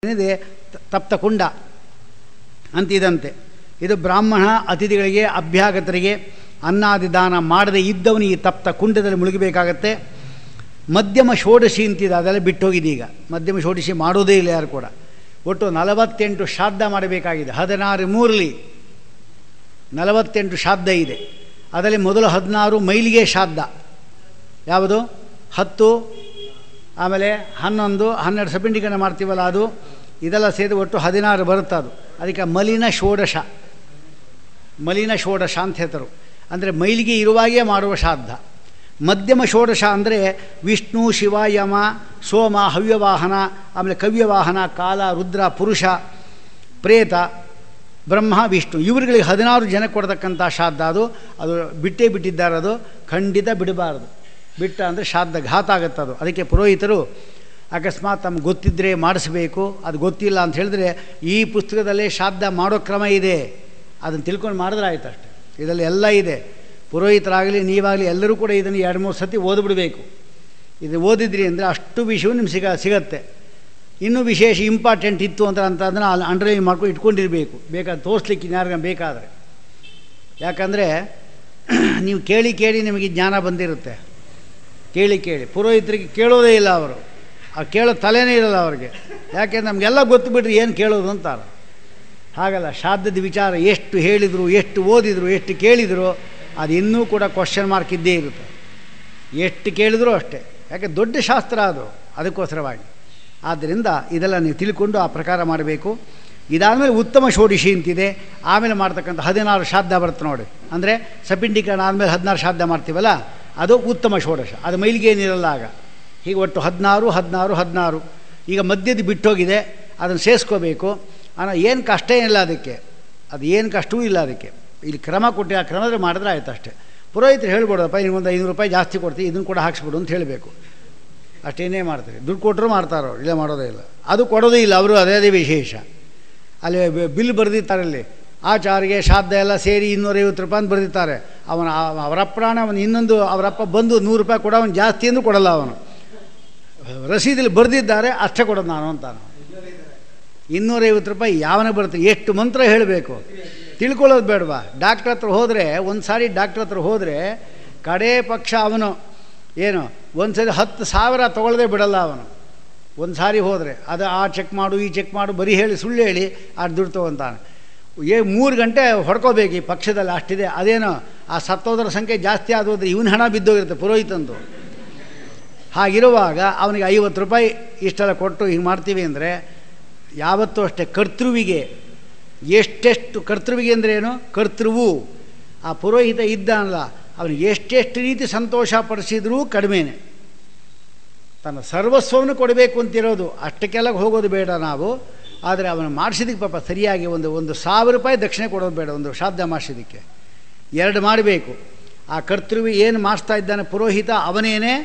ಏನಿದೆ ತಪ್ತ ಕುಂಡ ಅಂತಿದಂತೆ. ಇದು ಬ್ರಾಹ್ಮಣ ಅತಿಥಿಗಳಿಗೆ ಅಭ್ಯಾಗತರಿಗೆ ಅನ್ನಾದಿ ದಾನ ಮಾಡದೇ ಇದ್ದವನು ಈ ತಪ್ತ ಕುಂಡದಲ್ಲಿ ಮುಳುಗಬೇಕಾಗತ್ತೆ. ಮಧ್ಯಮ ಷೋಡಶಿ ಅಂತಿದೆ, ಅದೆಲ್ಲ ಬಿಟ್ಟೋಗಿದೆ. ಈಗ ಮಧ್ಯಮ ಷೋಡಶಿ ಮಾಡೋದೇ ಇಲ್ಲ ಯಾರು ಕೂಡ. ಒಟ್ಟು 48 ಶ್ರಾದ್ದ ಮಾಡಬೇಕಾಗಿದೆ. 16 ಮೂರಲಿ 48 ಶ್ರಾದ್ದ ಇದೆ. ಅದರಲ್ಲಿ ಮೊದಲು 16 ಮೈಲಿಗೆ ಶ್ರಾದ್ದ. ಯಾವುದು? 10, ಆಮೇಲೆ 11, 12 ಸಪಿಂಡಿಕರಣ ಮಾಡ್ತೀವಲ್ಲ ಅದು, ಇದೆಲ್ಲ ಸೇರಿ ಒಟ್ಟು 16 ಬರುತ್ತೆ. ಅದು ಅದಕ್ಕೆ ಮಲಿನ ಷೋಡಶ ಅಂತ ಹೇಳ್ತಾರೆ. ಅಂದರೆ ಮೈಲಿಗೆ ಇರುವಾಗೇ ಮಾಡುವ ಶ್ರಾದ್ದ. ಮಧ್ಯಮ ಷೋಡಶ ಅಂದರೆ ವಿಷ್ಣು, ಶಿವ, ಯಮ, ಸೋಮ, ಹವ್ಯವಾಹನ, ಆಮೇಲೆ ಕವ್ಯವಾಹನ, ಕಾಲ, ರುದ್ರ, ಪುರುಷ, ಪ್ರೇತ, ಬ್ರಹ್ಮ, ವಿಷ್ಣು ಇವರುಗಳಿಗೆ 16 ಜನ ಕೊಡ್ತಕ್ಕಂಥ ಶ್ರಾದ್ದ. ಅದು ಬಿಟ್ಟೇ ಬಿಟ್ಟಿದ್ದಾರೆ. ಅದು ಖಂಡಿತ ಬಿಡಬಾರದು. ಬಿಟ್ಟ ಅಂದರೆ ಶ್ರಾದ್ದ ಘಾತ ಆಗುತ್ತೆ. ಅದು ಅದಕ್ಕೆ ಪುರೋಹಿತರು ಅಕಸ್ಮಾತ್ ತಮ್ಗೆ ಗೊತ್ತಿದ್ದರೆ ಮಾಡಿಸ್ಬೇಕು. ಅದು ಗೊತ್ತಿಲ್ಲ ಅಂತ ಹೇಳಿದ್ರೆ ಈ ಪುಸ್ತಕದಲ್ಲೇ ಶ್ರಾದ್ದ ಮಾಡೋ ಕ್ರಮ ಇದೆ, ಅದನ್ನು ತಿಳ್ಕೊಂಡು ಮಾಡಿದ್ರೆ ಆಯ್ತು ಅಷ್ಟೆ. ಇದರಲ್ಲಿ ಎಲ್ಲ ಇದೆ. ಪುರೋಹಿತರಾಗಲಿ ನೀವಾಗಲಿ ಎಲ್ಲರೂ ಕೂಡ ಇದನ್ನು 2-3 ಸತಿ ಓದಿಬಿಡಬೇಕು. ಇದು ಓದಿದ್ರಿ ಅಂದರೆ ಅಷ್ಟು ವಿಷಯವು ನಿಮ್ಗೆ ಸಿಗತ್ತೆ. ಇನ್ನೂ ವಿಶೇಷ ಇಂಪಾರ್ಟೆಂಟ್ ಇತ್ತು ಅದನ್ನು ಅಂಡರ್ಲೈನ್ ಮಾಡ್ಕೊಂಡು ಇಟ್ಕೊಂಡಿರಬೇಕು, ಬೇಕಾದ ತೋರಿಸ್ಲಿಕ್ಕೆ ಯಾರಿಗ ಬೇಕಾದರೆ. ಯಾಕಂದರೆ ನೀವು ಕೇಳಿ ನಿಮಗೆ ಜ್ಞಾನ ಬಂದಿರುತ್ತೆ. ಕೇಳಿ ಪುರೋಹಿತರಿಗೆ ಕೇಳೋದೇ ಇಲ್ಲ. ಅವರು ಕೇಳೋ ತಲೆನೇ ಇರಲ್ಲ ಅವ್ರಿಗೆ. ಯಾಕೆಂದ್ರೆ ನಮಗೆಲ್ಲ ಗೊತ್ತು ಬಿಡ್ರಿ ಏನು ಕೇಳೋದು ಅಂತಾರೆ. ಹಾಗಲ್ಲ, ಶ್ರಾದ್ದದ ವಿಚಾರ ಎಷ್ಟು ಹೇಳಿದರು, ಎಷ್ಟು ಓದಿದರು, ಎಷ್ಟು ಕೇಳಿದರು, ಅದು ಇನ್ನೂ ಕೂಡ ಕ್ವಶನ್ ಮಾರ್ಕ್ ಇದ್ದೇ ಇರುತ್ತೆ. ಎಷ್ಟು ಕೇಳಿದರೂ ಅಷ್ಟೇ. ಯಾಕೆ ದೊಡ್ಡ ಶಾಸ್ತ್ರ ಅದು, ಅದಕ್ಕೋಸ್ಕರವಾಗಿ. ಆದ್ದರಿಂದ ಇದೆಲ್ಲ ನೀವು ತಿಳ್ಕೊಂಡು ಆ ಪ್ರಕಾರ ಮಾಡಬೇಕು. ಇದಾದಮೇಲೆ ಉತ್ತಮ ಷೋಡಶಿ ಅಂತಿದೆ. ಆಮೇಲೆ ಮಾಡ್ತಕ್ಕಂಥ 16 ಶ್ರಾದ್ದ ಬರುತ್ತೆ ನೋಡಿ. ಅಂದರೆ ಸಪಿಂಡೀಕರಣ ಆದಮೇಲೆ 16 ಶ್ರಾದ್ದ ಮಾಡ್ತೀವಲ್ಲ, ಅದು ಉತ್ತಮ ಷೋಡಶ. ಅದು ಮೈಲಿಗೆ ಏನಿರಲ್ಲ ಆಗ. ಹೀಗೆ ಒಟ್ಟು 16. ಈಗ ಮಧ್ಯದ ಬಿಟ್ಟೋಗಿದೆ, ಅದನ್ನು ಸೇರಿಸ್ಕೋಬೇಕು. ஆனால் ಏನು ಕಷ್ಟ ಏನಿಲ್ಲ ಅದಕ್ಕೆ. ಅದು ಏನು ಕಷ್ಟವೂ ಇಲ್ಲ ಅದಕ್ಕೆ. ಇಲ್ಲಿ ಕ್ರಮ ಕೊಟ್ಟು ಆ ಕ್ರಮದಲ್ಲಿ ಮಾಡಿದ್ರೆ ಆಯ್ತು ಅಷ್ಟೇ. ಪುರೋಹಿತರು ಹೇಳ್ಬೋದಪ್ಪ, ನಿಮಗೊಂದು 500 ರೂಪಾಯಿ ಜಾಸ್ತಿ ಕೊಡ್ತೀವಿ, ಇದನ್ನು ಕೂಡ ಹಾಕ್ಸ್ಬಿಡು ಅಂತ ಹೇಳಬೇಕು. ಅಷ್ಟೇನೇ ಮಾಡ್ತಾರೆ. ದುಡ್ಡು ಕೊಟ್ಟರು ಮಾಡ್ತಾರೋ, ಇಲ್ಲ ಮಾಡೋದೇ ಇಲ್ಲ. ಅದು ಕೊಡೋದೇ ಇಲ್ಲ ಅವರು. ಅದೇ ವಿಶೇಷ. ಅಲ್ಲಿ ಬಿಲ್ ಬರೆದಿರ್ತಾರಲ್ಲಿ, ಆಚಾರಿಗೆ ಶ್ರಾದ್ದ ಎಲ್ಲ ಸೇರಿ 250 ರೂಪಾಯಿ ಅಂತ ಬರೆದಿರ್ತಾರೆ. ಅವರಪ್ಪಣ ಇನ್ನೊಂದು ಅವರಪ್ಪ ಬಂದು 100 ರೂಪಾಯಿ ಕೊಡ, ಅವನು ಜಾಸ್ತಿ ಅಂದರೂ ಕೊಡಲ್ಲ. ಅವನು ರಸೀದಲ್ಲಿ ಬರೆದಿದ್ದಾರೆ, ಅಷ್ಟೇ ಕೊಡೋದು ನಾನು ಅಂತಾನು. 250 ರೂಪಾಯಿ ಯಾವನೇ ಬರುತ್ತೆ? ಎಷ್ಟು ಮಂತ್ರ ಹೇಳಬೇಕು, ತಿಳ್ಕೊಳ್ಳೋದು ಬೇಡವಾ? ಡಾಕ್ಟ್ರ್ ಹತ್ರ ಹೋದರೆ, ಒಂದು ಸಾರಿ ಡಾಕ್ಟ್ರ್ ಹತ್ರ ಹೋದರೆ ಕಡೇ ಪಕ್ಷ ಅವನು ಏನು ಒಂದು ಸರಿ 10,000 ತೊಗೊಳ್ಳದೆ ಬಿಡಲ್ಲ ಅವನು. ಒಂದು ಸಾರಿ ಹೋದರೆ ಅದು ಆ ಚೆಕ್ ಮಾಡು, ಈ ಚೆಕ್ ಮಾಡು, ಬರೀ ಹೇಳಿ ಸುಳ್ಳು ಹೇಳಿ ಆ ದುಡ್ಡು ತೊಗೊತಾನೆ. 3 ಗಂಟೆ ಹೊಡ್ಕೋಬೇಕು ಈ ಪಕ್ಷದಲ್ಲಿ, ಅಷ್ಟಿದೆ. ಅದೇನೋ ಆ ಸತ್ತೋದರ ಸಂಖ್ಯೆ ಜಾಸ್ತಿ ಆದೋದ್ರೆ ಇವನ ಹಣ ಬಿದ್ದೋಗಿರುತ್ತೆ ಪುರೋಹಿತಂದು. ಹಾಗಿರುವಾಗ ಅವನಿಗೆ 50 ರೂಪಾಯಿ ಇಷ್ಟೆಲ್ಲ ಕೊಟ್ಟು ಹಿಂಗೆ ಮಾಡ್ತೀವಿ ಅಂದರೆ ಯಾವತ್ತೂ ಅಷ್ಟೇ. ಕರ್ತೃವಿಗೆ ಎಷ್ಟೆಷ್ಟು, ಕರ್ತೃವಿಗೆ ಅಂದರೆ ಏನು? ಕರ್ತೃವು ಆ ಪುರೋಹಿತ ಇದ್ದಾನಲ್ಲ, ಅವನಿಗೆ ಎಷ್ಟೆಷ್ಟು ರೀತಿ ಸಂತೋಷ ಪಡಿಸಿದ್ರೂ ಕಡಿಮೆನೇ. ತನ್ನ ಸರ್ವಸ್ವವನ್ನು ಕೊಡಬೇಕು ಅಂತಿರೋದು. ಅಷ್ಟಕ್ಕೆಲ್ಲ ಹೋಗೋದು ಬೇಡ ನಾವು. ಆದರೆ ಅವನು ಮಾಡಿಸಿದಕ್ಕೆ ಪಾಪ ಸರಿಯಾಗಿ 1,000 ರೂಪಾಯಿ ದಕ್ಷಿಣೆ ಕೊಡೋದು ಬೇಡ. ಒಂದು ಶ್ರಾದ್ದ ಮಾಡಿಸಿದ್ದಕ್ಕೆ 2 ಮಾಡಬೇಕು. ಆ ಕರ್ತೃವಿ ಏನು ಮಾಡಿಸ್ತಾ ಇದ್ದಾನೆ ಪುರೋಹಿತ, ಅವನೇನೇ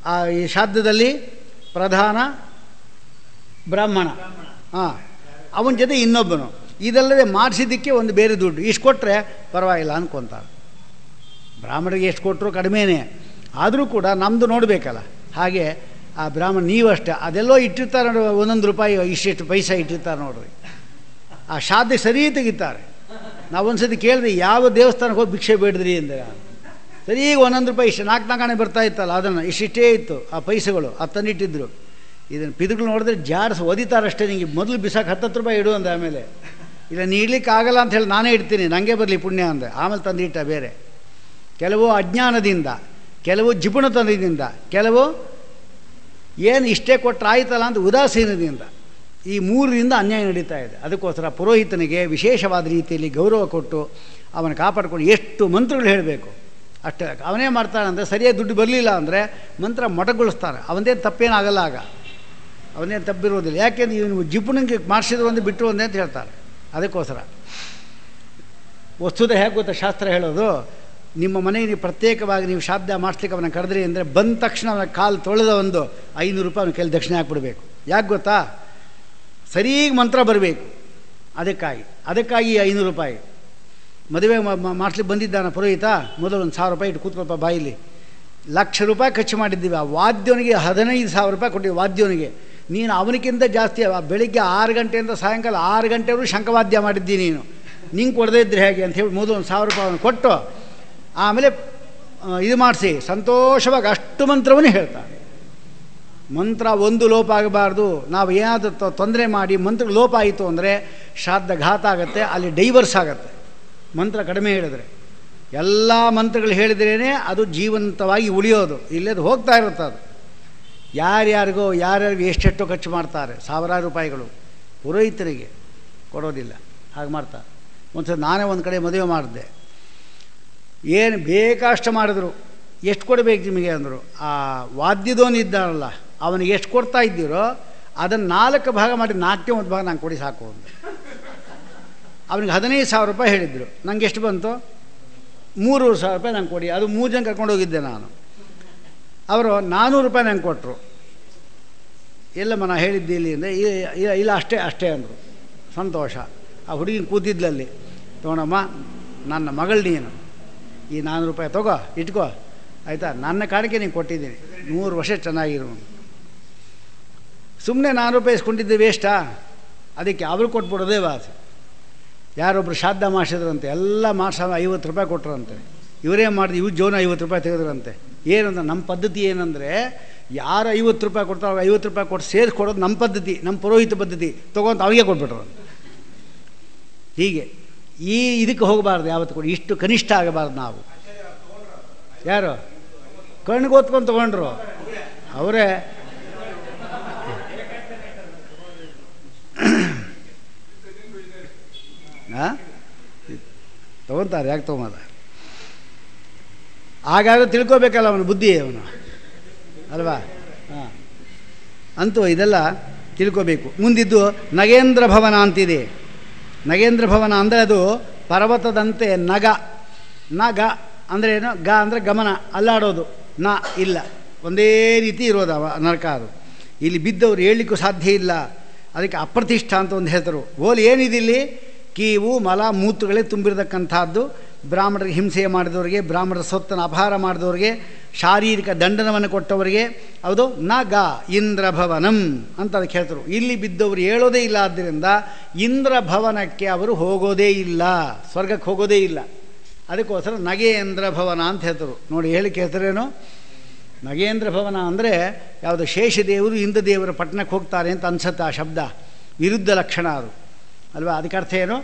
ಆ ಈ ಶ್ರಾದ್ದದಲ್ಲಿ ಪ್ರಧಾನ ಬ್ರಾಹ್ಮಣ. ಅವನ ಜೊತೆ ಇನ್ನೊಬ್ಬನು. ಇದಲ್ಲದೆ ಮಾಡಿಸಿದ್ದಕ್ಕೆ ಒಂದು ಬೇರೆ ದುಡ್ಡು. ಇಷ್ಟು ಕೊಟ್ಟರೆ ಪರವಾಗಿಲ್ಲ ಅಂದ್ಕೊತಾರೆ. ಬ್ರಾಹ್ಮಣರಿಗೆ ಎಷ್ಟು ಕೊಟ್ಟರು ಕಡಿಮೆನೇ. ಆದರೂ ಕೂಡ ನಮ್ಮದು ನೋಡಬೇಕಲ್ಲ. ಹಾಗೆ ಆ ಬ್ರಾಹ್ಮಣ ನೀವಷ್ಟೇ ಅದೆಲ್ಲೋ ಇಟ್ಟಿರ್ತಾರೆ ನೋಡಿ, 1 ರೂಪಾಯಿ ಇಷ್ಟೆಷ್ಟು ಪೈಸೆ ಇಟ್ಟಿರ್ತಾರೆ ನೋಡ್ರಿ. ಆ ಶ್ರಾದ್ದ ಸರಿ ತೆಗಿತಾರೆ. ನಾವು ಒಂದು ಸತಿ ಕೇಳಿದ್ರಿ, ಯಾವ ದೇವಸ್ಥಾನಕ್ಕೆ ಹೋಗಿ ಭಿಕ್ಷೆ ಬೇಡಿದ್ರಿ ಅಂದರೆ, ಸರಿ ಈಗ 1 ರೂಪಾಯಿ ಇಷ್ಟು 4 ಆಣೆ ಬರ್ತಾ ಇತ್ತಲ್ಲ, ಅದನ್ನು ಇಷ್ಟಿಷ್ಟೇ ಇತ್ತು ಆ ಪೈಸೆಗಳು, ಅದು ತಂದಿಟ್ಟಿದ್ರು. ಇದನ್ನು ಪಿದುಗಳು ನೋಡಿದ್ರೆ ಜಾಡ್ಸಿ ಒದಿತಾರಷ್ಟೇ. ನಿಮಗೆ ಮೊದಲು ಬಿಸಾಕಿ 10 ರೂಪಾಯಿ ಇಡು ಅಂದೆ. ಆಮೇಲೆ ಇಲ್ಲ ನೀ ಇಡ್ಲಿಕ್ಕೆ ಆಗಲ್ಲ ಅಂತ ಹೇಳಿ ನಾನೇ ಇಡ್ತೀನಿ, ನನಗೆ ಬರಲಿ ಪುಣ್ಯ ಅಂದೆ. ಆಮೇಲೆ ತಂದಿಟ್ಟ ಬೇರೆ. ಕೆಲವು ಅಜ್ಞಾನದಿಂದ, ಕೆಲವು ಜಿಪುಣತನದಿಂದ, ಕೆಲವು ಏನು ಇಷ್ಟೇ ಕೊಟ್ಟರೆ ಆಯ್ತಲ್ಲ ಅಂತ ಉದಾಸೀನದಿಂದ, ಈ 3ರಿಂದ ಅನ್ಯಾಯ ನಡೀತಾ ಇದೆ. ಅದಕ್ಕೋಸ್ಕರ ಪುರೋಹಿತನಿಗೆ ವಿಶೇಷವಾದ ರೀತಿಯಲ್ಲಿ ಗೌರವ ಕೊಟ್ಟು ಅವನ ಕಾಪಾಡಿಕೊಂಡು ಎಷ್ಟು ಮಂತ್ರಗಳು ಹೇಳಬೇಕು ಅಷ್ಟೇ. ಅವನೇ ಮಾಡ್ತಾನಂದರೆ ಸರಿಯಾಗಿ ದುಡ್ಡು ಬರಲಿಲ್ಲ ಅಂದರೆ ಮಂತ್ರ ಮೊಟಗೊಳಿಸ್ತಾನೆ. ಅವನದೇನು ತಪ್ಪೇನಾಗಲ್ಲ. ಆಗ ಅವನೇನು ತಪ್ಪಿರೋದಿಲ್ಲ. ಯಾಕೆಂದ್ರೆ ಇವನು ಜಿಪುಣಂಗೆ ಮಾಡಿಸಿದ್ರು ಒಂದು ಬಿಟ್ಟರು ಒಂದೇ ಅಂತ ಹೇಳ್ತಾರೆ. ಅದಕ್ಕೋಸ್ಕರ ವಸ್ತುದ ಹೇಗೆ ಗೊತ್ತಾ ಶಾಸ್ತ್ರ ಹೇಳೋದು, ನಿಮ್ಮ ಮನೆಗೆ ನೀವು ಪ್ರತ್ಯೇಕವಾಗಿ ನೀವು ಶ್ರಾದ್ದ ಮಾಡಿಸ್ಲಿಕ್ಕೆ ಅವನ ಕರೆದ್ರಿ ಅಂದರೆ ಬಂದ ತಕ್ಷಣ ಅವನ ಕಾಲು ತೊಳೆದ ಒಂದು 500 ರೂಪಾಯಿ ಅವನ ಕೈಲಿ ದಕ್ಷಿಣೆ ಹಾಕ್ಬಿಡ್ಬೇಕು. ಯಾಕೆ ಗೊತ್ತಾ? ಸರಿಯಾಗಿ ಮಂತ್ರ ಬರಬೇಕು. ಅದಕ್ಕಾಗಿ 500 ರೂಪಾಯಿ. ಮದುವೆ ಮಾಡಿಸ್ಲಿಕ್ಕೆ ಬಂದಿದ್ದಾನ ಪುರೋಹಿತ, ಮೊದಲು 1,000 ರೂಪಾಯಿ ಇಟ್ಟು ಕೂತ್ಕೊಳ್ಪ ಬಾಯಿಲಿ. 1,00,000 ರೂಪಾಯಿ ಖರ್ಚು ಮಾಡಿದ್ದೀವಿ. ಆ ವಾದ್ಯವನಿಗೆ 15,000 ರೂಪಾಯಿ ಕೊಟ್ಟಿವಿ. ವಾದ್ಯವನಿಗೆ ನೀನು ಅವನಿಗಿಂತ ಜಾಸ್ತಿ ಬೆಳಿಗ್ಗೆ 6 ಗಂಟೆಯಿಂದ ಸಾಯಂಕಾಲ 6 ಗಂಟೆವರೆಗೂ ಶಂಖವಾದ್ಯ ಮಾಡಿದ್ದೀನಿ ನೀನು, ನಿಂಗೆ ಕೊಡದೇ ಇದ್ರೆ ಹೇಗೆ ಅಂತ ಹೇಳಿ ಮೊದಲು 1,000 ರೂಪಾಯಿ ಕೊಟ್ಟು ಆಮೇಲೆ ಇದು ಮಾಡಿಸಿ ಸಂತೋಷವಾಗಿ ಅಷ್ಟು ಮಂತ್ರವನ್ನು ಹೇಳ್ತಾನೆ. ಮಂತ್ರ ಒಂದು ಲೋಪ ಆಗಬಾರ್ದು. ನಾವು ಏನಾದರೂ ತೊಂದರೆ ಮಾಡಿ ಮಂತ್ರ ಲೋಪ ಆಯಿತು ಅಂದರೆ ಶ್ರಾದ್ದ ಘಾತ ಆಗುತ್ತೆ, ಅಲ್ಲಿ ಡೈವರ್ಸ್ ಆಗುತ್ತೆ. ಮಂತ್ರ ಕಡಿಮೆ ಹೇಳಿದ್ರೆ ಎಲ್ಲ ಮಂತ್ರಗಳು ಹೇಳಿದ್ರೇ ಅದು ಜೀವಂತವಾಗಿ ಉಳಿಯೋದು, ಇಲ್ಲದು ಹೋಗ್ತಾ ಇರುತ್ತೆ. ಅದು ಯಾರ್ಯಾರಿಗೂ ಎಷ್ಟೆಷ್ಟೋ ಖರ್ಚು ಮಾಡ್ತಾರೆ, ಸಾವಿರಾರು ರೂಪಾಯಿಗಳು ಪುರೋಹಿತರಿಗೆ ಕೊಡೋದಿಲ್ಲ, ಹಾಗೆ ಮಾಡ್ತಾರೆ. ಒಂದು ನಾನೇ ಒಂದು ಕಡೆ ಮದುವೆ ಮಾಡಿದೆ, ಏನು ಬೇಕಷ್ಟು ಮಾಡಿದ್ರು. ಎಷ್ಟು ಕೊಡಬೇಕು ನಿಮಗೆ ಅಂದರು. ಆ ವಾದ್ಯದವನು ಇದ್ದಾನಲ್ಲ ಅವನಿಗೆ ಎಷ್ಟು ಕೊಡ್ತಾ ಇದ್ದೀರೋ ಅದನ್ನು 4 ಭಾಗ ಮಾಡಿ 4ನೇ ಒಂದು ಭಾಗ ನಂಗೆ ಕೊಡಿ ಸಾಕು ಅಂತ. ಅವನಿಗೆ 15,000 ರೂಪಾಯಿ ಹೇಳಿದರು. ನಂಗೆ ಎಷ್ಟು ಬಂತು? 3,500 ರೂಪಾಯಿ ನಂಗೆ ಕೊಡಿ. ಅದು 3 ಜನ ಕರ್ಕೊಂಡು ಹೋಗಿದ್ದೆ ನಾನು. ಅವರು 400 ರೂಪಾಯಿ ನಂಗೆ ಕೊಟ್ಟರು. ಎಲ್ಲಮ್ಮ ನಾ ಹೇಳಿದ್ದೆ ಇಲ್ಲಿ ಅಂದರೆ ಇಲ್ಲ ಅಷ್ಟೇ ಅಂದರು. ಸಂತೋಷ. ಆ ಹುಡುಗಿನ ಕೂತಿದ್ಲಲ್ಲಿ, ತೊಗೊಳಮ್ಮ ನನ್ನ ಮಗಳು ನೀನು, ಈ 400 ರೂಪಾಯಿ ತಗೋ ಇಟ್ಕೋ ಆಯಿತಾ, ನನ್ನ ಕಾಣಿಕೆ ನೀನು ಕೊಟ್ಟಿದ್ದೀನಿ, 100 ವರ್ಷ ಚೆನ್ನಾಗಿರು. ಸುಮ್ಮನೆ 400 ರೂಪಾಯಿ ಇಸ್ಕೊಂಡಿದ್ದೆ ವೇಸ್ಟಾ? ಅದಕ್ಕೆ ಅವರು ಕೊಟ್ಬಿಡೋದೇ ವಾಸಿ. ಯಾರೊಬ್ಬರು ಶ್ರಾದ್ದ ಮಾಡಿಸಿದ್ರಂತೆ, ಎಲ್ಲ ಮಾಡಿಸ 50 ರೂಪಾಯಿ ಕೊಟ್ಟರಂತೆ. ಇವರೇ ಮಾಡಿದ್ರು, ಇವ್ರು ಜೋನ 50 ರೂಪಾಯಿ ತೆಗೆದ್ರಂತೆ. ಏನಂದ್ರೆ ನಮ್ಮ ಪದ್ಧತಿ ಏನಂದರೆ ಯಾರು 50 ರೂಪಾಯಿ ಕೊಡ್ತಾರೆ ಅವ್ರು 50 ರೂಪಾಯಿ ಕೊಟ್ಟು ಸೇರಿಸ್ಕೊಡೋದು ನಮ್ಮ ಪದ್ಧತಿ, ನಮ್ಮ ಪುರೋಹಿತ ಪದ್ಧತಿ. ತೊಗೊಂಡು ಅವಾಗೆ ಕೊಟ್ಬಿಟ್ರು. ಹೀಗೆ ಇದಕ್ಕೆ ಹೋಗಬಾರ್ದು ಯಾವತ್ತು ಕೂಡ, ಇಷ್ಟು ಕನಿಷ್ಠ ಆಗಬಾರ್ದು ನಾವು. ಯಾರು ಕಣ್ಣಿಗೆ ಓದ್ಕೊಂಡು ತೊಗೊಂಡ್ರು ಅವರೇ. ತೊಗೊತಾರೆ, ಯಾಕೆ ತೊಗೊಂಬಲ್ಲ? ಆಗಾಗ ತಿಳ್ಕೊಬೇಕಲ್ಲ ಅವನ ಬುದ್ಧಿ, ಅವನು ಅಲ್ವಾ? ಹಾಂ, ಅಂತೂ ಇದೆಲ್ಲ ತಿಳ್ಕೊಬೇಕು. ಮುಂದಿದ್ದು ನಗೇಂದ್ರ ಭವನ ಅಂತಿದೆ. ನಗೇಂದ್ರ ಭವನ ಅಂದರೆ ಅದು ಪರ್ವತದಂತೆ ನಗ ಅಂದರೆ ಏನು? ಗ ಅಂದರೆ ಗಮನ, ಅಲ್ಲಾಡೋದು. ಇಲ್ಲ, ಒಂದೇ ರೀತಿ ಇರೋದು ನರಕ. ಅದು ಇಲ್ಲಿ ಬಿದ್ದವರು ಹೇಳಲಿಕ್ಕೂ ಸಾಧ್ಯ ಇಲ್ಲ. ಅದಕ್ಕೆ ಅಪ್ರತಿಷ್ಠ ಅಂತ ಒಂದು ಹೆಸರು. ಏನಿದಿಲ್ಲಿ? ಕೀವು ಮಲ ಮೂತ್ರಗಳೇ ತುಂಬಿರತಕ್ಕಂಥದ್ದು. ಬ್ರಾಹ್ಮಣರಿಗೆ ಹಿಂಸೆ ಮಾಡಿದವರಿಗೆ, ಬ್ರಾಹ್ಮಣರ ಸೊತ್ತನ್ನು ಅಪಹಾರ ಮಾಡಿದವರಿಗೆ, ಶಾರೀರಿಕ ದಂಡನವನ್ನು ಕೊಟ್ಟವರಿಗೆ ಅದು ನಗ ಇಂದ್ರಭವನಂ ಅಂತ ಅದಕ್ಕೆ ಹೇಳ್ತರು. ಇಲ್ಲಿ ಬಿದ್ದವರು ಹೇಳೋದೇ ಇಲ್ಲ. ಆದ್ದರಿಂದ ಇಂದ್ರಭವನಕ್ಕೆ ಅವರು ಹೋಗೋದೇ ಇಲ್ಲ, ಸ್ವರ್ಗಕ್ಕೆ ಹೋಗೋದೇ ಇಲ್ಲ. ಅದಕ್ಕೋಸ್ಕರ ನಗೇಂದ್ರ ಭವನ ಅಂತ ಹೇಳ್ತರು. ನೋಡಿ ಹೇಳಿಕೆ ಹೆಸರೇನು? ನಗೇಂದ್ರ ಭವನ ಅಂದರೆ ಯಾವುದು? ಶೇಷದೇವರು ಇಂದ್ರದೇವರ ಪಟ್ಟಣಕ್ಕೆ ಹೋಗ್ತಾರೆ ಅಂತ ಅನ್ಸುತ್ತೆ ಆ ಶಬ್ದ. ವಿರುದ್ಧ ಲಕ್ಷಣ ಅದು ಅಲ್ವಾ? ಅದಕ್ಕೆ ಅರ್ಥ ಏನು?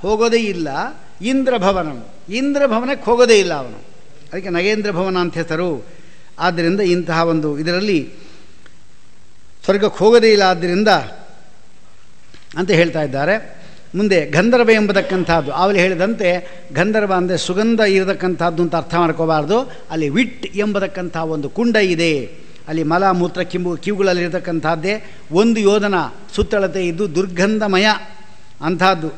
ಹೋಗೋದೇ ಇಲ್ಲ. ಇಂದ್ರಭವನಂ, ಇಂದ್ರಭವನಕ್ಕೆ ಹೋಗೋದೇ ಇಲ್ಲ ಅವನು. ಅದಕ್ಕೆ ನಗೇಂದ್ರ ಭವನ ಅಂತ ಹೆಸರು. ಆದ್ದರಿಂದ ಇಂತಹ ಒಂದು ಇದರಲ್ಲಿ ಸ್ವರ್ಗಕ್ಕೆ ಹೋಗೋದೇ ಇಲ್ಲ ಆದ್ದರಿಂದ ಅಂತ ಹೇಳ್ತಾ ಇದ್ದಾರೆ. ಮುಂದೆ ಗಂಧರ್ವ ಎಂಬತಕ್ಕಂಥದ್ದು, ಅವಳು ಹೇಳಿದಂತೆ ಗಂಧರ್ವ ಅಂದರೆ ಸುಗಂಧ ಇರತಕ್ಕಂಥದ್ದು ಅಂತ ಅರ್ಥ ಮಾಡ್ಕೋಬಾರ್ದು. ಅಲ್ಲಿ ವಿಟ್ ಎಂಬತಕ್ಕಂಥ ಒಂದು ಕುಂಡ ಇದೆ. ಅಲ್ಲಿ ಮಲ ಮೂತ್ರ ಕಿವುಗಳಲ್ಲಿರತಕ್ಕಂಥದ್ದೇ 1 ಯೋಧನ ಸುತ್ತಳತೆ ಇದ್ದು ದುರ್ಗಂಧಮಯ ಅಂಥದ್ದು.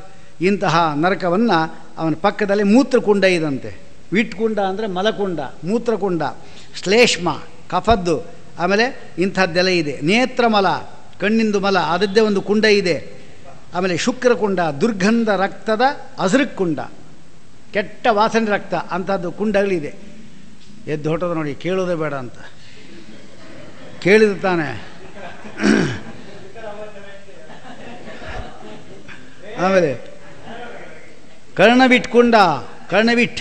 ಇಂತಹ ನರಕವನ್ನು ಅವನ ಪಕ್ಕದಲ್ಲಿ ಮೂತ್ರಕುಂಡ ಇದಂತೆ. ವಿಟ್ ಕುಂಡ ಅಂದರೆ ಮಲಕುಂಡ, ಮೂತ್ರಕುಂಡ, ಶ್ಲೇಷ್ಮ ಕಫದ್ದು, ಆಮೇಲೆ ಇಂಥದ್ದೆಲ್ಲ ಇದೆ. ನೇತ್ರಮಲ, ಕಣ್ಣಿಂದು ಮಲ, ಅದದ್ದೇ ಒಂದು ಕುಂಡ ಇದೆ. ಆಮೇಲೆ ಶುಕ್ರಕುಂಡ, ದುರ್ಗಂಧ ರಕ್ತದ ಅಸೃಕ್ಕುಂಡ, ಕೆಟ್ಟ ವಾಸನೆ ರಕ್ತ ಅಂಥದ್ದು ಕುಂಡಗಳಿದೆ. ಎದ್ದು ಹೊಟ್ಟೋದು ನೋಡಿ, ಕೇಳೋದೇ ಬೇಡ ಅಂತ ಕೇಳಿದ ತಾನೆ. ಆಮೇಲೆ ಕರ್ಣವಿಟ್ ಕುಂಡ, ಕರ್ಣವಿಟ್,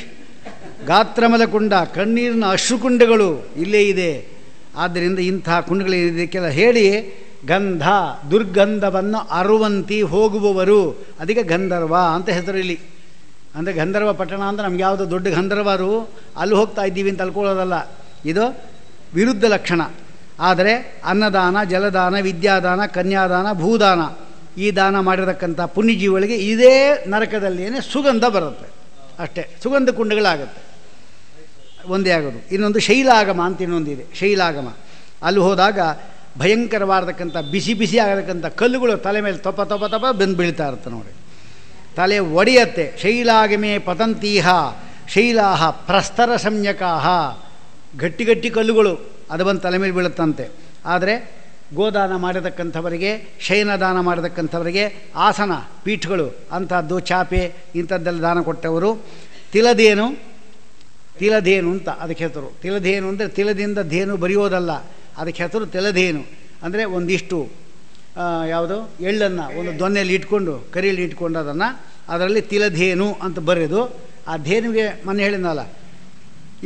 ಗಾತ್ರಮಲ ಕುಂಡ, ಕಣ್ಣೀರಿನ ಅಶ್ರುಕುಂಡಗಳು ಇಲ್ಲೇ ಇದೆ. ಆದ್ದರಿಂದ ಇಂತಹ ಕುಂಡಗಳಿದಕ್ಕೆಲ್ಲ ಹೇಳಿ ಗಂಧ, ದುರ್ಗಂಧವನ್ನು ಅರುವಂತಿ ಹೋಗುವವರು, ಅದಕ್ಕೆ ಗಂಧರ್ವ ಅಂತ ಹೆಸರು ಇಲ್ಲಿ. ಅಂದರೆ ಗಂಧರ್ವ ಪಟ್ಟಣ ಅಂದರೆ ನಮ್ಗೆ ಯಾವುದೋ ದೊಡ್ಡ ಗಂಧರ್ವರು ಅಲ್ಲಿ ಹೋಗ್ತಾ ಇದ್ದೀವಿ ಅಂತ ಅಲ್ಕೊಳ್ಳೋದಲ್ಲ. ಇದು ವಿರುದ್ಧ ಲಕ್ಷಣ. ಆದರೆ ಅನ್ನದಾನ, ಜಲದಾನ, ವಿದ್ಯಾದಾನ, ಕನ್ಯಾದಾನ, ಭೂದಾನ, ಈ ದಾನ ಮಾಡಿರತಕ್ಕಂಥ ಪುಣ್ಯಜೀವಿಗಳಿಗೆ ಇದೇ ನರಕದಲ್ಲಿಯೇ ಸುಗಂಧ ಬರುತ್ತೆ. ಅಷ್ಟೇ, ಸುಗಂಧ ಕುಂಡಗಳಾಗುತ್ತೆ, ಒಂದೇ ಆಗೋದು. ಇನ್ನೊಂದು ಶೈಲಾಗಮ ಅಂತ ಇನ್ನೊಂದಿದೆ. ಶೈಲಾಗಮ ಅಲ್ಲಿ ಹೋದಾಗ ಭಯಂಕರವಾದಕ್ಕಂಥ ಬಿಸಿ ಬಿಸಿ ಆಗತಕ್ಕಂಥ ಕಲ್ಲುಗಳು ತಲೆ ಮೇಲೆ ತಪ ಬೆಂದು ಬೀಳ್ತಾ ಇರುತ್ತೆ ನೋಡಿ, ತಲೆ ಒಡೆಯತ್ತೆ. ಶೈಲಾಗಮೇ ಪತಂತೀಹ ಶೈಲಾಹ ಪ್ರಸ್ತರ ಸಂಜ್ಞಕಾಹ, ಗಟ್ಟಿ ಗಟ್ಟಿ ಕಲ್ಲುಗಳು ಅದು ಬಂದು ತಲೆ ಮೇಲೆ ಬೀಳುತ್ತಂತೆ. ಆದರೆ ಗೋದಾನ ಮಾಡಿರತಕ್ಕಂಥವರಿಗೆ, ಶಯನದಾನ ಮಾಡಿರತಕ್ಕಂಥವರಿಗೆ ಆಸನ ಪೀಠಗಳು ಅಂಥದ್ದು, ಚಾಪೆ ಇಂಥದ್ದೆಲ್ಲ ದಾನ ಕೊಟ್ಟವರು. ತಿಲದೇನು ಅಂತ ಅದಕ್ಕೆ ಹೇಳ್ತರು. ತಿಲದೇನು ಅಂದರೆ ತಿಲದಿಂದ ಧೇನು ಬರೆಯೋದಲ್ಲ, ಅದಕ್ಕೆ ಹೆಸರು ತಿಲಧೇನು. ಅಂದರೆ ಒಂದಿಷ್ಟು ಯಾವುದು ಎಳ್ಳನ್ನು ಒಂದು ದೊನ್ನೆಯಲ್ಲಿ ಇಟ್ಕೊಂಡು ಕರಿಯಲ್ಲಿ ಇಟ್ಕೊಂಡು ಅದರಲ್ಲಿ ತಿಲಧೇನು ಅಂತ ಬರೆದು ಆ ಧೇನುಗೆ ಮೊನ್ನೆ ಹೇಳಿದ್ನಲ್ಲ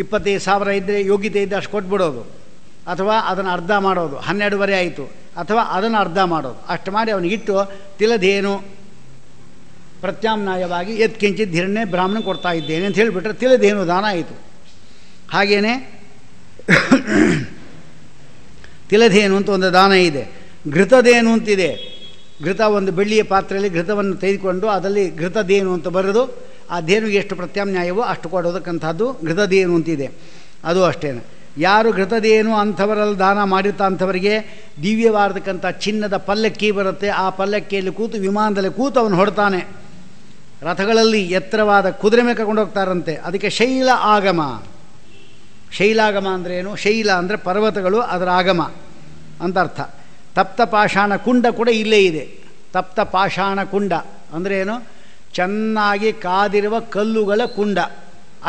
25,000 ಇದ್ದರೆ ಯೋಗ್ಯತೆ ಇದ್ದರೆ ಅಷ್ಟು ಕೊಟ್ಬಿಡೋದು, ಅಥವಾ ಅದನ್ನು ಅರ್ಧ ಮಾಡೋದು, 12 ಆಯಿತು, ಅಥವಾ ಅದನ್ನು ಅರ್ಧ ಮಾಡೋದು, ಅಷ್ಟು ಮಾಡಿ ಅವನಿಗಿಟ್ಟು ತಿಲಧೇನು ಪ್ರತ್ಯಾಮ್ನಾಯವಾಗಿ ಎತ್ಕಿಂಚಿತ್ ಧಿರಣ್ಯ ಬ್ರಾಹ್ಮಣ ಕೊಡ್ತಾ ಇದ್ದೇನೆ ಅಂತ ಹೇಳಿಬಿಟ್ರೆ ತಿಲಧೇನು ದಾನ ಆಯಿತು. ಹಾಗೆಯೇ ತಿಲಧೇನು ಅಂತ ಒಂದು ದಾನ ಇದೆ. ಘೃತಧೇನು ಅಂತಿದೆ. ಘೃತ ಒಂದು ಬೆಳ್ಳಿಯ ಪಾತ್ರೆಯಲ್ಲಿ ಘೃತವನ್ನು ತೆಗೆದುಕೊಂಡು ಅದರಲ್ಲಿ ಘೃತಧೇನು ಅಂತ ಬರೆದು ಆ ಧೇನುಗೆ ಎಷ್ಟು ಪ್ರತ್ಯಾಮ್ನಾಯವೋ ಅಷ್ಟು ಕೊಡೋದಕ್ಕಂಥದ್ದು ಘೃತಧೇನು ಅಂತಿದೆ. ಅದು ಅಷ್ಟೇ. ಯಾರು ಘೃತಧೇನು ಅಂಥವರಲ್ಲಿ ದಾನ ಮಾಡಿರ್ತಾ ಅಂಥವರಿಗೆ ದಿವ್ಯವಾದಕ್ಕಂಥ ಚಿನ್ನದ ಪಲ್ಲಕ್ಕಿ ಬರುತ್ತೆ. ಆ ಪಲ್ಲಕ್ಕಿಯಲ್ಲಿ ಕೂತು ವಿಮಾನದಲ್ಲಿ ಕೂತು ಅವನು ಹೊಡ್ತಾನೆ. ರಥಗಳಲ್ಲಿ ಎತ್ತರವಾದ ಕುದುರೆ ಮೇಲೆ ಕರ್ಕೊಂಡು ಹೋಗ್ತಾರಂತೆ. ಅದಕ್ಕೆ ಶೈಲ ಆಗಮ. ಶೈಲಾಗಮ ಅಂದ್ರೇನು? ಶೈಲ ಅಂದರೆ ಪರ್ವತಗಳು, ಅದರ ಆಗಮ ಅಂತ ಅರ್ಥ. ತಪ್ತ ಪಾಷಾಣ ಕುಂಡ ಕೂಡ ಇಲ್ಲೇ ಇದೆ. ತಪ್ತ ಪಾಷಾಣ ಕುಂಡ ಅಂದರೆ ಏನು? ಚೆನ್ನಾಗಿ ಕಾದಿರುವ ಕಲ್ಲುಗಳ ಕುಂಡ.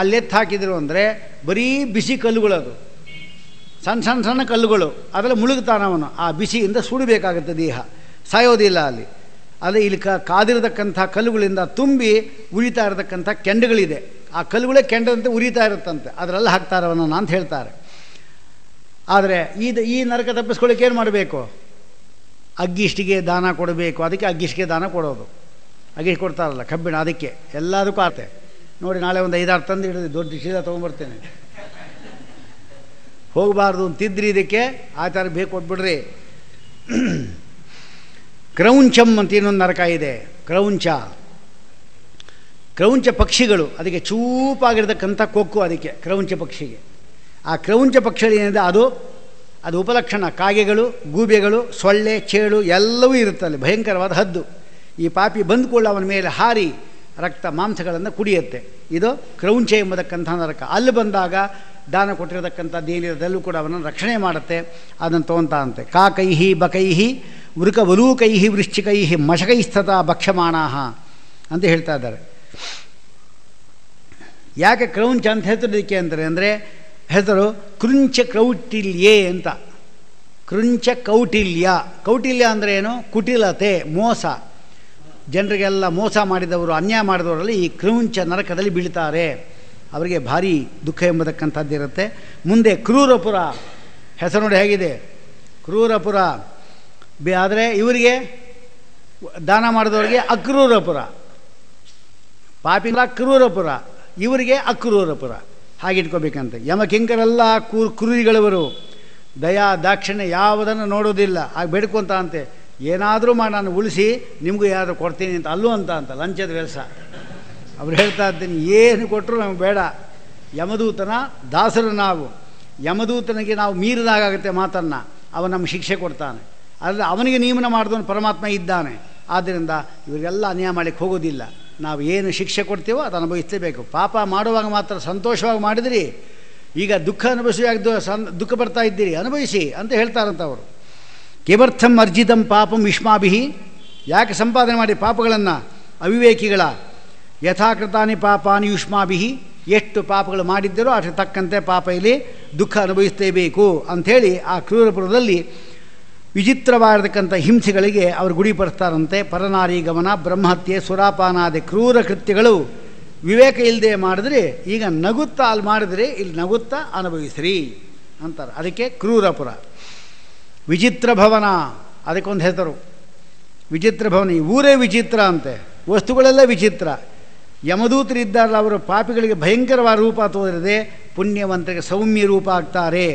ಅಲ್ಲೆತ್ತು ಹಾಕಿದರು ಅಂದರೆ ಬರೀ ಬಿಸಿ ಕಲ್ಲುಗಳದು, ಸಣ್ಣ ಸಣ್ಣ ಸಣ್ಣ ಕಲ್ಲುಗಳು. ಅದರಲ್ಲಿ ಮುಳುಗ್ತಾನವನು. ಆ ಬಿಸಿಯಿಂದ ಸುಡಬೇಕಾಗುತ್ತೆ ದೇಹ, ಸಾಯೋದಿಲ್ಲ ಅಲ್ಲಿ. ಅದೇ ಇಲ್ಲಿ ಕಾದಿರತಕ್ಕಂಥ ಕಲ್ಲುಗಳಿಂದ ತುಂಬಿ ಉರಿತಾ ಇರತಕ್ಕಂಥ ಕೆಂಡಗಳಿದೆ. ಆ ಕಲ್ಲುಗಳೇ ಕೆಂಡದಂತೆ ಉರಿತಾ ಇರುತ್ತಂತೆ, ಅದರೆಲ್ಲ ಹಾಕ್ತಾರವನ್ನ ಅಂತ ಹೇಳ್ತಾರೆ. ಆದರೆ ಈ ನರಕ ತಪ್ಪಿಸ್ಕೊಳ್ಳಿಕ್ಕೆ ಏನು ಮಾಡಬೇಕು? ಅಗ್ಗಿಷ್ಟಿಗೆ ದಾನ ಕೊಡಬೇಕು. ಅದಕ್ಕೆ ಅಗ್ಗಿಷ್ಟಿಗೆ ದಾನ ಕೊಡೋದು. ಅಗ್ಗಿಷ್ಟು ಕೊಡ್ತಾರಲ್ಲ ಕಬ್ಬಿಣ, ಅದಕ್ಕೆ ಎಲ್ಲದಕ್ಕೂ ಆತೆ ನೋಡಿ. ನಾಳೆ ಒಂದು 5-6 ತಂದು ಹಿಡಿದು ದೊಡ್ಡ ಶೀಲ ತೊಗೊಂಬರ್ತೇನೆ. ಹೋಗಬಾರ್ದು ಅಂತಿದ್ರಿ ಇದಕ್ಕೆ ಆ ಥರ ಬೇಕು ಕೊಟ್ಬಿಡ್ರಿ. ಕ್ರೌಂಚಮ್ ಅಂತ ಇನ್ನೊಂದು ನರಕ ಇದೆ. ಕ್ರೌಂಚ ಪಕ್ಷಿಗಳು, ಅದಕ್ಕೆ ಚೂಪಾಗಿರ್ತಕ್ಕಂಥ ಕೊಕ್ಕು, ಅದಕ್ಕೆ ಕ್ರೌಂಚ ಪಕ್ಷಿಗೆ. ಆ ಕ್ರೌಂಚ ಪಕ್ಷಿಗಳು ಏನಿದೆ ಅದು ಉಪಲಕ್ಷಣ. ಕಾಗೆಗಳು, ಗೂಬೆಗಳು, ಸೊಳ್ಳೆ, ಚೇಳು ಎಲ್ಲವೂ ಇರುತ್ತಲ್ಲಿ. ಭಯಂಕರವಾದ ಹದ್ದು. ಈ ಪಾಪಿ ಬಂದುಕೊಳ್ಳ ಅವನ ಮೇಲೆ ಹಾರಿ ರಕ್ತ ಮಾಂಸಗಳನ್ನು ಕುಡಿಯುತ್ತೆ. ಇದು ಕ್ರೌಂಚ ಎಂಬತಕ್ಕಂಥ ನರಕ. ಅಲ್ಲಿ ಬಂದಾಗ ದಾನ ಕೊಟ್ಟಿರತಕ್ಕಂಥದ್ದು ಏನಿರೋದೆಲ್ಲೂ ಕೂಡ ಅವನನ್ನು ರಕ್ಷಣೆ ಮಾಡುತ್ತೆ. ಅದನ್ನು ತೊಗೊತಾ ಅಂತೆ. ಕಾಕೈಹಿ ಬಕೈಹಿ ವೃಕವಲೂಕೈಹಿ ವೃಶ್ಚಿಕೈಹಿ ಮಶಕೈಸ್ತತ ಭಕ್ಷ್ಯಮಾಣಾಹ ಅಂತ ಹೇಳ್ತಾ ಇದ್ದಾರೆ. ಯಾಕೆ ಕ್ರೌಂಚ ಅಂತ ಹೆಸರಿದಕ್ಕೆ ಅಂತಾರೆ ಅಂದರೆ ಹೆಸರು ಕೃಂಚ ಕೌಟಿಲ್ಯೇ ಅಂತ. ಕೃಂಚ ಕೌಟಿಲ್ಯ. ಕೌಟಿಲ್ಯ ಅಂದರೆ ಏನು? ಕುಟಿಲತೆ, ಮೋಸ. ಜನರಿಗೆಲ್ಲ ಮೋಸ ಮಾಡಿದವರು, ಅನ್ಯಾಯ ಮಾಡಿದವರಲ್ಲಿ ಈ ಕ್ರೌಂಚ ನರಕದಲ್ಲಿ ಬೀಳ್ತಾರೆ. ಅವರಿಗೆ ಭಾರಿ ದುಃಖ ಎಂಬತಕ್ಕಂಥದ್ದಿರುತ್ತೆ. ಮುಂದೆ ಕ್ರೂರಪುರ ಹೆಸರು ನೋಡಿ ಹೇಗಿದೆ. ಕ್ರೂರಪುರ ಆದರೆ ಇವರಿಗೆ ದಾನ ಮಾಡಿದವರಿಗೆ ಅಕ್ರೂರಪುರ. ಪಾಪಿಗಳ ಕ್ರೂರಪುರ, ಇವರಿಗೆ ಅಕ್ರೂರಪುರ. ಹಾಗಿಟ್ಕೋಬೇಕಂತೆ. ಯಮಕಿಂಕರೆಲ್ಲ ಕ್ರೂರಿಗಳವರು. ದಯಾ ದಾಕ್ಷಿಣ್ಯ ಯಾವುದನ್ನು ನೋಡೋದಿಲ್ಲ. ಆಗ ಬೇಡ್ಕೊಂತ ಅಂತೆ, ಏನಾದರೂ ಮಾಡಿ ನಾನು ಉಳಿಸಿ ನಿಮಗೂ ಯಾರು ಕೊಡ್ತೀನಿ ಅಂತ. ಅಲ್ಲೂ ಅಂತ ಲಂಚದ ಕೆಲಸ. ಅವ್ರು ಹೇಳ್ತಾ ಇದ್ದೀನಿ, ಏನು ಕೊಟ್ಟರು ನಮಗೆ ಬೇಡ. ಯಮದೂತನ ದಾಸರು ನಾವು. ಯಮದೂತನಿಗೆ ನಾವು ಮೀರಿದಾಗುತ್ತೆ ಮಾತನ್ನು, ಅವನು ನಮಗೆ ಶಿಕ್ಷೆ ಕೊಡ್ತಾನೆ. ಆದರೆ ಅವನಿಗೆ ನಿಯಮನ ಮಾಡಿದವನು ಪರಮಾತ್ಮ ಇದ್ದಾನೆ. ಆದ್ದರಿಂದ ಇವರಿಗೆಲ್ಲ ಅನ್ಯಾಯ ಮಾಡಲಿಕ್ಕೆ ಹೋಗೋದಿಲ್ಲ. ನಾವು ಏನು ಶಿಕ್ಷೆ ಕೊಡ್ತೀವೋ ಅದು ಅನುಭವಿಸಲೇಬೇಕು. ಪಾಪ ಮಾಡುವಾಗ ಮಾತ್ರ ಸಂತೋಷವಾಗಿ ಮಾಡಿದ್ರಿ, ಈಗ ದುಃಖ ಅನುಭವಿಸುವಾಗ ದುಃಖ ಬರ್ತಾ ಇದ್ದೀರಿ, ಅನುಭವಿಸಿ ಅಂತ ಹೇಳ್ತಾರಂತ ಅವರು. ಕಿಮರ್ಥಂ ಅರ್ಜಿತಂ ಪಾಪಂ ಯುಷ್ಮಾಭಿಹಿ. ಯಾಕೆ ಸಂಪಾದನೆ ಮಾಡಿ ಪಾಪಗಳನ್ನು? ಅವಿವೇಕಿಗಳ ಯಥಾಕೃತಾನಿ ಪಾಪಾನಿ ಯುಷ್ಮಾಭಿಹಿ. ಎಷ್ಟು ಪಾಪಗಳು ಮಾಡಿದ್ದರೋ ಅಷ್ಟು ತಕ್ಕಂತೆ ಪಾಪ ಇಲ್ಲಿ ದುಃಖ ಅನುಭವಿಸಲೇಬೇಕು ಅಂಥೇಳಿ ಆ ಕ್ರೂರಪುರದಲ್ಲಿ ವಿಚಿತ್ರವಾಗಿರತಕ್ಕಂಥ ಹಿಂಸೆಗಳಿಗೆ ಅವರು ಗುಡಿಪಡಿಸ್ತಾರಂತೆ. ಪರನಾರಿ ಗಮನ, ಬ್ರಹ್ಮಹತ್ಯೆ, ಸುರಾಪಾನಾದಿ ಕ್ರೂರ ಕೃತ್ಯಗಳು ವಿವೇಕ ಇಲ್ಲದೆ ಮಾಡಿದ್ರೆ ಈಗ ನಗುತ್ತಾ ಅಲ್ಲಿ ಮಾಡಿದ್ರೆ ಇಲ್ಲಿ ನಗುತ್ತಾ ಅನುಭವಿಸ್ರಿ ಅಂತಾರೆ. ಅದಕ್ಕೆ ಕ್ರೂರಪುರ. ವಿಚಿತ್ರ ಭವನ ಅದಕ್ಕೊಂದು ಹೆಸರು. ವಿಚಿತ್ರ ಭವನ, ಈ ಊರೇ ವಿಚಿತ್ರ ಅಂತೆ. ವಸ್ತುಗಳೆಲ್ಲ ವಿಚಿತ್ರ. ಯಮದೂತರಿದ್ದಾರಲ್ಲ ಅವರು ಪಾಪಿಗಳಿಗೆ ಭಯಂಕರವಾದ ರೂಪ ತೋರಿದೆ, ಪುಣ್ಯವಂತರಿಗೆ ಸೌಮ್ಯ ರೂಪ ಆಗ್ತಾರೆ.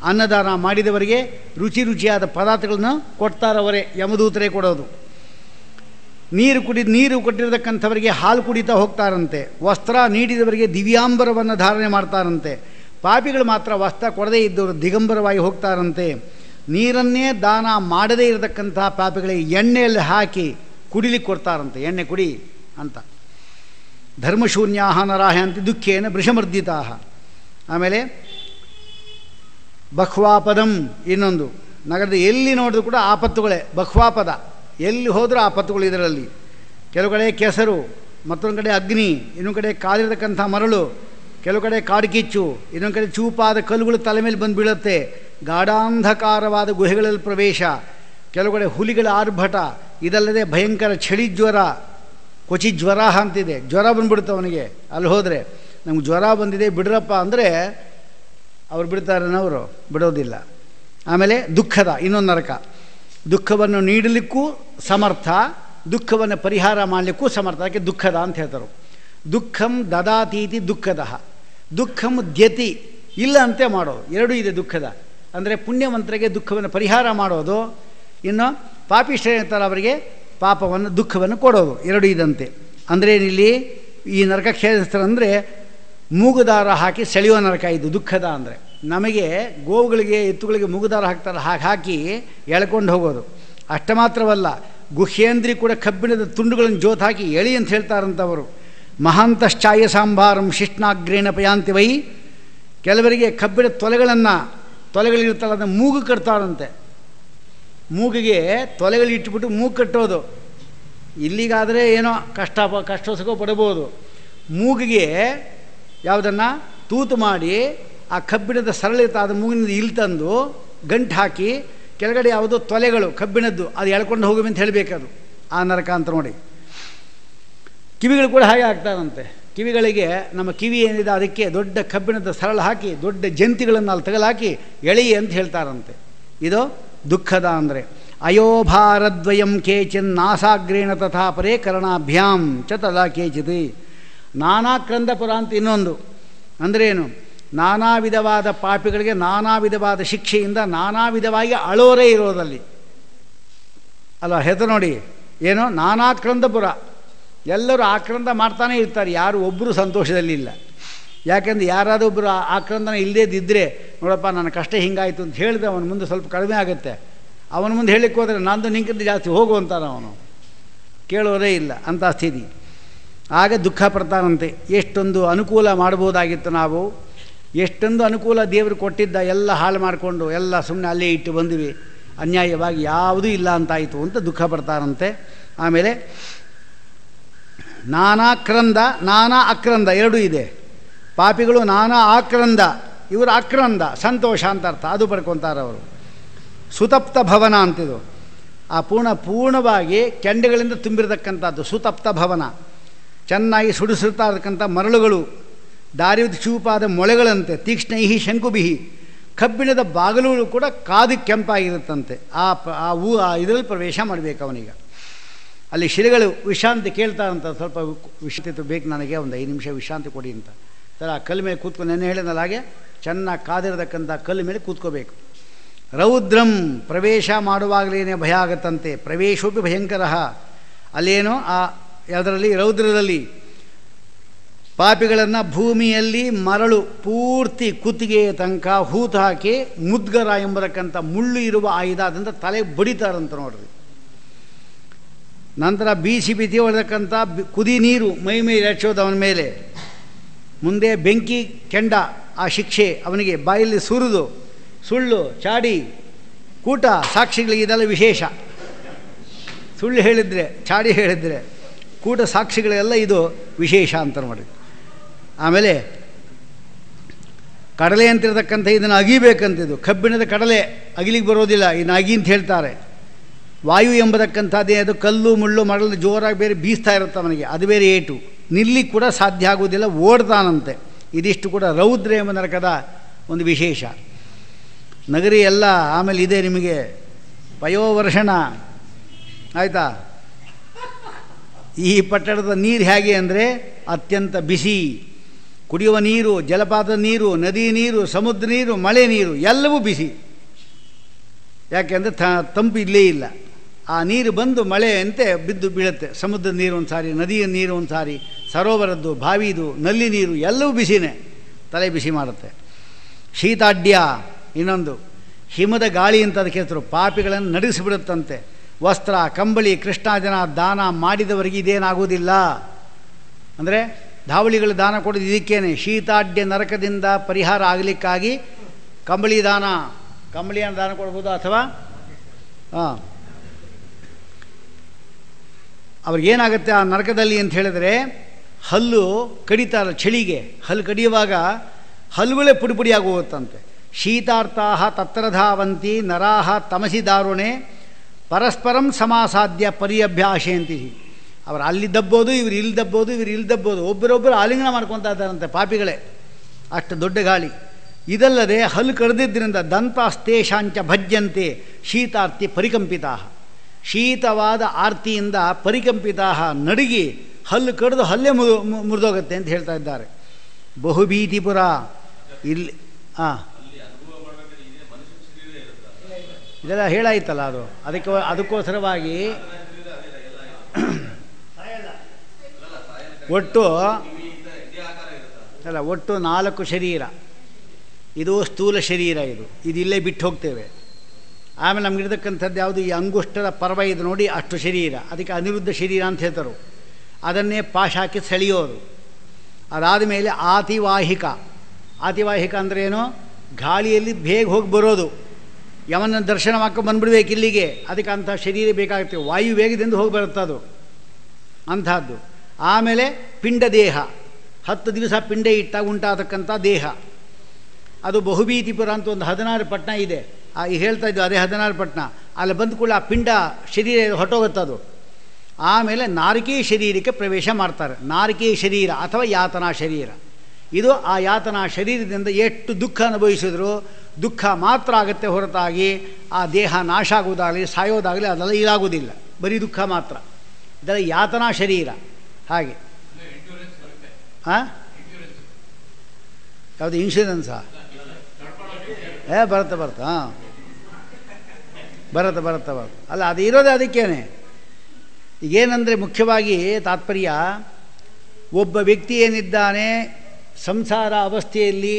ಅನ್ನದಾನ ಮಾಡಿದವರಿಗೆ ರುಚಿಯಾದ ಪದಾರ್ಥಗಳನ್ನು ಕೊಡ್ತಾರವರೇ, ಯಮದೂತರೇ ಕೊಡೋದು. ನೀರು ಕೊಟ್ಟಿರತಕ್ಕಂಥವರಿಗೆ ಹಾಲು ಕುಡಿತಾ ಹೋಗ್ತಾರಂತೆ. ವಸ್ತ್ರ ನೀಡಿದವರಿಗೆ ದಿವ್ಯಾಂಬರವನ್ನು ಧಾರಣೆ ಮಾಡ್ತಾರಂತೆ. ಪಾಪಿಗಳು ಮಾತ್ರ ವಸ್ತ್ರ ಕೊಡದೇ ಇದ್ದವರು ದಿಗಂಬರವಾಗಿ ಹೋಗ್ತಾರಂತೆ. ನೀರನ್ನೇ ದಾನ ಮಾಡದೇ ಇರತಕ್ಕಂಥ ಪಾಪಿಗಳಿಗೆ ಎಣ್ಣೆಯಲ್ಲಿ ಹಾಕಿ ಕುಡಿಲಿಕ್ಕೆ ಕೊಡ್ತಾರಂತೆ. ಎಣ್ಣೆ ಕುಡಿ ಅಂತ. ಧರ್ಮಶೂನ್ಯಾಹ ನರಾಹ ಅಂತ ದುಃಖೇನ ವೃಷಮರ್ದಿತಾಹ. ಆಮೇಲೆ ಬಖ್ವಾಪದಂ ಇನ್ನೊಂದು. ನಗರದ ಎಲ್ಲಿ ನೋಡಿದ್ರು ಕೂಡ ಆಪತ್ತುಗಳೇ. ಬಖ್ವಾಪದ ಎಲ್ಲಿ ಹೋದರೂ ಆಪತ್ತುಗಳು ಇದರಲ್ಲಿ. ಕೆಲವು ಕಡೆ ಕೆಸರು, ಮತ್ತೊಂದು ಕಡೆ ಅಗ್ನಿ, ಇನ್ನೊಂದು ಕಡೆ ಕಾದಿರತಕ್ಕಂಥ ಮರಳು, ಕೆಲವು ಕಡೆ ಕಾಡು ಕಿಚ್ಚು, ಇನ್ನೊಂದು ಕಡೆ ಚೂಪಾದ ಕಲ್ಲುಗಳು ತಲೆ ಮೇಲೆ ಬಂದು ಬೀಳುತ್ತೆ. ಗಾಢಾಂಧಕಾರವಾದ ಗುಹೆಗಳಲ್ಲಿ ಪ್ರವೇಶ, ಕೆಲವು ಹುಲಿಗಳ ಆರ್ಭಟ, ಇದಲ್ಲದೆ ಭಯಂಕರ ಚಳಿ ಜ್ವರ, ಕೊಚಿ ಜ್ವರ ಅಂತಿದೆ, ಜ್ವರ ಬಂದ್ಬಿಡುತ್ತೆ ಅವನಿಗೆ. ಅಲ್ಲಿ ಹೋದರೆ ನಮ್ಗೆ ಜ್ವರ ಬಂದಿದೆ ಬಿಡ್ರಪ್ಪ ಅಂದರೆ ಅವ್ರು ಬಿಡ್ತಾರನವರು ಬಿಡೋದಿಲ್ಲ. ಆಮೇಲೆ ದುಃಖದ ಇನ್ನೊಂದು ನರಕ, ದುಃಖವನ್ನು ನೀಡಲಿಕ್ಕೂ ಸಮರ್ಥ, ದುಃಖವನ್ನು ಪರಿಹಾರ ಮಾಡಲಿಕ್ಕೂ ಸಮರ್ಥ, ಅದಕ್ಕೆ ದುಃಖದ ಅಂತ ಹೇಳ್ತಾರೆ. ದುಃಖಂ ದದಾತೀತಿ ದುಃಖದ, ದುಃಖಂ ದ್ಯತಿ ಇಲ್ಲ ಅಂತೆ ಮಾಡೋದು, ಎರಡೂ ಇದೆ ದುಃಖದ. ಅಂದರೆ ಪುಣ್ಯವಂತರಿಗೆ ದುಃಖವನ್ನು ಪರಿಹಾರ ಮಾಡೋದು, ಇನ್ನು ಪಾಪಿಷ್ಠರಿರ್ತಾರೆ ಅವರಿಗೆ ಪಾಪವನ್ನು ದುಃಖವನ್ನು ಕೊಡೋದು, ಎರಡೂ ಇದಂತೆ. ಅಂದ್ರೇನಿಲ್ಲಿ ಈ ನರಕ ಕ್ಷೇತ್ರ ಮೂಗುದಾರ ಹಾಕಿ ಸೆಳೆಯುವ ನರಕ ಇದು ದುಃಖದ. ಅಂದರೆ ನಮಗೆ ಗೋವುಗಳಿಗೆ ಎತ್ತುಗಳಿಗೆ ಮೂಗುದಾರ ಹಾಕ್ತಾರೆ, ಹಾಕಿ ಎಳ್ಕೊಂಡು ಹೋಗೋದು. ಅಷ್ಟ ಮಾತ್ರವಲ್ಲ, ಗುಹ್ಯೇಂದ್ರಿ ಕೂಡ ಕಬ್ಬಿಣದ ತುಂಡುಗಳನ್ನು ಜೋತು ಹಾಕಿ ಎಳಿ ಅಂತ ಹೇಳ್ತಾರಂಥವರು. ಮಹಾಂತಶ್ಚಾಯ ಸಾಂಬಾರಂ ಶಿಷ್ಣಾಗ್ರೇಣ ಪಯಾಂತಿ ವೈ, ಕೆಲವರಿಗೆ ಕಬ್ಬಿಣ ತೊಲೆಗಳಿರುತ್ತಲ್ಲ ಅದನ್ನು ಮೂಗು ಕಟ್ತಾರಂತೆ, ಮೂಗಿಗೆ ತೊಲೆಗಳಿಟ್ಬಿಟ್ಟು ಮೂಗು ಕಟ್ಟೋದು. ಇಲ್ಲಿಗಾದರೆ ಏನೋ ಕಷ್ಟ ಸುಖ ಪಡಬಹುದು, ಮೂಗಿಗೆ ಯಾವುದನ್ನು ತೂತು ಮಾಡಿ ಆ ಕಬ್ಬಿಣದ ಸರಳಿತ ಅದು ಮೂಗಿನಿಂದ ಇಲ್ಲಿ ತಂದು ಗಂಟು ಹಾಕಿ ಕೆಳಗಡೆ ಯಾವುದೋ ತೊಲೆಗಳು ಕಬ್ಬಿಣದ್ದು ಅದು ಎಳ್ಕೊಂಡು ಹೋಗುವೆ ಅಂತ ಹೇಳಬೇಕದು, ಆ ನರಕ ಅಂತ ನೋಡಿ. ಕಿವಿಗಳು ಕೂಡ ಹಾಗೆ ಆಗ್ತಾರಂತೆ, ಕಿವಿಗಳಿಗೆ ನಮ್ಮ ಕಿವಿ ಏನಿದೆ ಅದಕ್ಕೆ ದೊಡ್ಡ ಕಬ್ಬಿಣದ ಸರಳ ಹಾಕಿ ದೊಡ್ಡ ಜಂತಿಗಳನ್ನು ಅಲ್ಲಿ ತಗಲಾಕಿ ಎಳಿ ಅಂತ ಹೇಳ್ತಾರಂತೆ. ಇದು ದುಃಖದ. ಅಂದರೆ ಅಯೋಭಾರದ್ವಯಂ ಕೇಚಿನ್ ನಾಸಾಗ್ರೇಣ ತಥಾ ಪರೇ ಕರ್ಣಾಭ್ಯಾಂ ಚ ತದಾ ಕೇಚಿತ್. ನಾನಾ ಕ್ರಂದಪುರ ಅಂತ ಇನ್ನೊಂದು. ಅಂದ್ರೇನು? ನಾನಾ ವಿಧವಾದ ಪಾಪಿಗಳಿಗೆ ನಾನಾ ವಿಧವಾದ ಶಿಕ್ಷೆಯಿಂದ ನಾನಾ ವಿಧವಾಗಿ ಅಳೋರೇ ಇರೋದಲ್ಲಿ ಅಲ್ಲ. ಹೆಸರು ನೋಡಿ ಏನು, ನಾನಾ ಕ್ರಂದಪುರ, ಎಲ್ಲರೂ ಆಕ್ರಂದ ಮಾಡ್ತಾನೇ ಇರ್ತಾರೆ, ಯಾರು ಒಬ್ಬರು ಸಂತೋಷದಲ್ಲಿ ಇಲ್ಲ. ಯಾಕೆಂದರೆ ಯಾರಾದರೂ ಒಬ್ಬರು ಆಕ್ರಂದನ ಇಲ್ಲದೇದಿದ್ದರೆ, ನೋಡಪ್ಪ ನನ್ನ ಕಷ್ಟ ಹಿಂಗಾಯಿತು ಅಂತ ಹೇಳಿದ್ರೆ ಅವನ ಮುಂದೆ ಸ್ವಲ್ಪ ಕಡಿಮೆ ಆಗುತ್ತೆ. ಅವನ ಮುಂದೆ ಹೇಳಲಿಕ್ಕೆ ಹೋದರೆ ನಂದು ನಿಂಕಿಂತ ಜಾಸ್ತಿ ಹೋಗು ಅಂತಾನೆ, ಅವನು ಕೇಳೋರೇ ಇಲ್ಲ ಅಂಥ ಸ್ಥಿತಿ. ಆಗ ದುಃಖ ಪಡ್ತಾನಂತೆ. ಎಷ್ಟೊಂದು ಅನುಕೂಲ ಮಾಡ್ಬೋದಾಗಿತ್ತು ನಾವು, ಎಷ್ಟೊಂದು ಅನುಕೂಲ ದೇವರು ಕೊಟ್ಟಿದ್ದ ಎಲ್ಲ ಹಾಳು ಮಾಡಿಕೊಂಡು ಎಲ್ಲ ಸುಮ್ಮನೆ ಅಲ್ಲೇ ಇಟ್ಟು ಬಂದ್ವಿ, ಅನ್ಯಾಯವಾಗಿ ಯಾವುದೂ ಇಲ್ಲ ಅಂತಾಯಿತು ಅಂತ ದುಃಖ ಪಡ್ತಾರಂತೆ. ಆಮೇಲೆ ನಾನಾ ಕ್ರಂದ ನಾನಾ ಅಕ್ರಂದ ಎರಡೂ ಇದೆ. ಪಾಪಿಗಳು ನಾನಾ ಆಕ್ರಂದ, ಇವರು ಆಕ್ರಂದ ಸಂತೋಷ ಅಂತ ಅರ್ಥ, ಅದು ಪಡ್ಕೊತಾರೆ ಅವರು. ಸುತಪ್ತ ಭವನ ಅಂತಿದು, ಆ ಪೂರ್ಣವಾಗಿ ಕೆಂಡಗಳಿಂದ ತುಂಬಿರತಕ್ಕಂಥದ್ದು ಸುತಪ್ತ ಭವನ. ಚೆನ್ನಾಗಿ ಸುಡಿಸಿರ್ತಾ ಇರತಕ್ಕಂಥ ಮರಳುಗಳು, ದಾರಿಯುದ್ಧ ಚೂಪಾದ ಮೊಳೆಗಳಂತೆ, ತೀಕ್ಷ್ಣೈಹಿ ಶಂಕುಬಿಹಿ, ಕಬ್ಬಿಣದ ಬಾಗಿಲುಗಳು ಕೂಡ ಕಾದು ಕೆಂಪಾಗಿರುತ್ತಂತೆ. ಆ ಇದರಲ್ಲಿ ಪ್ರವೇಶ ಮಾಡಬೇಕು ಅವನೀಗ. ಅಲ್ಲಿ ಶಿಲೆಗಳು ವಿಶ್ರಾಂತಿ ಕೇಳ್ತಾರಂತ, ಸ್ವಲ್ಪ ವಿಶ್ರಾಂತಿ ಬೇಕು ನನಗೆ, ಒಂದು 5 ನಿಮಿಷ ವಿಶ್ರಾಂತಿ ಕೊಡಿ ಅಂತ. ಸರ್ ಆ ಕಲ್ಲು ಮೇಲೆ ಕೂತ್ಕೊಂಡು ನೆನ್ನೆ ಹೇಳಿದ್ನಲ್ಲ ಹಾಗೆ ಚೆನ್ನಾಗಿ ಕಾದಿರತಕ್ಕಂಥ ಕಲ್ಲು ಮೇಲೆ ಕೂತ್ಕೋಬೇಕು. ರೌದ್ರಂ, ಪ್ರವೇಶ ಮಾಡುವಾಗಲೇ ಭಯ ಆಗತ್ತಂತೆ. ಪ್ರವೇಶೋಪಿ ಭಯಂಕರ. ಅಲ್ಲೇನೋ ಆ ಯಾವುದರಲ್ಲಿ ರೌದ್ರದಲ್ಲಿ ಪಾಪಿಗಳನ್ನು ಭೂಮಿಯಲ್ಲಿ ಮರಳು ಪೂರ್ತಿ ಕುತ್ತಿಗೆಯ ತನಕ ಹೂತು ಹಾಕಿ ಮುದ್ಗರ ಎಂಬತಕ್ಕಂಥ ಮುಳ್ಳು ಇರುವ ಆಯುಧ ಅದರಿಂದ ತಲೆ ಬಡಿತಾರಂತ ನೋಡ್ರಿ. ನಂತರ ಬೀಸಿ ಹೊಡೆದಕ್ಕಂಥ ಕುದಿ ನೀರು ಮೈ ಮೇಲೆ ಹಚ್ಚೋದು ಅವನ ಮೇಲೆ. ಮುಂದೆ ಬೆಂಕಿ ಕೆಂಡ, ಆ ಶಿಕ್ಷೆ ಅವನಿಗೆ ಬಾಯಲ್ಲಿ ಸುರಿದು, ಸುಳ್ಳು ಚಾಡಿ ಕೂಟ ಸಾಕ್ಷಿಗಳಿಗೆ ಇದೆಲ್ಲ ವಿಶೇಷ. ಸುಳ್ಳು ಹೇಳಿದರೆ, ಚಾಡಿ ಹೇಳಿದರೆ, ಕೂಟ ಸಾಕ್ಷಿಗಳೆಲ್ಲ ಇದು ವಿಶೇಷ ಅಂತ ನೋಡಿ. ಆಮೇಲೆ ಕಡಲೆ ಅಂತಿರತಕ್ಕಂಥ ಇದನ್ನು ಅಗಿಬೇಕಂತಿದ್ದು, ಕಬ್ಬಿಣದ ಕಡಲೆ ಅಗಿಲಿಗೆ ಬರೋದಿಲ್ಲ, ಇನ್ನು ಅಗಿ ಅಂತ ಹೇಳ್ತಾರೆ. ವಾಯು ಎಂಬತಕ್ಕಂಥದ್ದೇ, ಅದು ಕಲ್ಲು ಮುಳ್ಳು ಮರಳು ಜೋರಾಗಿ ಬೇರೆ ಬೀಸ್ತಾ ಇರುತ್ತೆ ಅವನಿಗೆ, ಅದು ಬೇರೆ ಏಟು, ನಿಲ್ಲಿಕ್ಕೆ ಕೂಡ ಸಾಧ್ಯ ಆಗುವುದಿಲ್ಲ, ಓಡ್ತಾನಂತೆ. ಇದಿಷ್ಟು ಕೂಡ ರೌದ್ರ ಎಂಬ ನರಕದ ಒಂದು ವಿಶೇಷ. ನಗರಿ ಎಲ್ಲ ಆಮೇಲೆ ಇದೆ ನಿಮಗೆ ಪಯೋವರ್ಷಣ ಆಯಿತಾ. ಈ ಪಟ್ಟಣದ ನೀರು ಹೇಗೆ ಅಂದರೆ ಅತ್ಯಂತ ಬಿಸಿ, ಕುಡಿಯುವ ನೀರು, ಜಲಪಾತದ ನೀರು, ನದಿ ನೀರು, ಸಮುದ್ರ ನೀರು, ಮಳೆ ನೀರು ಎಲ್ಲವೂ ಬಿಸಿ. ಯಾಕೆಂದರೆ ತಂಪು ಇಲ್ಲೇ ಇಲ್ಲ. ಆ ನೀರು ಬಂದು ಮಳೆ ಅಂತೆ ಬಿದ್ದು ಬೀಳುತ್ತೆ. ಸಮುದ್ರದ ನೀರು ಒಂದು ಸಾರಿ, ನದಿಯ ನೀರು ಒಂದು ಸಾರಿ, ಸರೋವರದ್ದು, ಬಾವಿದು, ನಲ್ಲಿ ನೀರು ಎಲ್ಲವೂ ಬಿಸಿನೇ, ತಲೆ ಬಿಸಿ ಮಾಡುತ್ತೆ. ಶೀತಾಡ್ಯ ಇನ್ನೊಂದು, ಹಿಮದ ಗಾಳಿ ಅಂತ ಅದಕ್ಕೆ ಹೆಸರು. ಪಾಪಿಗಳನ್ನು ನಡುಗಿಸಿಬಿಡುತ್ತಂತೆ. ವಸ್ತ್ರ ಕಂಬಳಿ ಕೃಷ್ಣಾಜನ ದಾನ ಮಾಡಿದವರಿಗೆ ಇದೇನಾಗುವುದಿಲ್ಲ. ಅಂದರೆ ಧಾವಳಿಗಳು ದಾನ ಕೊಡೋದು ಇದಕ್ಕೇನೆ, ಶೀತಾಡ್ಯ ನರಕದಿಂದ ಪರಿಹಾರ ಆಗಲಿಕ್ಕಾಗಿ ಕಂಬಳಿ ದಾನ, ಕಂಬಳಿಯನ್ನು ದಾನ ಕೊಡ್ಬೋದು. ಅಥವಾ ಅವ್ರಿಗೇನಾಗುತ್ತೆ ಆ ನರಕದಲ್ಲಿ ಅಂತ ಹೇಳಿದ್ರೆ, ಹಲ್ಲು ಕಡಿತಾರ ಚಳಿಗೆ, ಹಲ್ಲು ಕಡಿಯುವಾಗ ಹಲ್ಲುಗಳೇ ಪುಡಿ ಪುಡಿಯಾಗಿ ಹೋಗುತ್ತಂತೆ. ಶೀತಾರ್ಥಾ ತತ್ರ ಧಾವಂತಿ ನರಾಹ ತಮಸಿ ದಾರುಣೆ ಪರಸ್ಪರಂ ಸಮಾಸಾಧ್ಯ ಪರ್ಯಭ್ಯಾಸೆಯಂತಿ. ಅವರು ಅಲ್ಲಿ ದಬ್ಬೋದು, ಇವರು ಇಲ್ಲಿ ದಬ್ಬೋದು, ಇವರು ಇಲ್ಲಿ ದಬ್ಬೋದು, ಒಬ್ಬರೊಬ್ಬರು ಆಲಿಂಗನ ಮಾಡ್ಕೊತಾ ಇದ್ದಾರಂತೆ ಪಾಪಿಗಳೇ, ಅಷ್ಟು ದೊಡ್ಡ ಗಾಳಿ. ಇದಲ್ಲದೆ ಹಲ್ಲು ಕರೆದಿದ್ದರಿಂದ ದಂತಾಸ್ತೇಷಾಂಚ ಭಜ್ಯಂತೆ ಶೀತಾರ್ತಿ ಪರಿಕಂಪಿತಾ. ಶೀತವಾದ ಆರ್ತಿಯಿಂದ ಪರಿಕಂಪಿತಾ, ನಡುಗಿ ಹಲ್ಲು ಕಡಿದು ಹಲ್ಲೇ ಮುರಿದೋಗುತ್ತೆ ಅಂತ ಹೇಳ್ತಾ ಇದ್ದಾರೆ. ಬಹುಭೀತಿಪುರ ಇಲ್ಲಿ ಇದೆಲ್ಲ ಹೇಳಾಯ್ತಲ್ಲ, ಅದಕ್ಕೋಸ್ಕರವಾಗಿ ಒಟ್ಟು 4 ಶರೀರ. ಇದು ಸ್ಥೂಲ ಶರೀರ, ಇದು ಇಲ್ಲೇ ಬಿಟ್ಟು ಹೋಗ್ತೇವೆ. ಆಮೇಲೆ ನಮಗಿರ್ತಕ್ಕಂಥದ್ದು ಯಾವುದು, ಈ ಅಂಗುಷ್ಟದ ಪರ್ವ ಇದು ನೋಡಿ, ಅಷ್ಟು ಶರೀರ, ಅದಕ್ಕೆ ಅನಿರುದ್ಧ ಶರೀರ ಅಂತ ಹೇಳ್ತಾರೆ. ಅದನ್ನೇ ಪಾಶ ಹಾಕಿ ಸೆಳೆಯೋದು. ಅದಾದ ಮೇಲೆ ಆತಿವಾಹಿಕ. ಆತಿವಾಹಿಕ ಅಂದ್ರೇನು, ಗಾಳಿಯಲ್ಲಿ ಬೇಗ ಹೋಗಿ ಬರೋದು, ಯಮನ ದರ್ಶನ ಮಾಡ್ಕೊಂಡು ಬಂದುಬಿಡ್ಬೇಕು ಇಲ್ಲಿಗೆ, ಅದಕ್ಕೆ ಅಂಥ ಶರೀರ ಬೇಕಾಗುತ್ತೆ. ವಾಯು ವೇಗದಿಂದ ಹೋಗಿ ಬರುತ್ತದು ಅಂಥದ್ದು. ಆಮೇಲೆ ಪಿಂಡ ದೇಹ, 10 ದಿವಸ ಪಿಂಡ ಇಟ್ಟಾಗ ಉಂಟಾಗತಕ್ಕಂಥ ದೇಹ, ಅದು ಬಹುಭೀತಿಪುರ ಅಂತ ಒಂದು 16 ಪಟ್ಟಣ ಇದೆ. ಈಗ ಹೇಳ್ತಾ ಇದ್ದು ಅದೇ 16 ಪಟ್ಟಣ. ಅಲ್ಲಿ ಬಂದ ಕೂಡ ಆ ಪಿಂಡ ಶರೀರ ಹೊಟ್ಟೋಗುತ್ತದು. ಆಮೇಲೆ ನಾರಕೀಯ ಶರೀರಕ್ಕೆ ಪ್ರವೇಶ ಮಾಡ್ತಾರೆ. ನಾರಕೀಯ ಶರೀರ ಅಥವಾ ಯಾತನಾ ಶರೀರ. ಇದು ಆ ಯಾತನಾ ಶರೀರದಿಂದ ಎಷ್ಟು ದುಃಖ ಅನುಭವಿಸಿದ್ರು ದುಃಖ ಮಾತ್ರ ಆಗುತ್ತೆ ಹೊರತಾಗಿ ಆ ದೇಹ ನಾಶ ಆಗುವುದಾಗಲಿ ಸಾಯೋದಾಗಲಿ ಅದೆಲ್ಲ ಇದಾಗುವುದಿಲ್ಲ, ಬರೀ ದುಃಖ ಮಾತ್ರ. ಇದೆಲ್ಲ ಯಾತನಾ ಶರೀರ. ಹಾಗೆ ಯಾವುದು ಇನ್ಶೂರೆನ್ಸಾ? ಬರುತ್ತೆ ಹಾಂ, ಬರುತ್ತೆ ಅಲ್ಲ, ಅದು ಇರೋದೇ ಅದಕ್ಕೇನೆ. ಈಗೇನೆಂದರೆ ಮುಖ್ಯವಾಗಿ ತಾತ್ಪರ್ಯ, ಒಬ್ಬ ವ್ಯಕ್ತಿ ಏನಿದ್ದಾನೆ ಸಂಸಾರ ಅವಸ್ಥೆಯಲ್ಲಿ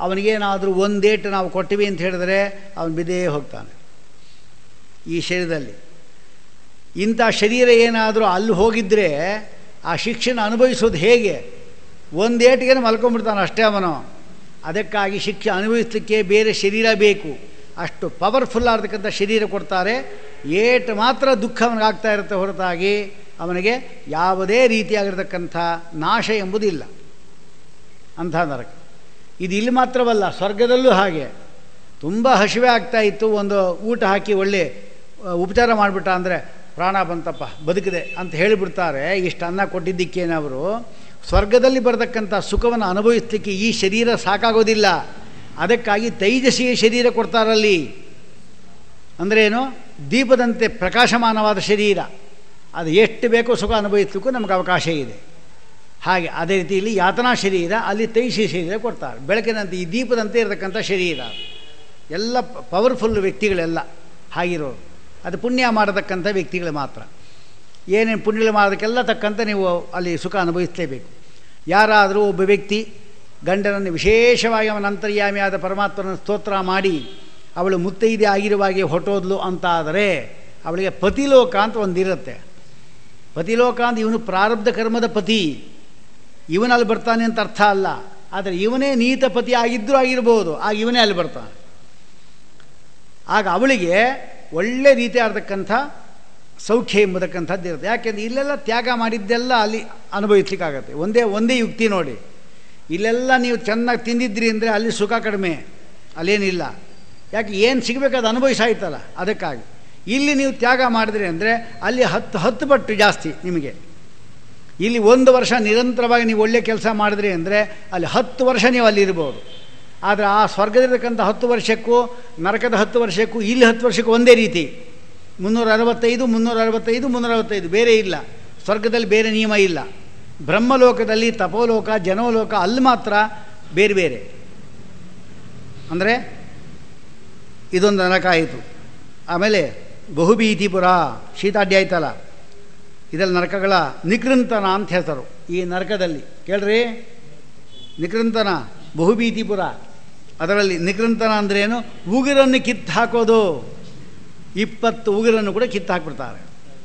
ಅವನಿಗೇನಾದರೂ ಒಂದೇಟು ನಾವು ಕೊಟ್ಟಿವಿ ಅಂತ ಹೇಳಿದ್ರೆ ಅವನು ಬಿದ್ದೇ ಹೋಗ್ತಾನೆ ಈ ಶರೀರದಲ್ಲಿ. ಇಂಥ ಶರೀರ ಏನಾದರೂ ಅಲ್ಲಿ ಹೋಗಿದ್ದರೆ ಆ ಶಿಕ್ಷೆನ ಅನುಭವಿಸೋದು ಹೇಗೆ? ಒಂದೇಟಿಗೆ ಮಲ್ಕೊಂಡ್ಬಿಡ್ತಾನೆ ಅಷ್ಟೇ ಅವನು. ಅದಕ್ಕಾಗಿ ಶಿಕ್ಷೆ ಅನುಭವಿಸಲಿಕ್ಕೆ ಬೇರೆ ಶರೀರ ಬೇಕು. ಅಷ್ಟು ಪವರ್ಫುಲ್ ಆಗಿರ್ತಕ್ಕಂಥ ಶರೀರ ಕೊಡ್ತಾರೆ. ಏಟು ಮಾತ್ರ ದುಃಖ ಅವನಿಗಾಗ್ತಾ ಇರುತ್ತೆ ಹೊರತಾಗಿ ಅವನಿಗೆ ಯಾವುದೇ ರೀತಿಯಾಗಿರ್ತಕ್ಕಂಥ ನಾಶ ಎಂಬುದಿಲ್ಲ ಅಂಥ ನರಕ. ಇದು ಇಲ್ಲಿ ಮಾತ್ರವಲ್ಲ, ಸ್ವರ್ಗದಲ್ಲೂ ಹಾಗೆ. ತುಂಬ ಹಸಿವೆ ಆಗ್ತಾ ಇತ್ತು, ಒಂದು ಊಟ ಹಾಕಿ ಒಳ್ಳೆ ಉಪಚಾರ ಮಾಡಿಬಿಟ್ಟ ಅಂದರೆ ಪ್ರಾಣ ಬಂತಪ್ಪ ಬದುಕಿದೆ ಅಂತ ಹೇಳಿಬಿಡ್ತಾರೆ. ಇಷ್ಟು ಅನ್ನ ಕೊಟ್ಟಿದ್ದಕ್ಕೇನವರು ಸ್ವರ್ಗದಲ್ಲಿ ಬರತಕ್ಕಂಥ ಸುಖವನ್ನು ಅನುಭವಿಸಲಿಕ್ಕೆ ಈ ಶರೀರ ಸಾಕಾಗೋದಿಲ್ಲ. ಅದಕ್ಕಾಗಿ ತೈಜಸಿಯ ಶರೀರ ಕೊಡ್ತಾರಲ್ಲಿ. ಅಂದ್ರೇನು? ದೀಪದಂತೆ ಪ್ರಕಾಶಮಾನವಾದ ಶರೀರ. ಅದು ಎಷ್ಟು ಬೇಕೋ ಸುಖ ಅನುಭವಿಸಲಿಕ್ಕೂ ನಮಗೆ ಅವಕಾಶ ಇದೆ. ಹಾಗೆ ಅದೇ ರೀತಿಯಲ್ಲಿ ಯಾತನಾ ಶರೀರ, ಅಲ್ಲಿ ತೈಜಸಿಯ ಶರೀರ ಕೊಡ್ತಾರೆ. ಬೆಳಕಿನಂತೆ ಈ ದೀಪದಂತೆ ಇರತಕ್ಕಂಥ ಶರೀರ. ಎಲ್ಲ ಪವರ್ಫುಲ್ ವ್ಯಕ್ತಿಗಳೆಲ್ಲ ಹಾಗಿರೋರು. ಅದು ಪುಣ್ಯ ಮಾಡತಕ್ಕಂಥ ವ್ಯಕ್ತಿಗಳು ಮಾತ್ರ. ಏನೇನು ಪುಣ್ಯ ಮಾಡೋದಕ್ಕೆಲ್ಲ ತಕ್ಕಂತೆ ನೀವು ಅಲ್ಲಿ ಸುಖ ಅನುಭವಿಸಲೇಬೇಕು. ಯಾರಾದರೂ ಒಬ್ಬ ವ್ಯಕ್ತಿ ಗಂಡನನ್ನು ವಿಶೇಷವಾಗಿ ಅವನ ಅಂತರ್ಯಾಮಿಯಾದ ಪರಮಾತ್ಮನ ಸ್ತೋತ್ರ ಮಾಡಿ ಅವಳು ಮುತ್ತೈದೆ ಆಗಿರುವಾಗೆ ಹೊಟ್ಟೋದ್ಲು ಅಂತ ಆದರೆ ಅವಳಿಗೆ ಪತಿಲೋಕ ಅಂತ ಒಂದಿರುತ್ತೆ. ಪತಿಲೋಕ ಅಂತ ಇವನು ಪ್ರಾರಬ್ಧ ಕರ್ಮದ ಪತಿ, ಇವನಲ್ಲಿ ಬರ್ತಾನೆ ಅಂತ ಅರ್ಥ ಅಲ್ಲ. ಆದರೆ ಇವನೇ ನೀತ ಪತಿ ಆಗಿದ್ದರೂ ಆಗಿರ್ಬೋದು, ಆಗ ಇವನೇ ಅಲ್ಲಿ ಬರ್ತಾನೆ. ಆಗ ಅವಳಿಗೆ ಒಳ್ಳೆ ರೀತಿಯಾಗಿರ್ತಕ್ಕಂಥ ಸೌಖ್ಯ ಎಂಬತಕ್ಕಂಥದ್ದು ಇರುತ್ತೆ. ಯಾಕೆಂದರೆ ಇಲ್ಲೆಲ್ಲ ತ್ಯಾಗ ಮಾಡಿದ್ದೆಲ್ಲ ಅಲ್ಲಿ ಅನುಭವಿಸ್ಲಿಕ್ಕಾಗತ್ತೆ. ಒಂದೇ ಯುಕ್ತಿ ನೋಡಿ. ಇಲ್ಲೆಲ್ಲ ನೀವು ಚೆನ್ನಾಗಿ ತಿಂದಿದ್ರಿ ಅಂದರೆ ಅಲ್ಲಿ ಸುಖ ಕಡಿಮೆ, ಅಲ್ಲೇನಿಲ್ಲ. ಯಾಕೆ ಏನು ಸಿಗಬೇಕಾದ ಅನುಭವಿಸಾಯ್ತಲ್ಲ, ಅದಕ್ಕಾಗಿ. ಇಲ್ಲಿ ನೀವು ತ್ಯಾಗ ಮಾಡಿದ್ರಿ ಅಂದರೆ ಅಲ್ಲಿ 10 ಪಟ್ಟು ಜಾಸ್ತಿ ನಿಮಗೆ. ಇಲ್ಲಿ 1 ವರ್ಷ ನಿರಂತರವಾಗಿ ನೀವು ಒಳ್ಳೆ ಕೆಲಸ ಮಾಡಿದ್ರಿ ಅಂದರೆ ಅಲ್ಲಿ 10 ವರ್ಷ ನೀವು ಅಲ್ಲಿ ಇರ್ಬೋದು. ಆದರೆ ಆ ಸ್ವರ್ಗದಿರತಕ್ಕಂಥ 10 ವರ್ಷಕ್ಕೂ ನರಕದ 10 ವರ್ಷಕ್ಕೂ ಇಲ್ಲಿ 10 ವರ್ಷಕ್ಕೂ ಒಂದೇ ರೀತಿ. 365 365 365 ಬೇರೆ ಇಲ್ಲ. ಸ್ವರ್ಗದಲ್ಲಿ ಬೇರೆ ನಿಯಮ ಇಲ್ಲ. ಬ್ರಹ್ಮಲೋಕದಲ್ಲಿ ತಪೋಲೋಕ ಜನೋಲೋಕ ಅಲ್ಲಿ ಮಾತ್ರ ಬೇರೆ ಬೇರೆ. ಅಂದರೆ ಇದೊಂದು ನರಕ ಆಯಿತು. ಆಮೇಲೆ ಬಹುಭೀತಿಪುರ ಶೀತಾಡ್ಯ ಆಯ್ತಲ್ಲ, ಇದರಲ್ಲಿ ನರಕಗಳ ನಿಕೃಂತನ ಅಂತ ಹೇಳ್ತಾರೆ. ಈ ನರಕದಲ್ಲಿ ಕೇಳ್ರಿ, ನಿಕೃಂತನ ಬಹುಭೀತಿಪುರ. ಅದರಲ್ಲಿ ನಿಕೃಂತನ ಅಂದ್ರೇನು? ಉಗುರನ್ನು ಕಿತ್ತು ಹಾಕೋದು. 20 ಉಗುರನ್ನು ಕೂಡ ಕಿತ್ತು ಹಾಕ್ಬಿಡ್ತಾರೆ.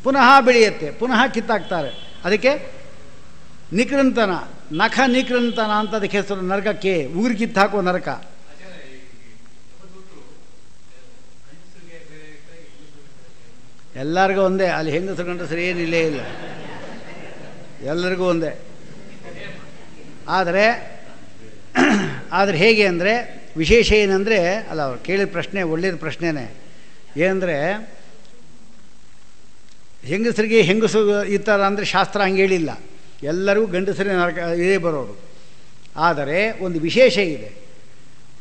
ಪುನಃ ಬೆಳೆಯುತ್ತೆ, ಪುನಃ ಕಿತ್ತಾಕ್ತಾರೆ. ಅದಕ್ಕೆ ನಿಕೃಂತನ, ನಖ ನಿಕೃಂತನ ಅಂತ ಅದಕ್ಕೆ ಹೆಸರು ನರಕಕ್ಕೆ. ಉಗುರು ಕಿತ್ತು ಹಾಕೋ ನರಕ. ಎಲ್ಲರಿಗೂ ಒಂದೇ, ಅಲ್ಲಿ ಹೆಂಗಸರು ಗಂಡಸರು ಏನಿಲ್ಲೇ ಇಲ್ಲ, ಎಲ್ಲರಿಗೂ ಒಂದೇ. ಆದರೆ ಹೇಗೆ ಅಂದರೆ ವಿಶೇಷ ಏನಂದರೆ, ಅಲ್ಲ ಅವ್ರು ಕೇಳಿದ ಪ್ರಶ್ನೆ ಒಳ್ಳೆಯದು ಪ್ರಶ್ನೆನೇ. ಏನಂದರೆ ಹೆಂಗಸರಿಗೆ ಹೆಂಗಸು ಈ ಥರ ಅಂದರೆ ಶಾಸ್ತ್ರ ಹಂಗೆ ಹೇಳಿಲ್ಲ, ಎಲ್ಲರಿಗೂ ಗಂಡಸರೇ ನರಕ ಇದೇ ಬರೋರು. ಆದರೆ ಒಂದು ವಿಶೇಷ ಇದೆ.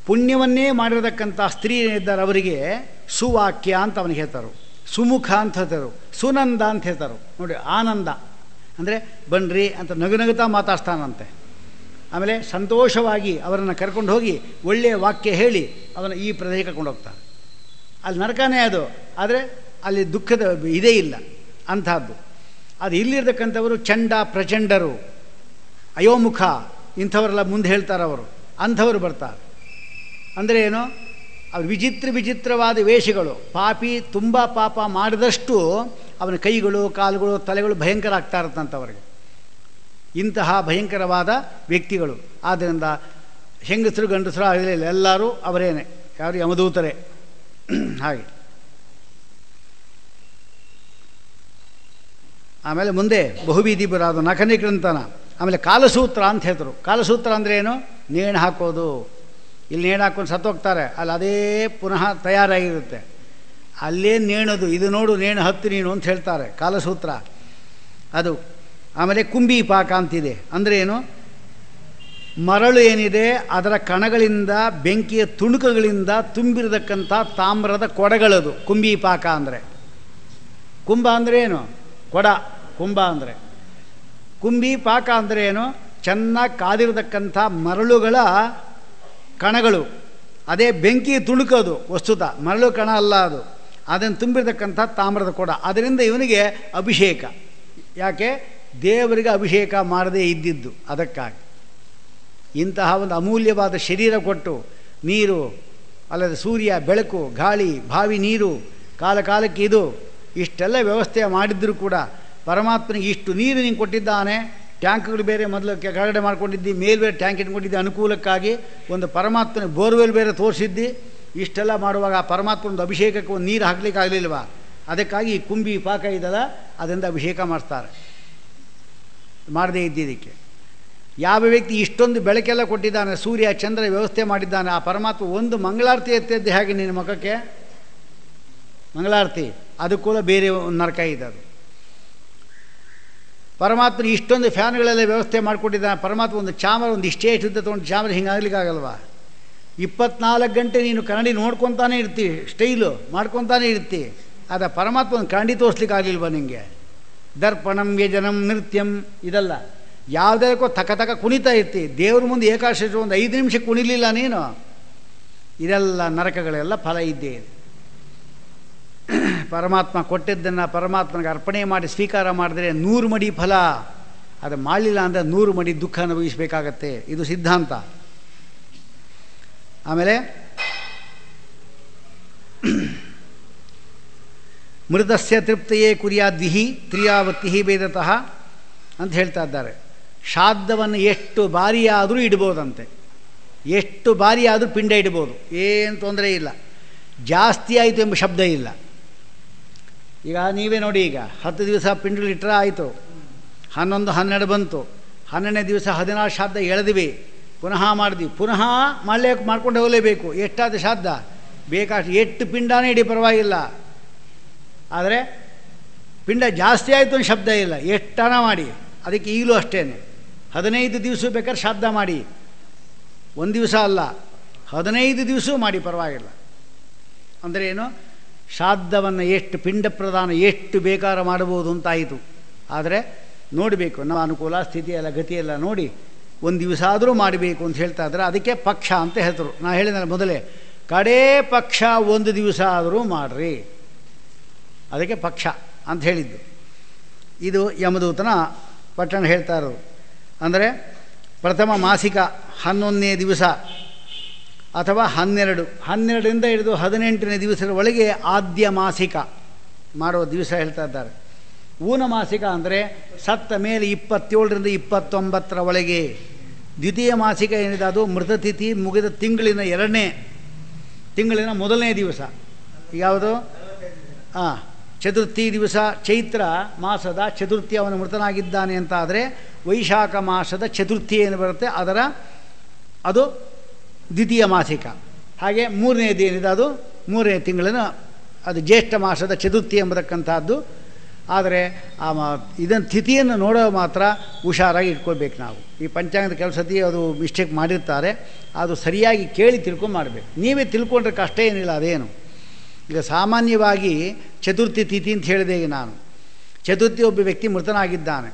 ಪುಣ್ಯವನ್ನೇ ಮಾಡಿರತಕ್ಕಂಥ ಸ್ತ್ರೀ ಏನಿದ್ದಾರೆ ಅವರಿಗೆ ಸುವಾಕ್ಯ ಅಂತ ಅವನಿಗೆ ಹೇಳ್ತಾರೆ, ಸುಮುಖ ಅಂತ ಹೇಳ್ತಾರೆ, ಸುನಂದ ಅಂತ ಹೇಳ್ತಾರೆ. ನೋಡಿ, ಆನಂದ ಅಂದರೆ ಬನ್ರಿ ಅಂತ ನಗುನಗುತ್ತಾ ಮಾತಾಡ್ತಾನಂತೆ. ಆಮೇಲೆ ಸಂತೋಷವಾಗಿ ಅವರನ್ನು ಕರ್ಕೊಂಡು ಹೋಗಿ ಒಳ್ಳೆಯ ವಾಕ್ಯ ಹೇಳಿ ಅವನ ಈ ಪ್ರದೇಶಕ್ಕೆ ಕರ್ಕೊಂಡು ಹೋಗ್ತಾರೆ. ಅಲ್ಲಿ ನರಕನೇ ಅದು, ಆದರೆ ಅಲ್ಲಿ ದುಃಖದ ಇದೇ ಇಲ್ಲ ಅಂಥದ್ದು. ಅದು ಇಲ್ಲಿರ್ತಕ್ಕಂಥವರು ಚಂಡ ಪ್ರಚಂಡರು, ಅಯೋಮುಖ ಇಂಥವರೆಲ್ಲ ಮುಂದೆ ಹೇಳ್ತಾರೆ ಅವರು, ಅಂಥವರು ಬರ್ತಾರೆ. ಅಂದರೆ ಏನು, ಅವ್ರು ವಿಚಿತ್ರವಾದ ವೇಷಗಳು. ಪಾಪಿ ತುಂಬ ಪಾಪ ಮಾಡಿದಷ್ಟು ಅವನ ಕೈಗಳು ಕಾಲುಗಳು ತಲೆಗಳು ಭಯಂಕರ ಆಗ್ತಾ ಇರುತ್ತಂಥವ್ರಿಗೆ, ಇಂತಹ ಭಯಂಕರವಾದ ವ್ಯಕ್ತಿಗಳು. ಆದ್ದರಿಂದ ಹೆಂಗಸರು ಗಂಡಸರು ಆಗಲಿಲ್ಲ, ಎಲ್ಲರೂ ಅವರೇನೆ, ಯಾರು ಯಮದೂತರೇ. ಹಾಗೆ ಆಮೇಲೆ ಮುಂದೆ ಬಹುಬೀದಿ ಬರೋದು ನಖನಿಕೃಂತನ. ಆಮೇಲೆ ಕಾಲಸೂತ್ರ ಅಂತ ಹೇಳ್ತಾರೆ. ಕಾಲಸೂತ್ರ ಅಂದರೆ ಏನು, ನೇಣು ಹಾಕೋದು. ಇಲ್ಲಿ ನೇಣು ಹಾಕೊಂಡು ಸತ್ತೋಗ್ತಾರೆ, ಅಲ್ಲಿ ಅದೇ ಪುನಃ ತಯಾರಾಗಿರುತ್ತೆ, ಅಲ್ಲೇ ನೇಣೋದು. ಇದು ನೋಡು ನೇಣು ಹತ್ತು ನೀನು ಅಂತ ಹೇಳ್ತಾರೆ, ಕಾಲಸೂತ್ರ ಅದು. ಆಮೇಲೆ ಕುಂಬಿ ಪಾಕ ಅಂತಿದೆ. ಅಂದರೆ ಏನು, ಮರಳು ಏನಿದೆ ಅದರ ಕಣಗಳಿಂದ ಬೆಂಕಿಯ ತುಣುಕುಗಳಿಂದ ತುಂಬಿರತಕ್ಕಂಥ ತಾಮ್ರದ ಕೊಡಗಳದು ಕುಂಬಿ ಪಾಕ ಅಂದರೆ. ಕುಂಭ ಅಂದರೆ ಏನು, ಕೊಡ. ಕುಂಭ ಅಂದರೆ ಕುಂಬಿ ಪಾಕ ಅಂದರೆ ಏನು, ಚೆನ್ನಾಗಿ ಕಾದಿರತಕ್ಕಂಥ ಮರಳುಗಳ ಕಣಗಳು, ಅದೇ ಬೆಂಕಿ ತುಣುಕೋದು. ವಸ್ತುತ ಮರಳು ಕಣ ಅಲ್ಲ ಅದು, ಅದನ್ನು ತುಂಬಿರತಕ್ಕಂಥ ತಾಮ್ರದ ಕೊಡ. ಅದರಿಂದ ಇವನಿಗೆ ಅಭಿಷೇಕ. ಯಾಕೆ, ದೇವರಿಗೆ ಅಭಿಷೇಕ ಮಾಡದೇ ಇದ್ದಿದ್ದು, ಅದಕ್ಕಾಗಿ. ಇಂತಹ ಒಂದು ಅಮೂಲ್ಯವಾದ ಶರೀರ ಕೊಟ್ಟು, ನೀರು ಅಲ್ಲದೆ ಸೂರ್ಯ ಬೆಳಕು ಗಾಳಿ ಬಾವಿ ನೀರು ಕಾಲಕ್ಕೆ ಇದು ಇಷ್ಟೆಲ್ಲ ವ್ಯವಸ್ಥೆ ಮಾಡಿದ್ದರೂ ಕೂಡ ಪರಮಾತ್ಮನಿಗೆ ಇಷ್ಟು ನೀರು ನೀನು ಕೊಟ್ಟಿದ್ದಾನೆ. ಟ್ಯಾಂಕ್ಗಳು ಬೇರೆ ಮೊದಲು ಕೆಳಗಡೆ ಮಾಡ್ಕೊಂಡಿದ್ದಿ, ಮೇಲೆ ಬೇರೆ ಟ್ಯಾಂಕ್ ಇಟ್ಕೊಂಡಿದ್ದಿ ಅನುಕೂಲಕ್ಕಾಗಿ. ಒಂದು ಪರಮಾತ್ಮನ ಬೋರ್ವೆಲ್ ಬೇರೆ ತೋರಿಸಿದ್ದಿ. ಇಷ್ಟೆಲ್ಲ ಮಾಡುವಾಗ ಆ ಪರಮಾತ್ಮನೊಂದು ಅಭಿಷೇಕಕ್ಕೆ ಒಂದು ನೀರು ಹಾಕ್ಲಿಕ್ಕೆ ಆಗಲಿಲ್ವಾ? ಅದಕ್ಕಾಗಿ ಈ ಕುಂಬಿ ಪಾಕ ಇದಲ್ಲ, ಅದರಿಂದ ಅಭಿಷೇಕ ಮಾಡ್ತಾರೆ. ಮಾಡದೇ ಇದ್ದಿದ್ದಕ್ಕೆ ಯಾವ ವ್ಯಕ್ತಿ ಇಷ್ಟೊಂದು ಬೆಳಕೆಲ್ಲ ಕೊಟ್ಟಿದ್ದಾನೆ, ಸೂರ್ಯ ಚಂದ್ರ ವ್ಯವಸ್ಥೆ ಮಾಡಿದ್ದಾನೆ, ಆ ಪರಮಾತ್ಮ ಒಂದು ಮಂಗಳಾರತಿ ಎತ್ತಿದ್ದೆ ಹೇಗೆ ನಿನ್ನ ಮುಖಕ್ಕೆ ಮಂಗಳಾರತಿ, ಅದಕ್ಕೂ ಬೇರೆ ಒಂದು ನರಕ ಇದೆ ಅದು. ಪರಮಾತ್ಮನ ಇಷ್ಟೊಂದು ಫ್ಯಾನ್ಗಳೆಲ್ಲ ವ್ಯವಸ್ಥೆ ಮಾಡಿಕೊಟ್ಟಿದ್ದಾನೆ. ಪರಮಾತ್ಮ ಒಂದು ಚಾಮರ ಒಂದು ಇಷ್ಟೇ ಇಷ್ಟುದ್ದ ತೊಗೊಂಡು ಚಾಮರ ಹಿಂಗಾಗಲಿಕ್ಕಾಗಲ್ವಾ? 24 ಗಂಟೆ ನೀನು ಕನ್ನಡಿ ನೋಡ್ಕೊತಾನೆ ಇರ್ತಿ, ಸ್ಟೈಲು ಮಾಡ್ಕೊತಾನೆ ಇರ್ತಿ. ಆದರೆ ಪರಮಾತ್ಮ ಒಂದು ಕನ್ನಡಿ ತೋರಿಸ್ಲಿಕ್ಕೆ ಆಗಲಿಲ್ವ ನಿಮಗೆ? ದರ್ಪಣಂ ವ್ಯಜನಂ ನೃತ್ಯಂ ಇದಲ್ಲ, ಯಾವುದಕ್ಕೋ ತಕ ಕುಣಿತಾ ಇರ್ತಿ. ದೇವ್ರ ಮುಂದೆ ಏಕಾದಶಿ ಒಂದು 5 ನಿಮಿಷ ಕುಣಿಲಿಲ್ಲ ನೀನು, ಇದೆಲ್ಲ ನರಕಗಳೆಲ್ಲ ಫಲ ಇದ್ದೇ ಇದೆ. ಪರಮಾತ್ಮ ಕೊಟ್ಟಿದ್ದನ್ನು ಪರಮಾತ್ಮನಿಗೆ ಅರ್ಪಣೆ ಮಾಡಿ ಸ್ವೀಕಾರ ಮಾಡಿದ್ರೆ 100 ಮಡಿ ಫಲ, ಅದು ಮಾಡಲಿಲ್ಲ ಅಂದರೆ 100 ಮಡಿ ದುಃಖ ಅನುಭವಿಸಬೇಕಾಗತ್ತೆ. ಇದು ಸಿದ್ಧಾಂತ. ಆಮೇಲೆ ಮೃತಸ್ಯ ತೃಪ್ತಿಯೇ ಕುರ್ಯಾದ್ವಿಹಿ ತ್ರಿಯಾವತ್ತಿ ಭೇದತಃ ಅಂತ ಹೇಳ್ತಾ ಇದ್ದಾರೆ. ಶ್ರಾದ್ದವನ್ನು ಎಷ್ಟು ಬಾರಿಯಾದರೂ ಇಡ್ಬೋದಂತೆ, ಎಷ್ಟು ಬಾರಿಯಾದರೂ ಪಿಂಡ ಇಡ್ಬೋದು, ಏನು ತೊಂದರೆ ಇಲ್ಲ. ಜಾಸ್ತಿ ಆಯಿತು ಎಂಬ ಶಬ್ದ ಇಲ್ಲ. ಈಗ ನೀವೇ ನೋಡಿ, ಈಗ 10 ದಿವಸ ಪಿಂಡಲಿಟ್ರೆ ಆಯಿತು, 11, 12 ಬಂತು, 12ನೇ ದಿವಸ 16 ಶ್ರಾದ್ದ ಎಳೆದ್ವಿ, ಪುನಃ ಮಾಡಿದ್ವಿ, ಪುನಃ ಮಾಡ್ಕೊಂಡು ಹೋಗಲೇಬೇಕು. ಎಷ್ಟಾದ ಶ್ರಾದ್ದ ಬೇಕಾಷ್ಟು ಎಷ್ಟು ಪಿಂಡನೇ ಇಡೀ ಪರವಾಗಿಲ್ಲ. ಆದರೆ ಪಿಂಡ ಜಾಸ್ತಿ ಆಯಿತು ಅಂತ ಶಬ್ದ ಇಲ್ಲ, ಎಷ್ಟನ ಮಾಡಿ. ಅದಕ್ಕೆ ಈಗಲೂ ಅಷ್ಟೇ 15 ದಿವಸ ಬೇಕಾದ್ರೆ ಶ್ರಾದ್ದ ಮಾಡಿ, ಒಂದು ದಿವಸ ಅಲ್ಲ 15 ದಿವಸ ಮಾಡಿ ಪರವಾಗಿಲ್ಲ. ಅಂದರೆ ಏನು, ಶ್ರಾದ್ದವನ್ನು ಎಷ್ಟು ಪಿಂಡ ಪ್ರದಾನ ಎಷ್ಟು ಬೇಕಾದ್ರೆ ಮಾಡಬಹುದು ಅಂತಾಯಿತು. ಆದರೆ ನೋಡಬೇಕು, ನಮ್ಮ ಅನುಕೂಲ ಸ್ಥಿತಿ ಎಲ್ಲ ಗತಿ ಎಲ್ಲ ನೋಡಿ ಒಂದು ದಿವಸ ಆದರೂ ಮಾಡಬೇಕು ಅಂತ ಹೇಳ್ತಾ ಇದ್ದಾರೆ. ಅದಕ್ಕೆ ಪಕ್ಷ ಅಂತ ಹೇಳ್ತರು. ನಾನು ಹೇಳಿದ ಮೊದಲೇ, ಕಡೇ ಪಕ್ಷ ಒಂದು ದಿವಸ ಆದರೂ ಮಾಡಿರಿ, ಅದಕ್ಕೆ ಪಕ್ಷ ಅಂತ ಹೇಳಿದ್ದು. ಇದು ಯಮದೂತನ ಪಟ್ಟಣ ಹೇಳ್ತಾ ಇರೋದು. ಅಂದರೆ ಪ್ರಥಮ ಮಾಸಿಕ 11ನೇ ದಿವಸ ಅಥವಾ 12ರಿಂದ ಹಿಡಿದು 18ನೇ ದಿವಸದ ಒಳಗೆ ಆದ್ಯ ಮಾಸಿಕ ಮಾಡುವ ದಿವಸ ಹೇಳ್ತಾ ಇದ್ದಾರೆ. ಊನ ಮಾಸಿಕ ಅಂದರೆ ಸತ್ತ ಮೇಲೆ 27ರಿಂದ 29ರ ಒಳಗೆ. ದ್ವಿತೀಯ ಮಾಸಿಕ ಏನಿದೆ ಅದು ಮೃತತಿಥಿ ಮುಗಿದ ತಿಂಗಳಿನ 2ನೇ ತಿಂಗಳಿನ 1ನೇ ದಿವಸ. ಯಾವುದು? ಚತುರ್ಥಿ ದಿವಸ, ಚೈತ್ರ ಮಾಸದ ಚತುರ್ಥಿ ಅವನು ಮೃತನಾಗಿದ್ದಾನೆ ಅಂತ ಆದರೆ ವೈಶಾಖ ಮಾಸದ ಚತುರ್ಥಿ ಏನು ಬರುತ್ತೆ ಅದು ದ್ವಿತೀಯ ಮಾಸಿಕ. ಹಾಗೆ ಮೂರನೇದು ಏನಿದೆ ಅದು ಮೂರನೇ ತಿಂಗಳಿನ ಅದು ಜ್ಯೇಷ್ಠ ಮಾಸದ ಚತುರ್ಥಿ ಎಂಬತಕ್ಕಂಥದ್ದು. ಆದರೆ ಇದನ್ನು ತಿಥಿಯನ್ನು ನೋಡೋ ಮಾತ್ರ ಹುಷಾರಾಗಿ ಇಟ್ಕೊಳ್ಬೇಕು ನಾವು. ಈ ಪಂಚಾಂಗದ ಕೆಲಸತಿ ಅದು ಮಿಸ್ಟೇಕ್ ಮಾಡಿರ್ತಾರೆ, ಅದು ಸರಿಯಾಗಿ ಕೇಳಿ ತಿಳ್ಕೊಂಡು ಮಾಡಬೇಕು. ನೀವೇ ತಿಳ್ಕೊಂಡ್ರೆ ಕಷ್ಟ ಏನಿಲ್ಲ ಅದೇನು. ಈಗ ಸಾಮಾನ್ಯವಾಗಿ ಚತುರ್ಥಿ ತಿಥಿ ಅಂತ ಹೇಳಿದೆ. ಈಗ ನಾನು ಚತುರ್ಥಿ ಒಬ್ಬ ವ್ಯಕ್ತಿ ಮೃತನಾಗಿದ್ದಾನೆ,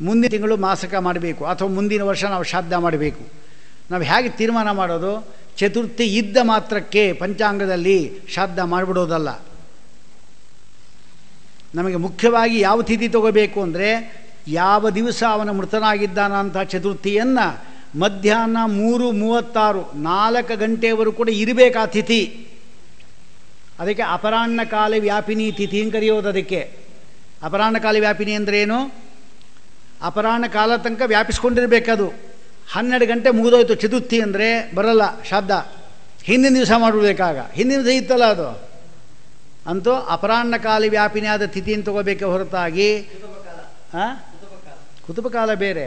ಮುಂದಿನ ತಿಂಗಳು ಮಾಸಕ ಮಾಡಬೇಕು ಅಥವಾ ಮುಂದಿನ ವರ್ಷ ನಾವು ಶ್ರಾದ್ದ ಮಾಡಬೇಕು. ನಾವು ಹೇಗೆ ತೀರ್ಮಾನ ಮಾಡೋದು? ಚತುರ್ಥಿ ಇದ್ದ ಮಾತ್ರಕ್ಕೆ ಪಂಚಾಂಗದಲ್ಲಿ ಶ್ರಾದ್ದ ಮಾಡಿಬಿಡೋದಲ್ಲ. ನಮಗೆ ಮುಖ್ಯವಾಗಿ ಯಾವ ತಿಥಿ ತಗೋಬೇಕು ಅಂದರೆ, ಯಾವ ದಿವಸ ಅವನ ಮೃತನಾಗಿದ್ದಾನಂಥ ಚತುರ್ಥಿಯನ್ನು ಮಧ್ಯಾಹ್ನ 3:36 4 ಗಂಟೆಯವರೆಗೂ ಕೂಡ ಇರಬೇಕು ಆ ತಿಥಿ. ಅದಕ್ಕೆ ಅಪರಾಹ್ನ ಕಾಲ ವ್ಯಾಪಿನಿ ತಿಥಿ ಅಂತ ಕರೆಯೋದು. ಅದಕ್ಕೆ ಅಪರಾಹ್ನ ಕಾಲ ವ್ಯಾಪಿನಿ ಅಂದ್ರೇನು? ಅಪರಾಹ್ನ ಕಾಲ ತನಕ ವ್ಯಾಪಿಸ್ಕೊಂಡಿರಬೇಕದು. 12 ಗಂಟೆ ಮುಗಿದೋಯ್ತು ಚತುರ್ಥಿ ಅಂದರೆ ಬರಲ್ಲ ಶ್ರಾದ್ದ, ಹಿಂದಿನ ದಿವಸ ಮಾಡಬೇಕಾಗ. ಹಿಂದಿನ ದಿವಸ ಇತ್ತಲ್ಲ ಅದು. ಅಂತೂ ಅಪರಾಹ್ನ ಕಾಲ ವ್ಯಾಪಿನಿಯಾದ ತಿಥಿಯನ್ನು ತಗೋಬೇಕೆ ಹೊರತಾಗಿ ಕುತುಬಕಾಲ ಬೇರೆ.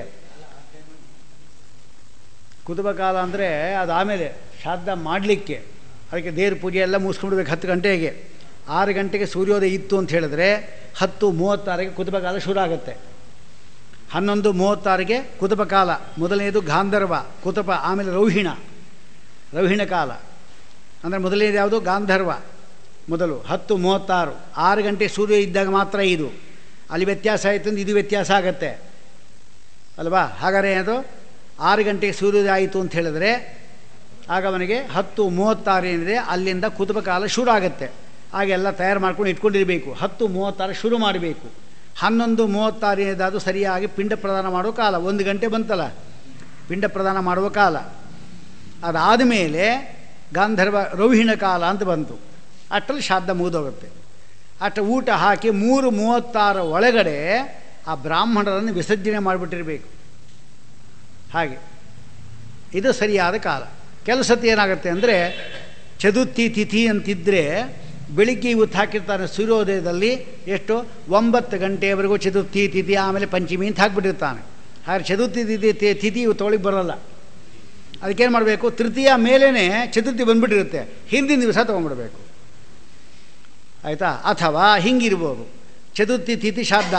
ಕುತುಬಕಾಲ ಅಂದರೆ ಅದು ಆಮೇಲೆ ಶ್ರಾದ್ದ ಮಾಡಲಿಕ್ಕೆ, ಅದಕ್ಕೆ ದೇವ್ರ ಪೂಜೆ ಎಲ್ಲ ಮುಗಿಸ್ಕೊಂಡ್ಬಿಡ್ಬೇಕು 10 ಗಂಟೆಗೆ. 6 ಗಂಟೆಗೆ ಸೂರ್ಯೋದಯ ಇತ್ತು ಅಂತ ಹೇಳಿದ್ರೆ 10:36ಗೆ ಕುತುಬಕಾಲ ಶುರು ಆಗುತ್ತೆ. 11:36ಗೆ ಕುತುಬಕಾಲ. ಮೊದಲನೇದು ಗಾಂಧರ್ವ ಕುತುಬ, ಆಮೇಲೆ ರೌಹಿಣ ಕಾಲ. ಅಂದರೆ ಮೊದಲನೇದು ಯಾವುದು? ಗಾಂಧರ್ವ ಮೊದಲು 10:36. 6 ಗಂಟೆ ಸೂರ್ಯ ಇದ್ದಾಗ ಮಾತ್ರ ಇದು. ಅಲ್ಲಿ ವ್ಯತ್ಯಾಸ ಆಯಿತು ಅಂದ್ರೆ ಇದು ವ್ಯತ್ಯಾಸ ಆಗತ್ತೆ ಅಲ್ವಾ? ಹಾಗಾದರೆ ಅದು 6 ಗಂಟೆಗೆ ಸೂರ್ಯೋದಯ ಆಯಿತು ಅಂತ ಹೇಳಿದ್ರೆ ಆಗ ಅವನಿಗೆ 10:36 ಏನಿದೆ ಅಲ್ಲಿಂದ ಕುತುಬಕಾಲ ಶುರು ಆಗುತ್ತೆ. ಹಾಗೆಲ್ಲ ತಯಾರು ಮಾಡ್ಕೊಂಡು ಇಟ್ಕೊಂಡಿರಬೇಕು. 10:36 ಶುರು ಮಾಡಬೇಕು. 11:36 ಏನಿದೆ ಸರಿಯಾಗಿ ಪಿಂಡ ಪ್ರದಾನ ಮಾಡುವ ಕಾಲ. 1 ಗಂಟೆ ಬಂತಲ್ಲ ಪಿಂಡ ಪ್ರದಾನ ಮಾಡುವ ಕಾಲ. ಅದಾದ ಮೇಲೆ ಗಾಂಧರ್ವ ರೌಹಿಣ ಕಾಲ ಅಂತ ಬಂತು. ಅಷ್ಟರಲ್ಲಿ ಶ್ರಾದ್ದ ಮುಗಿದೋಗುತ್ತೆ. ಅಷ್ಟು ಊಟ ಹಾಕಿ 3:36 ಒಳಗಡೆ ಆ ಬ್ರಾಹ್ಮಣರನ್ನು ವಿಸರ್ಜನೆ ಮಾಡಿಬಿಟ್ಟಿರಬೇಕು. ಹಾಗೆ ಇದು ಸರಿಯಾದ ಕಾಲ. ಕೆಲಸತಿ ಏನಾಗುತ್ತೆ ಅಂದರೆ, ಚತುರ್ಥಿ ತಿಥಿ ಅಂತಿದ್ದರೆ ಬೆಳಿಗ್ಗೆ ಇವತ್ತು ಹಾಕಿರ್ತಾನೆ ಸೂರ್ಯೋದಯದಲ್ಲಿ ಎಷ್ಟು 9 ಗಂಟೆಯವರೆಗೂ ಚತುರ್ಥಿ ತಿಥಿ, ಆಮೇಲೆ ಪಂಚಮಿ ಅಂತ ಹಾಕಿಬಿಟ್ಟಿರ್ತಾನೆ. ಹಾಗೆ ಚತುರ್ಥಿ ತಿಥಿ ಇವತ್ತು ಒಳಗೆ ಬರೋಲ್ಲ. ಅದಕ್ಕೇನು ಮಾಡಬೇಕು? ತೃತೀಯ ಮೇಲೇ ಚತುರ್ಥಿ ಬಂದುಬಿಟ್ಟಿರುತ್ತೆ, ಹಿಂದಿನ ದಿವಸ ತೊಗೊಂಡ್ಬಿಡ್ಬೇಕು. ಆಯಿತಾ? ಅಥವಾ ಹಿಂಗಿರ್ಬೋದು, ಚತುರ್ಥಿ ತಿಥಿ ಶ್ರಾದ್ದ,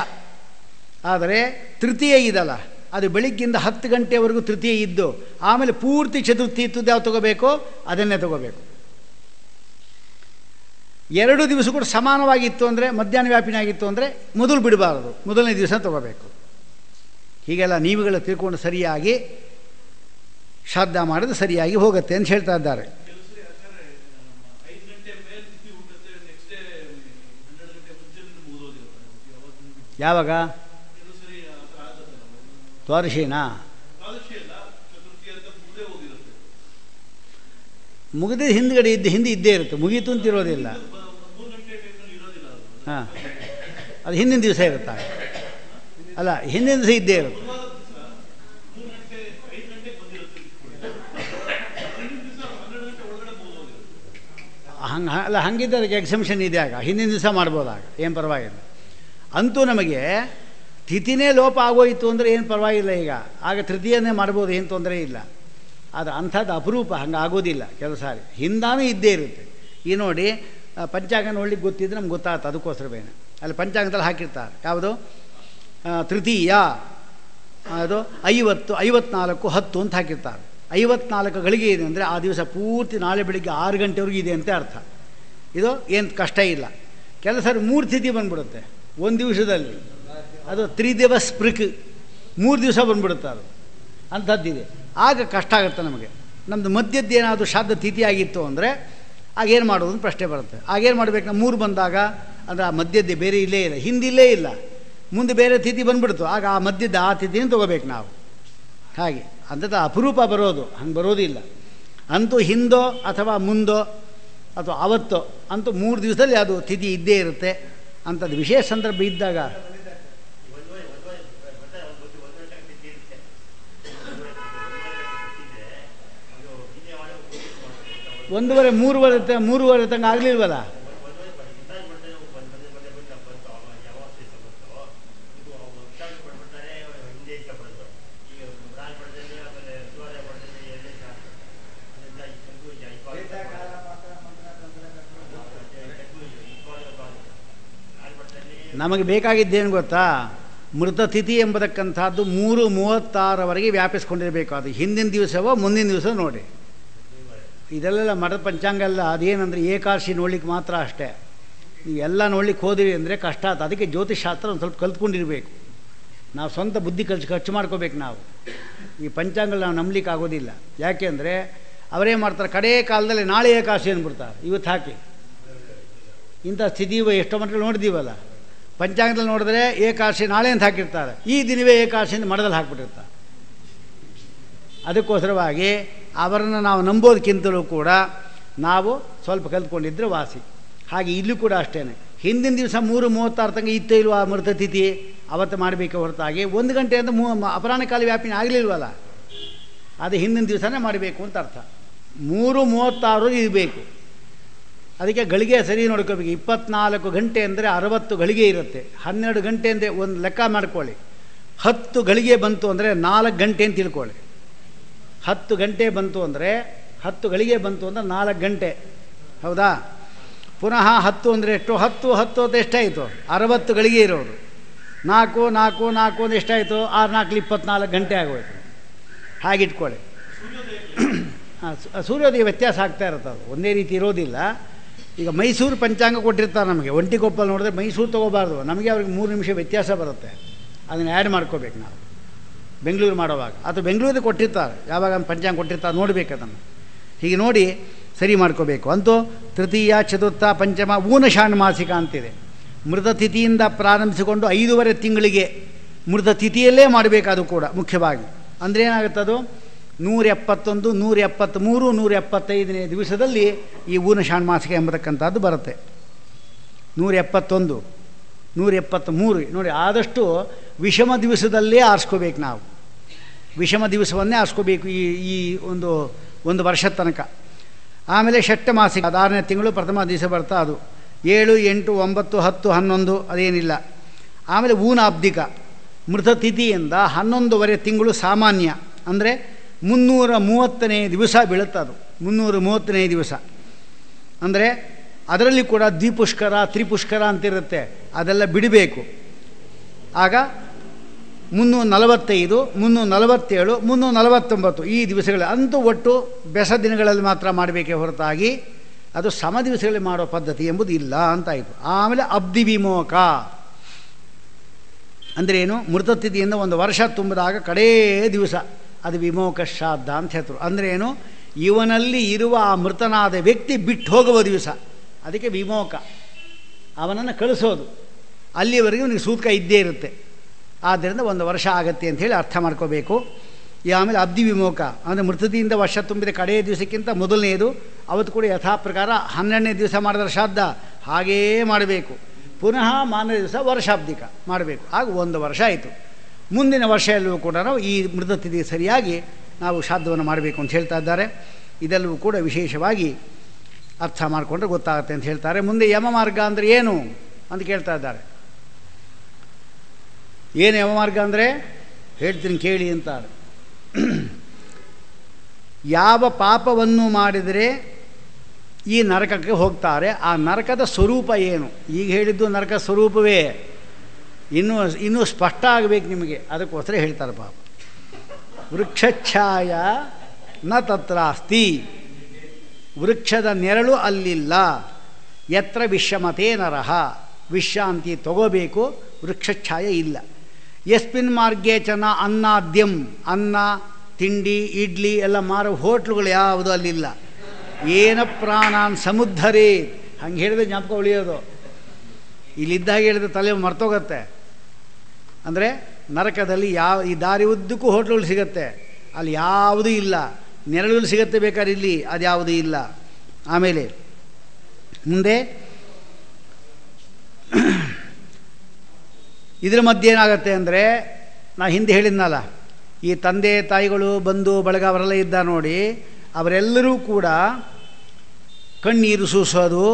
ಆದರೆ ತೃತೀಯ ಇದಲ್ಲ ಅದು ಬೆಳಿಗ್ಗಿಂದ 10 ಗಂಟೆವರೆಗೂ ತೃತೀಯ ಇದ್ದು ಆಮೇಲೆ ಪೂರ್ತಿ ಚತುರ್ಥಿ ಇತ್ತದ್ದು ಯಾವ್ದು ತೊಗೋಬೇಕು? ಅದನ್ನೇ ತೊಗೋಬೇಕು. 2 ದಿವಸ ಕೂಡ ಸಮಾನವಾಗಿತ್ತು ಅಂದರೆ, ಮಧ್ಯಾಹ್ನ ವ್ಯಾಪಿನಿ ಆಗಿತ್ತು ಅಂದರೆ ಮೊದಲು ಬಿಡಬಾರದು, ಮೊದಲನೇ ದಿವಸ ತೊಗೋಬೇಕು. ಹೀಗೆಲ್ಲ ನೀವುಗಳು ತಿಳ್ಕೊಂಡು ಸರಿಯಾಗಿ ಶ್ರಾದ್ದ ಮಾಡಿದ್ರೆ ಸರಿಯಾಗಿ ಹೋಗುತ್ತೆ ಅಂತ ಹೇಳ್ತಾ ಇದ್ದಾರೆ. ಯಾವಾಗ? ದ್ವಾದಶಿನಾ? ಮುಗಿದ ಹಿಂದ್ಗಡೆ ಹಿಂದೆ ಇದ್ದೇ ಇರುತ್ತೆ, ಮುಗೀತು ಅಂತಿರೋದಿಲ್ಲ. ಹಾಂ, ಅದು ಹಿಂದಿನ ದಿವಸ ಇರುತ್ತಾ? ಅಲ್ಲ, ಹಿಂದಿನ ದಿವಸ ಇದ್ದೇ ಇರುತ್ತೆ. ಅಲ್ಲ, ಹಂಗಿದ್ದರೆ ಅದಕ್ಕೆ ಎಕ್ಸೆಂಪ್ಷನ್ ಇದೆ. ಆಗ ಹಿಂದಿನ ದಿವಸ ಮಾಡ್ಬೋದಾಗ ಏನು ಪರವಾಗಿಲ್ಲ. ಅಂತೂ ನಮಗೆ ತಿಥಿನೇ ಲೋಪ ಆಗೋಯಿತು ಅಂದರೆ ಏನು ಪರವಾಗಿಲ್ಲ. ಈಗ ಆಗ ತೃತೀಯನೇ ಮಾಡ್ಬೋದು, ಏನು ತೊಂದರೆ ಇಲ್ಲ. ಆದರೆ ಅಂಥದ್ದು ಅಪರೂಪ, ಹಂಗೆ ಆಗೋದಿಲ್ಲ. ಕೆಲವು ಸಾರಿ ಹಿಂದಾನೂ ಇದ್ದೇ ಇರುತ್ತೆ. ಈ ನೋಡಿ, ಪಂಚಾಂಗ ನೋಡ್ಲಿಕ್ಕೆ ಗೊತ್ತಿದ್ರೆ ನಮ್ಗೆ ಗೊತ್ತಾಗುತ್ತೆ. ಅದಕ್ಕೋಸ್ಕರ ಬೇನೆ ಅಲ್ಲಿ ಪಂಚಾಂಗದಲ್ಲಿ ಹಾಕಿರ್ತಾರೆ ಯಾವುದು ತೃತೀಯ ಅದು 50, 54, 10 ಅಂತ ಹಾಕಿರ್ತಾರೆ. 54 ಗಳಿಗೆ ಇದೆ ಅಂದರೆ ಆ ದಿವಸ ಪೂರ್ತಿ ನಾಳೆ ಬೆಳಿಗ್ಗೆ 6 ಗಂಟೆವರೆಗೂ ಇದೆ ಅಂತ ಅರ್ಥ. ಇದು ಏನು ಕಷ್ಟ ಇಲ್ಲ. ಕೆಲಸ 3 ತಿಥಿ ಬಂದ್ಬಿಡುತ್ತೆ ಒಂದು ದಿವಸದಲ್ಲಿ. ಅದು 3 ದಿವಸ ಸ್ಪ್ರಿಕ್, 3 ದಿವಸ ಬಂದ್ಬಿಡುತ್ತೆ. ಅದು ಅಂಥದ್ದಿದೆ. ಆಗ ಕಷ್ಟ ಆಗುತ್ತೆ ನಮಗೆ. ನಮ್ಮದು ಮಧ್ಯದ್ದು ಏನಾದರೂ ಶ್ರಾದ್ದ ತಿಥಿ ಆಗಿತ್ತು ಅಂದರೆ ಆಗೇನು ಮಾಡೋದು ಅಂತ ಪ್ರಶ್ನೆ ಬರುತ್ತೆ. ಆಗೇನು ಮಾಡಬೇಕು? ನಾವು 3 ಬಂದಾಗ ಅಂದರೆ ಆ ಮಧ್ಯದ್ದೇ ಬೇರೆ ಇಲ್ಲೇ ಇಲ್ಲ, ಹಿಂದಿಲ್ಲೇ ಇಲ್ಲ, ಮುಂದೆ ಬೇರೆ ತಿಥಿ ಬಂದ್ಬಿಡ್ತು. ಆಗ ಆ ಮಧ್ಯದ ಆ ತಿಥಿಯನ್ನು ತೊಗೋಬೇಕು ನಾವು. ಹಾಗೆ ಅಂಥದ್ದು ಅಪರೂಪ ಬರೋದು, ಹಂಗೆ ಬರೋದಿಲ್ಲ. ಅಂತೂ ಹಿಂದೋ ಅಥವಾ ಮುಂದೋ ಅಥವಾ ಅವತ್ತೋ ಅಂತೂ 3 ದಿವಸದಲ್ಲಿ ಅದು ತಿಥಿ ಇದ್ದೇ ಇರುತ್ತೆ. ಅಂಥದ್ದು ವಿಶೇಷ ಸಂದರ್ಭ ಇದ್ದಾಗ 1:30, 3:30 ತನಕ ಆಗಲಿಲ್ವಲ್ಲ? ನಮಗೆ ಬೇಕಾಗಿದ್ದೇನು ಗೊತ್ತಾ, ಮೃತತಿಥಿ ಎಂಬತಕ್ಕಂಥದ್ದು 3:36ವರೆಗೆ ವ್ಯಾಪಿಸ್ಕೊಂಡಿರಬೇಕು. ಅದು ಹಿಂದಿನ ದಿವಸವೋ ಮುಂದಿನ ದಿವಸ ನೋಡಿ. ಇದೆಲ್ಲ ಮಠದ ಪಂಚಾಂಗ ಅಲ್ಲ. ಅದೇನಂದರೆ ಏಕಾದಶಿ ನೋಡ್ಲಿಕ್ಕೆ ಮಾತ್ರ ಅಷ್ಟೇ. ನೀವು ಎಲ್ಲ ನೋಡ್ಲಿಕ್ಕೆ ಹೋದಿರಿ ಅಂದರೆ ಕಷ್ಟ ಆಯ್ತು. ಅದಕ್ಕೆ ಜ್ಯೋತಿಷಾಸ್ತ್ರ ಒಂದು ಸ್ವಲ್ಪ ಕಲ್ತ್ಕೊಂಡಿರಬೇಕು. ನಾವು ಸ್ವಂತ ಬುದ್ಧಿ ಖರ್ಚು ಮಾಡ್ಕೋಬೇಕು. ನಾವು ಈ ಪಂಚಾಂಗ ನಾವು ನಂಬಲಿಕ್ಕೆ ಆಗೋದಿಲ್ಲ. ಯಾಕೆಂದರೆ ಅವರೇ ಮಾಡ್ತಾರೆ, ಕಡೇ ಕಾಲದಲ್ಲಿ ನಾಳೆ ಏಕಾದಶಿ ಅಂದ್ಬಿಡ್ತಾರೆ, ಇವತ್ತು ಹಾಕಿ. ಇಂಥ ಸ್ಥಿತಿ ಎಷ್ಟೋ ಮಟ್ಟಲ್ಲಿ ನೋಡಿದ್ದೀವಲ್ಲ. ಪಂಚಾಂಗದಲ್ಲಿ ನೋಡಿದ್ರೆ ಏಕಾದಶಿ ನಾಳೆ ಅಂತ ಹಾಕಿರ್ತಾರೆ, ಈ ದಿನವೇ ಏಕಾದಶಿ ಅಂತ ಮಠದಲ್ಲಿ ಹಾಕ್ಬಿಟ್ಟಿರ್ತಾರೆ. ಅದಕ್ಕೋಸ್ಕರವಾಗಿ ಅವರನ್ನು ನಾವು ನಂಬೋದಕ್ಕಿಂತಲೂ ಕೂಡ ನಾವು ಸ್ವಲ್ಪ ಕಲ್ತ್ಕೊಂಡಿದ್ದರೆ ವಾಸಿ. ಹಾಗೆ ಇಲ್ಲೂ ಕೂಡ ಅಷ್ಟೇ. ಹಿಂದಿನ ದಿವಸ 3:36 ತನಕ ಇತ್ತೇ ಇಲ್ವಾ ಮೃತತಿಥಿ, ಅವತ್ತು ಮಾಡಬೇಕೆ ಹೊರತಾಗಿ 1 ಗಂಟೆ ಅಂತ ಅಪರಾಹ್ನ ಕಾಲ ವ್ಯಾಪಿನ ಆಗಲಿಲ್ವಲ್ಲ, ಅದು ಹಿಂದಿನ ದಿವಸನೇ ಮಾಡಬೇಕು ಅಂತ ಅರ್ಥ. 3:36 ಇರಬೇಕು. ಅದಕ್ಕೆ ಗಳಿಗೆ ಸರಿ ನೋಡ್ಕೋಬೇಕು. 24 ಗಂಟೆ ಅಂದರೆ 60 ಗಳಿಗೆ ಇರುತ್ತೆ. 12 ಗಂಟೆ ಅಂದರೆ ಒಂದು ಲೆಕ್ಕ ಮಾಡ್ಕೊಳ್ಳಿ. 10 ಗಳಿಗೆ ಬಂತು ಅಂದರೆ 4 ಗಂಟೆ ಅಂತ ತಿಳ್ಕೊಳ್ಳಿ. 10 ಗಂಟೆ ಬಂತು ಅಂದರೆ 10 ಗಳಿಗೆ ಬಂತು ಅಂದರೆ 4 ಗಂಟೆ, ಹೌದಾ? ಪುನಃ 10 ಅಂದರೆ ಎಷ್ಟು? 10 ಅಂತ ಎಷ್ಟಾಯಿತು? 60 ಗಳಿಗೆ ಇರೋದು. 4 ಅಂದರೆ ಎಷ್ಟಾಯಿತು? 6 4 24 ಗಂಟೆ ಆಗೋಯ್ತು. ಹಾಗಿಟ್ಕೊಳ್ಳಿ. ಸೂರ್ಯೋದಯ ವ್ಯತ್ಯಾಸ ಆಗ್ತಾ ಇರುತ್ತೆ. ಅದು ಒಂದೇ ರೀತಿ ಇರೋದಿಲ್ಲ. ಈಗ ಮೈಸೂರು ಪಂಚಾಂಗ ಕೊಟ್ಟಿರ್ತಾರೆ ನಮಗೆ. ಒಂಟಿಕೊಪ್ಪಲ್ಲಿ ನೋಡಿದ್ರೆ ಮೈಸೂರು ತೊಗೋಬಾರ್ದು, ನಮಗೆ ಅವ್ರಿಗೆ 3 ನಿಮಿಷ ವ್ಯತ್ಯಾಸ ಬರುತ್ತೆ. ಅದನ್ನು ಆ್ಯಡ್ ಮಾಡ್ಕೋಬೇಕು ನಾವು ಬೆಂಗಳೂರು ಮಾಡೋವಾಗ. ಅಥವಾ ಬೆಂಗಳೂರಿಗೆ ಕೊಟ್ಟಿರ್ತಾರೆ, ಯಾವಾಗ ಪಂಚಾಂಗ ಕೊಟ್ಟಿರ್ತಾರೆ ನೋಡಬೇಕು. ಅದನ್ನು ಹೀಗೆ ನೋಡಿ ಸರಿ ಮಾಡ್ಕೋಬೇಕು. ಅಂತೂ ತೃತೀಯ, ಚತುರ್ಥ, ಪಂಚಮ, ಊನಷಾಣ್ಮಾಸಿಕ ಅಂತಿದೆ. ಮೃತತಿಥಿಯಿಂದ ಪ್ರಾರಂಭಿಸಿಕೊಂಡು 5 ತಿಂಗಳಿಗೆ ಮೃತತಿಥಿಯಲ್ಲೇ ಮಾಡಬೇಕು. ಅದು ಕೂಡ ಮುಖ್ಯವಾಗಿ ಅಂದರೆ ಏನಾಗುತ್ತದು, 171, 173, 175ನೇ ದಿವಸದಲ್ಲಿ ಈ ಊನಷಾಣ್ಮಾಸಿಕ ಎಂಬತಕ್ಕಂಥದ್ದು ಬರುತ್ತೆ. 171, 173 ನೋಡಿ. ಆದಷ್ಟು ವಿಷಮ ದಿವಸದಲ್ಲೇ ಆರಿಸ್ಕೋಬೇಕು ನಾವು. ವಿಷಮ ದಿವಸವನ್ನೇ ಆರಿಸ್ಕೋಬೇಕು ಈ ಒಂದು ವರ್ಷದ ತನಕ. ಆಮೇಲೆ ಷಟ್ಟ ಮಾಸಿಕ, 6ನೇ ತಿಂಗಳು ಪ್ರಥಮ ದಿವಸ ಬರ್ತಾ ಅದು 7, 8, 9, 10, 11 ಅದೇನಿಲ್ಲ. ಆಮೇಲೆ ಊನಾಬ್ದಿಕ, ಮೃತತಿಥಿಯಿಂದ 11 ತಿಂಗಳು ಸಾಮಾನ್ಯ ಅಂದರೆ 330ನೇ ದಿವಸ ಬೀಳುತ್ತೆ. ಅದು 330ನೇ ದಿವಸ ಅಂದರೆ ಅದರಲ್ಲಿ ಕೂಡ ದ್ವಿಪುಷ್ಕರ, ತ್ರಿಪುಷ್ಕರ ಅಂತಿರುತ್ತೆ. ಅದೆಲ್ಲ ಬಿಡಬೇಕು. ಆಗ 345, 347, 349 ಈ ದಿವಸಗಳು ಅಂತೂ ಒಟ್ಟು ಬೆಸ ದಿನಗಳಲ್ಲಿ ಮಾತ್ರ ಮಾಡಬೇಕೇ ಹೊರತಾಗಿ ಅದು ಸಮ ದಿವಸಗಳಲ್ಲಿ ಮಾಡೋ ಪದ್ಧತಿ ಎಂಬುದು ಇಲ್ಲ ಅಂತಾಯಿತು. ಆಮೇಲೆ ಅಬ್ಧಿ ವಿಮೋಕ ಅಂದರೆ ಏನು? ಮೃತತಿಥಿಯಿಂದ 1 ವರ್ಷ ತುಂಬಿದಾಗ ಕಡೇ ದಿವಸ ಅದು ವಿಮೋಕ ಶ್ರಾದ್ದ ಅಂತ ಹೇಳ್ತಾರೆ. ಅಂದರೆ ಏನು? ಇವನಲ್ಲಿ ಇರುವ ಆ ಮೃತನಾದ ವ್ಯಕ್ತಿ ಬಿಟ್ಟು ಹೋಗುವ ದಿವಸ, ಅದಕ್ಕೆ ವಿಮೋಕ. ಅವನನ್ನು ಕಳಿಸೋದು, ಅಲ್ಲಿವರೆಗೂ ಅವನಿಗೆ ಸೂತಕ ಇದ್ದೇ ಇರುತ್ತೆ. ಆದ್ದರಿಂದ 1 ವರ್ಷ ಆಗತ್ತೆ ಅಂಥೇಳಿ ಅರ್ಥ ಮಾಡ್ಕೋಬೇಕು. ಆಮೇಲೆ ಅಬ್ಧಿ ವಿಮೋಕ ಅಂದರೆ ಮೃತತಿಯಿಂದ ವರ್ಷ ತುಂಬಿದ ಕಡೆಯ ದಿವಸಕ್ಕಿಂತ ಮೊದಲನೆಯದು. ಅವತ್ತು ಕೂಡ ಯಥಾ ಪ್ರಕಾರ 12ನೇ ದಿವಸ ಮಾಡಿದ್ರೆ ಶ್ರಾದ್ದ ಹಾಗೇ ಮಾಡಬೇಕು. ಪುನಃ ಮಾರನೇ ದಿವಸ ವರ್ಷಾಬ್ದಿಕ ಮಾಡಬೇಕು. ಆಗ 1 ವರ್ಷ ಆಯಿತು. ಮುಂದಿನ ವರ್ಷ ಎಲ್ಲವೂ ಕೂಡ ನಾವು ಈ ಮೃತತಿಥಿ ಸರಿಯಾಗಿ ನಾವು ಶ್ರಾದ್ದವನ್ನು ಮಾಡಬೇಕು ಅಂತ ಹೇಳ್ತಾ ಇದ್ದಾರೆ. ಇದೆಲ್ಲವೂ ಕೂಡ ವಿಶೇಷವಾಗಿ ಅರ್ಥ ಮಾಡಿಕೊಂಡ್ರೆ ಗೊತ್ತಾಗುತ್ತೆ ಅಂತ ಹೇಳ್ತಾರೆ. ಮುಂದೆ ಯಮ ಮಾರ್ಗ ಅಂದರೆ ಏನು ಅಂತ ಕೇಳ್ತಾ ಇದ್ದಾರೆ. ಏನು ಯಮ ಮಾರ್ಗ ಅಂದರೆ ಹೇಳ್ತೀನಿ ಕೇಳಿ ಅಂತಾರೆ. ಯಾವ ಪಾಪವನ್ನು ಮಾಡಿದರೆ ಈ ನರಕಕ್ಕೆ ಹೋಗ್ತಾರೆ, ಆ ನರಕದ ಸ್ವರೂಪ ಏನು? ಈಗ ಹೇಳಿದ್ದು ನರಕ ಸ್ವರೂಪವೇ, ಇನ್ನೂ ಸ್ಪಷ್ಟ ಆಗಬೇಕು ನಿಮಗೆ. ಅದಕ್ಕೋಸ್ಕರ ಹೇಳ್ತಾರೆ ಪಾಪ. ವೃಕ್ಷಛಾಯ ನ ತತ್ರಾಸ್ತಿ, ವೃಕ್ಷದ ನೆರಳು ಅಲ್ಲಿಲ್ಲ. ಯತ್ರ ವಿಶ್ರಮತೆ ನರಹ, ವಿಶ್ರಾಂತಿ ತಗೋಬೇಕು, ವೃಕ್ಷಛಾಯೆ ಇಲ್ಲ. ಯಸ್ಮಿನ್ ಮಾರ್ಗೇ ಚನ ಅನ್ನಾದ್ಯಂ, ಅನ್ನ ತಿಂಡಿ ಇಡ್ಲಿ ಎಲ್ಲ ಮಾರೋ ಹೋಟ್ಲುಗಳು ಯಾವುದು ಅಲ್ಲಿಲ್ಲ. ಏನ ಪ್ರಾಣಾನ್ ಸಮುದ್ಧರೇ, ಹಂಗೆ ಹೇಳಿದ್ರೆ ಜ್ಞಾಪಕ ಉಳಿಯೋದು. ಇಲ್ಲಿದ್ದಾಗ ಹೇಳಿದ್ರೆ ತಲೆ ಮರ್ತೋಗತ್ತೆ. ಅಂದರೆ ನರಕದಲ್ಲಿ ಈ ದಾರಿ ಉದ್ದಕ್ಕೂ ಹೋಟ್ಲುಗಳು ಸಿಗುತ್ತೆ, ಅಲ್ಲಿ ಯಾವುದೂ ಇಲ್ಲ. ನೆರಳು ಸಿಗುತ್ತೆ ಬೇಕಾದ್ರೆ, ಇಲ್ಲಿ ಅದು ಯಾವುದೂ ಇಲ್ಲ. ಆಮೇಲೆ ಮುಂದೆ ಇದರ ಮಧ್ಯೆ ಏನಾಗುತ್ತೆ ಅಂದರೆ, ನಾ ಹಿಂದೆ ಹೇಳಿದ್ನಲ್ಲ, ಈ ತಂದೆ ತಾಯಿಗಳು ಬಂಧು ಬಳಗ ಅವರೆಲ್ಲ ಇದ್ದ ನೋಡಿ, ಅವರೆಲ್ಲರೂ ಕೂಡ ಕಣ್ಣೀರು ಸೂಸೋದು,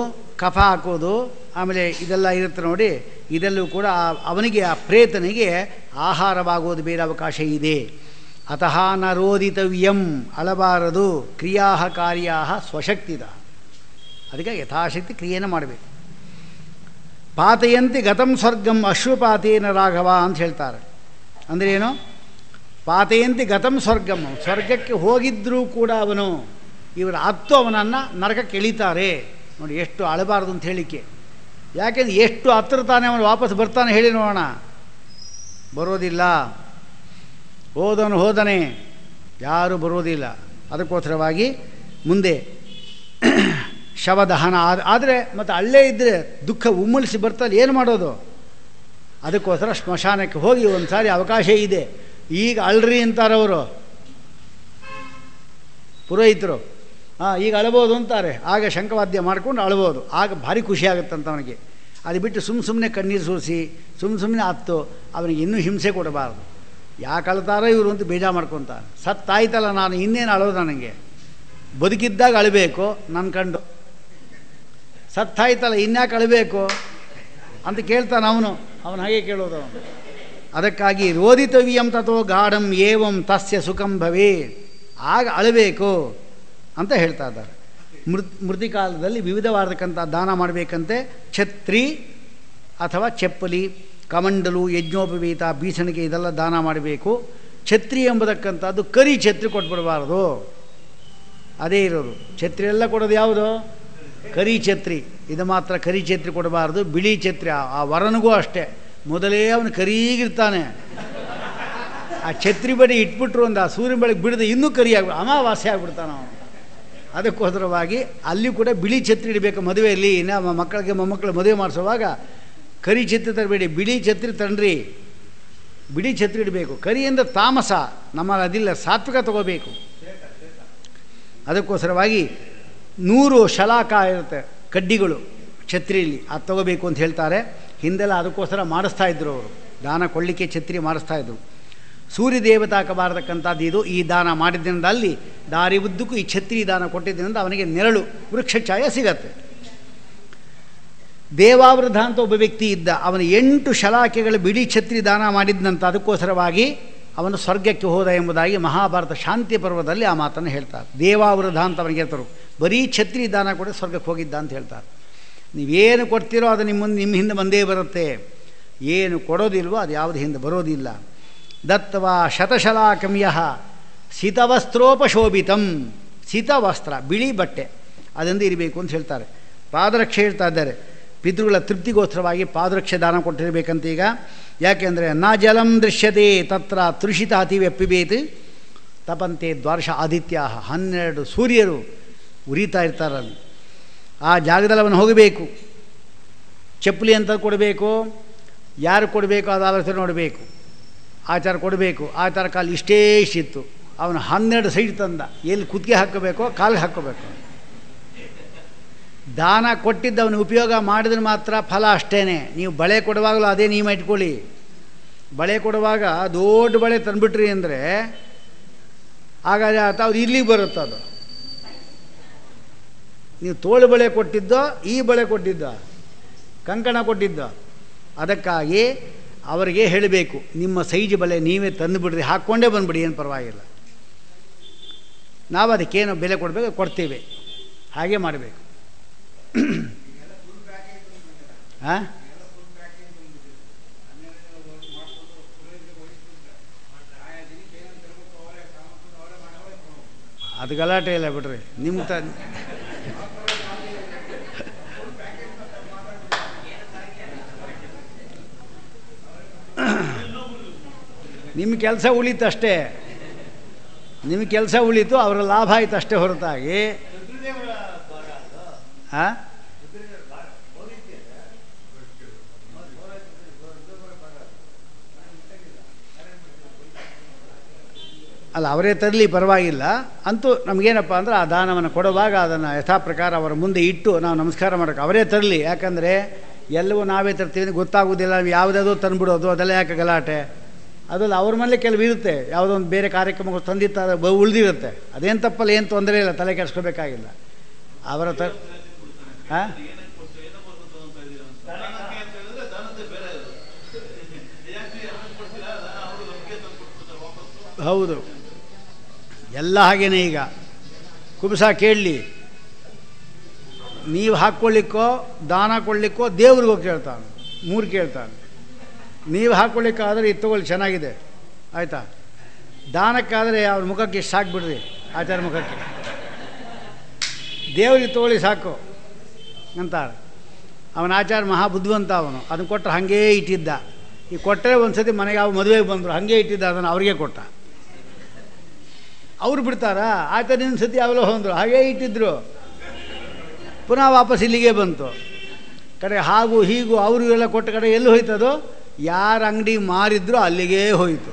ಕಫ ಹಾಕೋದು, ಆಮೇಲೆ ಇದೆಲ್ಲ ಇರುತ್ತೆ ನೋಡಿ. ಇದೆಲ್ಲವೂ ಕೂಡ ಅವನಿಗೆ, ಆ ಪ್ರೇತನಿಗೆ ಆಹಾರವಾಗೋದು ಬೇರೆ ಅವಕಾಶ ಇದೆ. ಅತಃ ನ ರೋದಿತವ್ಯಂ, ಅಳಬಾರದು. ಕ್ರಿಯಾ ಕಾರ್ಯ ಸ್ವಶಕ್ತಿದ, ಅದಕ್ಕೆ ಯಥಾಶಕ್ತಿ ಕ್ರಿಯೆಯನ್ನು ಮಾಡಬೇಕು. ಪಾತಯಂತಿ ಗತಂ ಸ್ವರ್ಗಂ ಅಶ್ರುಪಾತೇನ ರಾಘವ ಅಂತ ಹೇಳ್ತಾರೆ. ಅಂದರೆ ಏನು? ಪಾತಯಂತಿ ಗತಂ ಸ್ವರ್ಗಂ, ಸ್ವರ್ಗಕ್ಕೆ ಹೋಗಿದ್ದರೂ ಕೂಡ ಅವನು ಇವರ ಹತ್ತು ಅವನನ್ನು ನರಕಕ್ಕೆ ಎಳಿತಾರೆ. ನೋಡಿ ಎಷ್ಟು ಅಳಬಾರ್ದು ಅಂತ ಹೇಳಿಕೆ. ಯಾಕೆಂದರೆ ಎಷ್ಟು ಹತ್ತಿರ ತಾನೇ ಅವನು ವಾಪಸ್ ಬರ್ತಾನೆ ಹೇಳಿ ನೋಡೋಣ. ಬರೋದಿಲ್ಲ. ಹೋದನೆ ಯಾರೂ ಬರೋದಿಲ್ಲ. ಅದಕ್ಕೋಸ್ಕರವಾಗಿ ಮುಂದೆ ಶವದಹನ ಆದರೆ ಮತ್ತು ಅಲ್ಲೇ ಇದ್ದರೆ ದುಃಖ ಉಮ್ಮಳಿಸಿ ಬರ್ತಾರೆ, ಏನು ಮಾಡೋದು? ಅದಕ್ಕೋಸ್ಕರ ಸ್ಮಶಾನಕ್ಕೆ ಹೋಗಿ ಒಂದು ಸಾರಿ ಅವಕಾಶ ಇದೆ. ಈಗ ಅಳ್ರಿ ಅಂತಾರವರು ಪುರೋಹಿತರು. ಈಗ ಅಳ್ಬೋದು ಅಂತಾರೆ. ಆಗ ಶಂಖವಾದ್ಯ ಮಾಡ್ಕೊಂಡು ಅಳ್ಬೋದು. ಆಗ ಭಾರಿ ಖುಷಿ ಆಗುತ್ತಂತ ಅವನಿಗೆ. ಅದು ಬಿಟ್ಟು ಸುಮ್ಮನೆ ಕಣ್ಣೀರು ಸೂರಿಸಿ ಸುಮ್ಮನೆ ಹತ್ತು ಅವನಿಗೆ ಇನ್ನೂ ಹಿಂಸೆ ಕೊಡಬಾರ್ದು. ಯಾಕೆ ಅಳ್ತಾರೋ ಇವರು ಅಂತ ಬೇಜಾರು ಮಾಡ್ಕೊತಾರೆ. ಸತ್ತಾಯ್ತಲ್ಲ, ನಾನು ಇನ್ನೇನು ಅಳೋದು? ನನಗೆ ಬದುಕಿದ್ದಾಗ ಅಳಬೇಕು ನನ್ನ ಕಂಡು, ಸತ್ತಾಯ್ತಲ್ಲ ಇನ್ಯಾಕೆ ಅಳಬೇಕು ಅಂತ ಕೇಳ್ತಾನೆ ಅವನು ಹಾಗೆ ಕೇಳೋದು ಅವನು. ಅದಕ್ಕಾಗಿ ರೋದಿತವ್ಯಂ ತಥೋ ಗಾಢಂ ಏವಂ ತಸ್ಯ ಸುಖಂ ಭವೇ, ಆಗ ಅಳಬೇಕು ಅಂತ ಹೇಳ್ತಾ ಇದ್ದಾರೆ. ಮೃತಿಕಾಲದಲ್ಲಿ ವಿವಿಧವಾದಕ್ಕಂಥ ದಾನ ಮಾಡಬೇಕಂತೆ. ಛತ್ರಿ ಅಥವಾ ಚಪ್ಪಲಿ, ಕಮಂಡಲು, ಯಜ್ಞೋಪವೀತ, ಬೀಸಣಿಗೆ ಇದೆಲ್ಲ ದಾನ ಮಾಡಬೇಕು. ಛತ್ರಿ ಎಂಬುದಕ್ಕಂಥದ್ದು ಕರಿ ಛತ್ರಿ ಕೊಟ್ಬಿಡಬಾರ್ದು. ಅದೇ ಇರೋದು. ಛತ್ರಿ ಎಲ್ಲ ಕೊಡೋದು ಯಾವುದು? ಕರಿ ಛತ್ರಿ. ಇದು ಮಾತ್ರ ಕರಿ ಛತ್ರಿ ಕೊಡಬಾರ್ದು. ಬಿಳಿ ಛತ್ರಿ. ಆ ವರನಿಗೂ ಅಷ್ಟೇ, ಮೊದಲೇ ಅವನು ಕರೀಗಿರ್ತಾನೆ. ಆ ಛತ್ರಿ ಬಡಿ ಇಟ್ಬಿಟ್ರು ಒಂದು ಆ ಸೂರ್ಯನ ಬೆಳಗ್ಗೆ ಬಿಡದೆ ಇನ್ನೂ ಕರಿ ಅಮಾವಾಸ್ಯೆ ಆಗಿಬಿಡ್ತಾನೆ ಅವನು. ಅದಕ್ಕೋಸ್ಕರವಾಗಿ ಅಲ್ಲಿ ಕೂಡ ಬಿಳಿ ಛತ್ರಿ ಇಡಬೇಕು. ಮದುವೆಯಲ್ಲಿ ಇನ್ನು ಮಕ್ಕಳಿಗೆ ಮೊಮ್ಮಕ್ಕಳು ಮದುವೆ ಮಾಡಿಸುವಾಗ ಕರಿ ಛತ್ರಿ ತರಬೇಡಿ, ಬಿಳಿ ಛತ್ರಿ ತನ್ರಿ. ಬಿಳಿ ಛತ್ರಿ ಇಡಬೇಕು. ಕರಿಯಿಂದ ತಾಮಸ, ನಮ್ಮಲ್ಲಿ ಅದಿಲ್ಲ, ಸಾತ್ವಿಕ ತಗೋಬೇಕು. ಅದಕ್ಕೋಸ್ಕರವಾಗಿ 100 ಶಲಾಕ ಇರುತ್ತೆ ಕಡ್ಡಿಗಳು ಛತ್ರಿಯಲ್ಲಿ, ಅದು ತಗೋಬೇಕು ಅಂತ ಹೇಳ್ತಾರೆ. ಹಿಂದೆಲ್ಲ ಅದಕ್ಕೋಸ್ಕರ ಮಾಡಿಸ್ತಾ ಇದ್ರು ಅವರು, ದಾನ ಕೊಡಲಿಕ್ಕೆ ಛತ್ರಿ ಮಾಡಿಸ್ತಾಯಿದ್ರು. ಸೂರ್ಯ ದೇವತಾಕಬಾರತಕ್ಕಂಥದ್ದು ಇದು. ಈ ದಾನ ಮಾಡಿದ್ದರಿಂದ ಅಲ್ಲಿ ದಾರಿ ಉದ್ದಕ್ಕೂ ಈ ಛತ್ರಿ ದಾನ ಕೊಟ್ಟಿದ್ದರಿಂದ ಅವನಿಗೆ ನೆರಳು, ವೃಕ್ಷ ಛಾಯ ಸಿಗತ್ತೆ. ದೇವಾವೃಧ ಅಂತ ಒಬ್ಬ ವ್ಯಕ್ತಿ ಇದ್ದ. ಅವನು 8 ಶಲಾಕೆಗಳ ಬಿಡಿ ಛತ್ರಿ ದಾನ ಮಾಡಿದ್ದಂತ. ಅದಕ್ಕೋಸ್ಕರವಾಗಿ ಅವನು ಸ್ವರ್ಗಕ್ಕೆ ಹೋದ ಎಂಬುದಾಗಿ ಮಹಾಭಾರತ ಶಾಂತಿ ಪರ್ವದಲ್ಲಿ ಆ ಮಾತನ್ನು ಹೇಳ್ತಾರೆ. ದೇವಾವೃಧ ಅಂತ ಅವನಿಗೆ ಹೇಳ್ತಾರೆ. ಬರೀ ಛತ್ರಿ ದಾನ ಕೂಡ ಸ್ವರ್ಗಕ್ಕೆ ಹೋಗಿದ್ದ ಅಂತ ಹೇಳ್ತಾರೆ. ನೀವೇನು ಕೊಡ್ತೀರೋ ಅದು ನಿಮ್ಮ ಹಿಂದೆ ಬಂದೇ ಬರುತ್ತೆ. ಏನು ಕೊಡೋದಿಲ್ವೋ ಅದು ಯಾವುದು ಹಿಂದೆ ಬರೋದಿಲ್ಲ. ದತ್ತವಾ ಶತಶಲಾಕಮ್ಯ ಸಿತವಸ್ತ್ರೋಪಶೋಭಿತಂ. ಸಿತವಸ್ತ್ರ, ಬಿಳಿ ಬಟ್ಟೆ ಅದರಿಂದ ಇರಬೇಕು ಅಂತ ಹೇಳ್ತಾರೆ. ಪಾದರಕ್ಷೆ ಹೇಳ್ತಾ ಇದ್ದಾರೆ. ಪಿತೃಗಳ ತೃಪ್ತಿಗೋಸ್ಕರವಾಗಿ ಪಾದರಕ್ಷೆ ದಾನ ಕೊಟ್ಟಿರಬೇಕಂತ. ಈಗ ಯಾಕೆಂದರೆ ನ ಜಲಂ ದೃಶ್ಯತೆ ತತ್ರ ತೃಷಿತ ಅತಿವ್ಯಪ್ಪಿಬೇತ್ ತಪಂತೆ ದ್ವಾದಶ ಆದಿತ್ಯ. 12 ಸೂರ್ಯರು ಉರಿತಾ ಇರ್ತಾರಲ್ಲಿ. ಆ ಜಾಗದಲ್ಲಿ ಅವನು ಹೋಗಬೇಕು. ಚಪ್ಪಲಿ ಅಂತ ಕೊಡಬೇಕು. ಯಾರು ಕೊಡಬೇಕು ಅದು ಆಲೋಚನೆ ನೋಡಬೇಕು. ಆಚಾರ ಕೊಡಬೇಕು. ಆಚಾರ ಕಾಲು ಇಷ್ಟಿತ್ತು. ಅವನು 12 ಸೈಡ್ ತಂದ. ಎಲ್ಲಿ ಕುತ್ತಿಗೆ ಹಾಕಬೇಕೋ ಕಾಲಿಗೆ ಹಾಕ್ಕೋಬೇಕು. ದಾನ ಕೊಟ್ಟಿದ್ದವನು ಉಪಯೋಗ ಮಾಡಿದ್ರೆ ಮಾತ್ರ ಫಲ ಅಷ್ಟೇ. ನೀವು ಬಳೆ ಕೊಡುವಾಗಲೂ ಅದೇ ನಿಯಮ ಇಟ್ಕೊಳ್ಳಿ. ಬಳೆ ಕೊಡುವಾಗ ದೊಡ್ಡ ಬಳೆ ತಂದುಬಿಟ್ರಿ ಅಂದರೆ ಹಾಗಾದರೆ ಅದು ಇಲ್ಲಿಗೆ ಬರುತ್ತೆ. ಅದು ನೀವು ತೋಳು ಬಳೆ ಕೊಟ್ಟಿದ್ದೋ, ಈ ಬಳೆ ಕೊಟ್ಟಿದ್ದೋ, ಕಂಕಣ ಕೊಟ್ಟಿದ್ದೋ. ಅದಕ್ಕಾಗಿ ಅವರಿಗೆ ಹೇಳಬೇಕು, ನಿಮ್ಮ ಸೈಜ್ ಬಳೆ ನೀವೇ ತಂದುಬಿಡ್ರಿ, ಹಾಕ್ಕೊಂಡೇ ಬಂದುಬಿಡಿ, ಏನು ಪರವಾಗಿಲ್ಲ. ನಾವು ಅದಕ್ಕೇನು ಬೆಲೆ ಕೊಡಬೇಕು ಕೊಡ್ತೀವಿ. ಹಾಗೆ ಮಾಡಬೇಕು. ಹಾಂ, ಅದು ಗಲಾಟೆ ಇಲ್ಲ ಬಿಡ್ರಿ. ನಿಮ್ಮ ನಿಮ್ಮ ಕೆಲಸ ಉಳೀತು ಅಷ್ಟೇ. ನಿಮ್ಮ ಕೆಲಸ ಉಳೀತು, ಅವರ ಲಾಭ ಆಯಿತು ಅಷ್ಟೇ ಹೊರತಾಗಿ. ಹಾಂ, ಅಲ್ಲ ಅವರೇ ತರಲಿ ಪರವಾಗಿಲ್ಲ. ಅಂತೂ ನಮಗೇನಪ್ಪ ಅಂದರೆ ಆ ದಾನವನ್ನು ಕೊಡುವಾಗ ಅದನ್ನು ಯಥಾ ಪ್ರಕಾರ ಅವರ ಮುಂದೆ ಇಟ್ಟು ನಾವು ನಮಸ್ಕಾರ ಮಾಡೋಕ್ಕೆ ಅವರೇ ತರಲಿ. ಯಾಕಂದರೆ ಎಲ್ಲವೂ ನಾವೇ ತರ್ತೀವಿ ಗೊತ್ತಾಗೋದಿಲ್ಲ. ಯಾವುದಾದ್ರು ತಂದುಬಿಡೋದು ಅದೆಲ್ಲ ಯಾಕೆ ಗಲಾಟೆ. ಅದಲ್ಲ ಅವ್ರ ಮನೇಲಿ ಕೆಲವು ಇರುತ್ತೆ, ಯಾವುದೋ ಒಂದು ಬೇರೆ ಕಾರ್ಯಕ್ರಮಗಳು ತಂದಿತ್ತ ಉಳಿದಿರುತ್ತೆ. ಅದೇನು ತಪ್ಪಲ್ಲ, ಏನು ತೊಂದರೆ ಇಲ್ಲ, ತಲೆ ಕೆಡಿಸ್ಕೋಬೇಕಾಗಿಲ್ಲ. ಅವರ ಹಾಂ, ಹೌದು, ಎಲ್ಲ ಹಾಗೇನೆ. ಈಗ ಕುಬಸ ಕೇಳಲಿ, ನೀವು ಹಾಕ್ಕೊಳ್ಳಿಕ್ಕೋ ದಾನ ಕೊಡಲಿಕ್ಕೋ ದೇವ್ರಿಗೋ ಕೇಳ್ತಾನೆ, 3 ಕೇಳ್ತಾನೆ. ನೀವು ಹಾಕ್ಕೊಳ್ಳಿಕ್ಕಾದರೆ ಇದು ತೊಗೊಳ್ಳಿ ಚೆನ್ನಾಗಿದೆ ಆಯಿತಾ, ದಾನಕ್ಕಾದರೆ ಅವ್ರ ಮುಖಕ್ಕೆ ಇಷ್ಟು ಸಾಕ್ಬಿಡ್ರಿ, ಆಚಾರ್ಯ ಮುಖಕ್ಕೆ, ದೇವ್ರಿಗೆ ತೊಗೊಳ್ಳಿ ಸಾಕು ಅಂತಾರೆ. ಅವನ ಆಚಾರ ಮಹಾ ಬುದ್ಧಿವಂತ, ಅವನು ಅದನ್ನು ಕೊಟ್ಟರೆ ಹಾಗೇ ಇಟ್ಟಿದ್ದ. ಈ ಕೊಟ್ಟರೆ ಒಂದು ಸತಿ ಮನೆಗೆ ಯಾವ ಮದುವೆಗೆ ಬಂದರು ಹಾಗೇ ಇಟ್ಟಿದ್ದ, ಅದನ್ನು ಅವ್ರಿಗೆ ಕೊಟ್ಟ. ಅವ್ರು ಬಿಡ್ತಾರಾ? ಆಯ್ತಾ, ಇನ್ನೊಂದು ಸತಿ ಅವೆಲ್ಲ ಹೋದ್ರು ಹಾಗೇ ಇಟ್ಟಿದ್ರು, ಪುನಃ ವಾಪಸ್ ಇಲ್ಲಿಗೆ ಬಂತು. ಕಡೆ ಹಾಗೂ ಹೀಗೂ ಅವರು ಎಲ್ಲ ಕೊಟ್ಟ ಕಡೆ ಎಲ್ಲಿ ಹೋಯ್ತದು? ಯಾರು ಅಂಗಡಿ ಮಾರಿದ್ರು ಅಲ್ಲಿಗೇ ಹೋಯಿತು.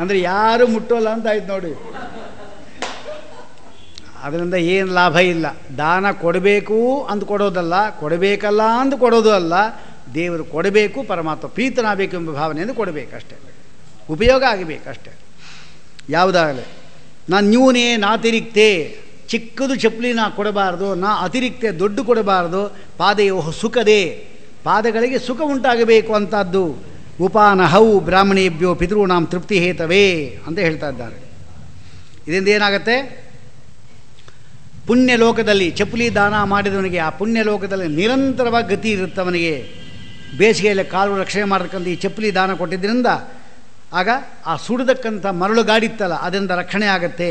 ಅಂದರೆ ಯಾರು ಮುಟ್ಟೋಲ್ಲ ಅಂತ ಆಯ್ತು ನೋಡಿ. ಅದರಿಂದ ಏನು ಲಾಭ ಇಲ್ಲ. ದಾನ ಕೊಡಬೇಕು ಅಂದು ಕೊಡೋದಲ್ಲ, ಕೊಡಬೇಕಲ್ಲ ಅಂದು ಕೊಡೋದು ಅಲ್ಲ. ದೇವರು ಕೊಡಬೇಕು, ಪರಮಾತ್ಮ ಪ್ರೀತನಾಗಬೇಕು ಎಂಬ ಭಾವನೆಯಿಂದ ಕೊಡಬೇಕಷ್ಟೇ, ಉಪಯೋಗ ಆಗಬೇಕಷ್ಟೇ. ಯಾವುದಾಗಲಿ ನ್ಯೂನೇ ನಾತಿರಿಕ್ತೆ, ಚಿಕ್ಕದು ಚಪ್ಪಲಿ ನಾ ಕೊಡಬಾರ್ದು, ನಾ ಅತಿರಿಕ್ತೆ ದೊಡ್ಡ ಕೊಡಬಾರ್ದು. ಪಾದೆಯೋ ಸುಖದೇ, ಪಾದಗಳಿಗೆ ಸುಖ ಉಂಟಾಗಬೇಕು ಅಂತದ್ದು. ಉಪಾನಹೌ ಬ್ರಾಹ್ಮಣೇಭ್ಯೋ ಪಿತೃಣಾಂ ತೃಪ್ತಿ ಹೇತವೇ ಅಂತ ಹೇಳ್ತಾ ಇದ್ದಾರೆ. ಇದರಿಂದ ಏನಾಗುತ್ತೆ? ಪುಣ್ಯಲೋಕದಲ್ಲಿ ಚಪ್ಪಲಿ ದಾನ ಮಾಡಿದವನಿಗೆ ಆ ಪುಣ್ಯಲೋಕದಲ್ಲಿ ನಿರಂತರವಾಗಿ ಗತಿ ಇರುತ್ತೆ ಅವನಿಗೆ. ಬೇಸಿಗೆಯಲ್ಲಿ ಕಾಲು ರಕ್ಷಣೆ ಮಾಡತಕ್ಕಂಥ ಈ ಚಪ್ಪಲಿ ದಾನ ಕೊಟ್ಟಿದ್ದರಿಂದ ಆಗ ಆ ಸುಡತಕ್ಕಂಥ ಮರಳು ಗಾಡಿತ್ತಲ್ಲ ಅದರಿಂದ ರಕ್ಷಣೆ ಆಗುತ್ತೆ.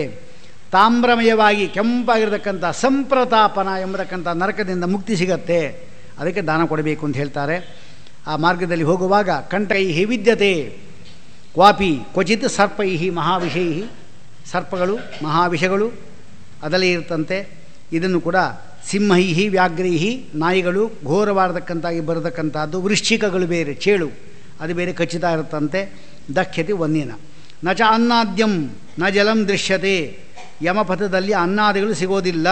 ತಾಮ್ರಮಯವಾಗಿ ಕೆಂಪಾಗಿರ್ತಕ್ಕಂಥ ಸಂಪ್ರತಾಪನ ಎಂಬತಕ್ಕಂಥ ನರಕದಿಂದ ಮುಕ್ತಿ ಸಿಗತ್ತೆ. ಅದಕ್ಕೆ ದಾನ ಕೊಡಬೇಕು ಅಂತ ಹೇಳ್ತಾರೆ. ಆ ಮಾರ್ಗದಲ್ಲಿ ಹೋಗುವಾಗ ಕಂಠೈಹಿ ವಿದ್ಯತೆ ಕ್ವಾಪಿ ಕ್ವಚಿತ್ ಸರ್ಪೈಹಿ ಮಹಾವಿಷೈಹಿ, ಸರ್ಪಗಳು ಮಹಾವಿಷಗಳು ಅದರಲ್ಲಿ ಇರ್ತಂತೆ. ಇದನ್ನು ಕೂಡ ಸಿಂಹೈಹಿ ವ್ಯಾಘ್ರೈಹಿ, ನಾಯಿಗಳು ಘೋರವಾರತಕ್ಕಂತಾಗಿ ಬರತಕ್ಕಂಥದ್ದು. ವೃಶ್ಚಿಕಗಳು ಬೇರೆ, ಚೇಳು ಅದು ಬೇರೆ ಕಚ್ಚುತ್ತಾ ಇರುತ್ತಂತೆ. ದಖ್ಯತೆ ವನ್ಯನ ನ ಚ ಅನ್ನಾದ್ಯಂ ನ ಜಲಂ ದೃಶ್ಯತೆ, ಯಮಪಥದಲ್ಲಿ ಅನ್ನಾದಿಗಳು ಸಿಗೋದಿಲ್ಲ.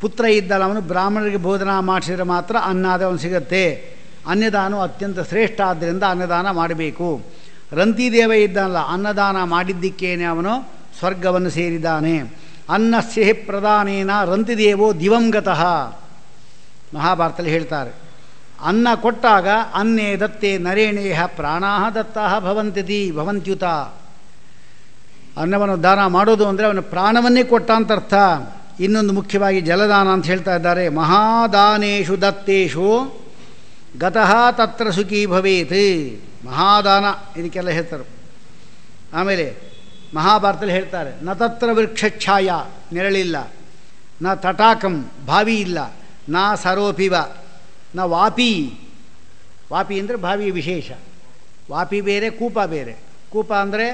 ಪುತ್ರ ಇದ್ದಲ್ಲ ಅವನು ಬ್ರಾಹ್ಮಣರಿಗೆ ಬೋಧನಾ ಮಾಡಿಸಿದರೆ ಮಾತ್ರ ಅನ್ನಾದ ಅವನು ಸಿಗತ್ತೆ. ಅನ್ನದಾನ ಅತ್ಯಂತ ಶ್ರೇಷ್ಠ, ಆದ್ದರಿಂದ ಅನ್ನದಾನ ಮಾಡಬೇಕು. ರಂತಿದೇವ ಇದ್ದಲ್ಲ, ಅನ್ನದಾನ ಮಾಡಿದ್ದಕ್ಕೇನೆ ಅವನು ಸ್ವರ್ಗವನ್ನು ಸೇರಿದ್ದಾನೆ. ಅನ್ನಸ್ಯ ಪ್ರದಾನೇನ ರಂತಿದೇವೋ ದಿವಂಗತಃ, ಮಹಾಭಾರತದಲ್ಲಿ ಹೇಳ್ತಾರೆ. ಅನ್ನ ಕೊಟ್ಟಾಗ ಅನ್ನೇ ದತ್ತೇ ನರೇಣೇಹ ಪ್ರಾಣಾಹ ದತ್ತಾಹ ಭವಂತ್ಯುತ. ಅನ್ನವನ್ನು ದಾನ ಮಾಡೋದು ಅಂದರೆ ಅವನ ಪ್ರಾಣವನ್ನೇ ಕೊಟ್ಟ ಅಂತ ಅರ್ಥ. ಇನ್ನೊಂದು ಮುಖ್ಯವಾಗಿ ಜಲದಾನ ಅಂತ ಹೇಳ್ತಾ ಇದ್ದಾರೆ. ಮಹಾದಾನೇಶು ದತ್ತೇಶು ಗತಃ ತತ್ರ ಸುಖೀ ಭವೇತ್. ಮಹಾದಾನ ಇದಕ್ಕೆಲ್ಲ ಹೇಳ್ತಾರೆ. ಆಮೇಲೆ ಮಹಾಭಾರತದಲ್ಲಿ ಹೇಳ್ತಾರೆ, ನ ತತ್ರ ವೃಕ್ಷಛಾಯ, ನೆರಳಿಲ್ಲ, ನ ತಟಾಕಂ, ಬಾವಿ ಇಲ್ಲ, ನ ಸರೋಪಿವ, ನ ವಾಪಿ. ವಾಪಿ ಅಂದರೆ ಬಾವಿಯ ವಿಶೇಷ. ವಾಪಿ ಬೇರೆ, ಕೂಪ ಬೇರೆ. ಕೂಪ ಅಂದರೆ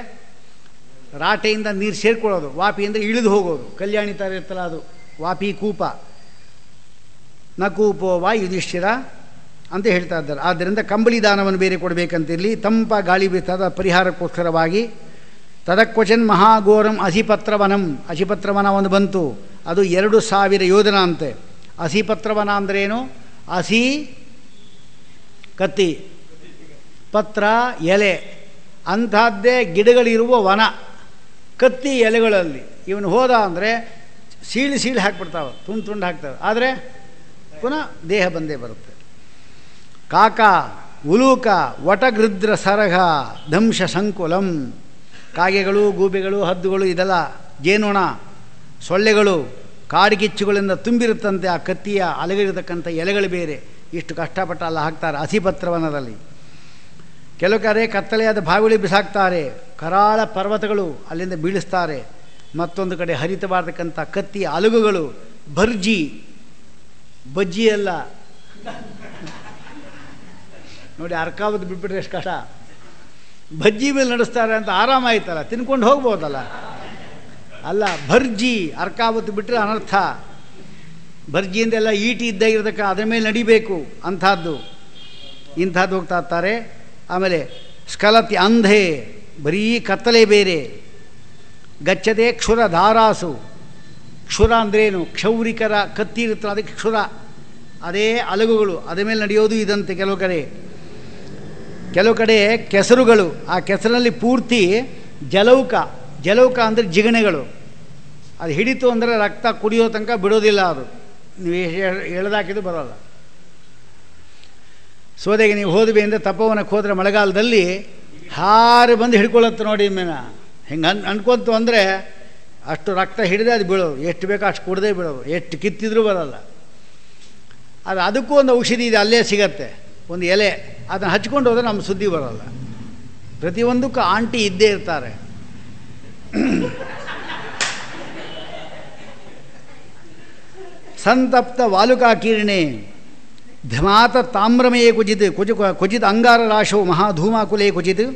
ರಾಟೆಯಿಂದ ನೀರು ಸೇರ್ಕೊಳ್ಳೋದು, ವಾಪಿ ಅಂದರೆ ಇಳಿದು ಹೋಗೋದು, ಕಲ್ಯಾಣಿ ಥರ ಇರ್ತಲ್ಲ ಅದು ವಾಪಿ ಕೂಪ. ನ ಕೂಪೋ ವಾ ಯುಧಿಷ್ಠಿರ ಅಂತ ಹೇಳ್ತಾ ಇದ್ದಾರೆ. ಆದ್ದರಿಂದ ಕಂಬಳಿ ದಾನವನ್ನು ಬೇರೆ ಕೊಡಬೇಕಂತಿರಲಿ. ತಂಪ ಗಾಳಿ ಬೀಸದ ಪರಿಹಾರಕ್ಕೋಸ್ಕರವಾಗಿ ತದಕ್ವಚನ್ ಮಹಾಘೋರಂ ಅಸಿಪತ್ರವನಂ, ಅಸಿಪತ್ರವನ ಒಂದು ಬಂತು, ಅದು 2000 ಯೋಧನ ಅಂತೆ. ಅಸಿಪತ್ರವನ ಅಂದ್ರೇನು? ಹಸಿ ಕತ್ತಿ, ಪತ್ರ ಎಲೆ, ಅಂಥದ್ದೇ ಗಿಡಗಳಿರುವ ವನ, ಕತ್ತಿ ಎಲೆಗಳಲ್ಲಿ ಇವನು ಹೋದ ಅಂದರೆ ಸೀಳಿ ಹಾಕಿಬಿಡ್ತಾವೆ, ತುಂಡು ಹಾಕ್ತವೆ. ಆದರೆ ಪುನಃ ದೇಹ ಬಂದೇ ಬರುತ್ತೆ. ಕಾಕ, ಉಲೂಕ, ವಟಗೃದ್ರ ಸರಗ, ದಂಶ ಸಂಕುಲಂ, ಕಾಗೆಗಳು, ಗೂಬೆಗಳು, ಹದ್ದುಗಳು, ಇದೆಲ್ಲ ಜೇನುಣ, ಸೊಳ್ಳೆಗಳು, ಕಾಡಿಗಿಚ್ಚುಗಳಿಂದ ತುಂಬಿರುತ್ತಂತೆ. ಆ ಕತ್ತಿಯ ಅಲಗಿರತಕ್ಕಂಥ ಎಲೆಗಳು ಬೇರೆ. ಇಷ್ಟು ಕಷ್ಟಪಟ್ಟು ಅಲ್ಲ ಹಾಕ್ತಾರೆ ಹಸಿಪತ್ರವನದಲ್ಲಿ. ಕೆಲವು ಕಡೆ ಕತ್ತಲೆಯಾದ ಬಾವಿಗಳು ಬಿಸಾಕ್ತಾರೆ, ಕರಾಳ ಪರ್ವತಗಳು ಅಲ್ಲಿಂದ ಬೀಳಿಸ್ತಾರೆ. ಮತ್ತೊಂದು ಕಡೆ ಹರಿತವಾಗತಕ್ಕಂಥ ಕತ್ತಿಯ ಅಲಗುಗಳು, ಭರ್ಜಿ, ಬಜ್ಜಿ ಎಲ್ಲ ನೋಡಿ, ಅರ್ಕಾವತ್ತು ಬಿಟ್ಬಿಟ್ರೆ ಎಷ್ಟು ಕಷ್ಟ. ಬಜ್ಜಿ ಮೇಲೆ ನಡೆಸ್ತಾರೆ ಅಂತ ಆರಾಮಾಯ್ತಲ್ಲ, ತಿನ್ಕೊಂಡು ಹೋಗ್ಬೋದಲ್ಲ. ಅಲ್ಲ, ಭರ್ಜಿ ಅರ್ಕಾವತ್ತು ಬಿಟ್ಟರೆ ಅನರ್ಥ. ಭರ್ಜಿಯಿಂದೆಲ್ಲ ಈಟಿ ಇದ್ದಾಗಿರ್ತಕ್ಕ ಅದರ ಮೇಲೆ ನಡಿಬೇಕು ಅಂಥದ್ದು. ಇಂಥದ್ದು ಹೋಗ್ತಾ ಇರ್ತಾರೆ. ಆಮೇಲೆ ಸ್ಖಲತಿ ಅಂಧೆ, ಬರೀ ಕತ್ತಲೆ ಬೇರೆ. ಗಚ್ಚದೆ ಕ್ಷುರ ಧಾರಾಸು, ಕ್ಷುರ ಅಂದ್ರೇನು? ಕ್ಷೌರಿಕರ ಕತ್ತಿ ಇರುತ್ತಲ್ಲ ಅದಕ್ಕೆ ಕ್ಷುರ, ಅದೇ ಅಲಗುಗಳು, ಅದ ಮೇಲೆ ನಡೆಯೋದು ಇದಂತೆ. ಕೆಲವು ಕಡೆ ಕೆಸರುಗಳು, ಆ ಕೆಸರಲ್ಲಿ ಪೂರ್ತಿ ಜಲೌಕ, ಜಲೌಕ ಅಂದರೆ ಜಿಗಣೆಗಳು. ಅದು ಹಿಡಿತು ಅಂದರೆ ರಕ್ತ ಕುಡಿಯೋ ತನಕ ಬಿಡೋದಿಲ್ಲ, ಅದು ನೀವು ಎಳೆದಾಕಿದ್ದು ಬರೋಲ್ಲ. ಸೋದೆಗೆ ನೀವು ಹೋದ್ವಿ ಅಂದರೆ ತಪೋವನಕ್ಕೆ ಹೋದರೆ ಮಳೆಗಾಲದಲ್ಲಿ ಹಾರಿ ಬಂದು ಹಿಡ್ಕೊಳ್ಳುತ್ತೆ ನೋಡಿ. ಮೇಲೆ ಹಿಂಗೆ ಅನ್ಕೊಂತು ಅಂದರೆ ಅಷ್ಟು ರಕ್ತ ಹಿಡಿದೇ ಅದು ಬೀಳೋದು, ಎಷ್ಟು ಬೇಕೋ ಅಷ್ಟು ಕುಡ್ದೇ ಬೀಳೋದು, ಎಷ್ಟು ಕಿತ್ತಿದ್ರೂ ಬರೋಲ್ಲ. ಅದು ಅದಕ್ಕೂ ಒಂದು ಔಷಧಿ ಇದೆ, ಅಲ್ಲೇ ಸಿಗತ್ತೆ, ಒಂದು ಎಲೆ, ಅದನ್ನು ಹಚ್ಕೊಂಡು ಹೋದರೆ ನಮ್ಮ ಸುದ್ದಿ ಬರೋಲ್ಲ. ಪ್ರತಿಯೊಂದಕ್ಕೂ ಆಂಟಿ ಇದ್ದೇ ಇರ್ತಾರೆ. ಸಂತಪ್ತ ವಾಲುಕಾಕೀರ್ಣೆ ಧಮಾತ ತಾಮ್ರಮಯೇ ಕ್ವಚಿತ್ ಅಂಗಾರ ರಾಶೋ ಮಹಾಧೂಮಾಕುಲೇ ಕ್ವಚಿತ್.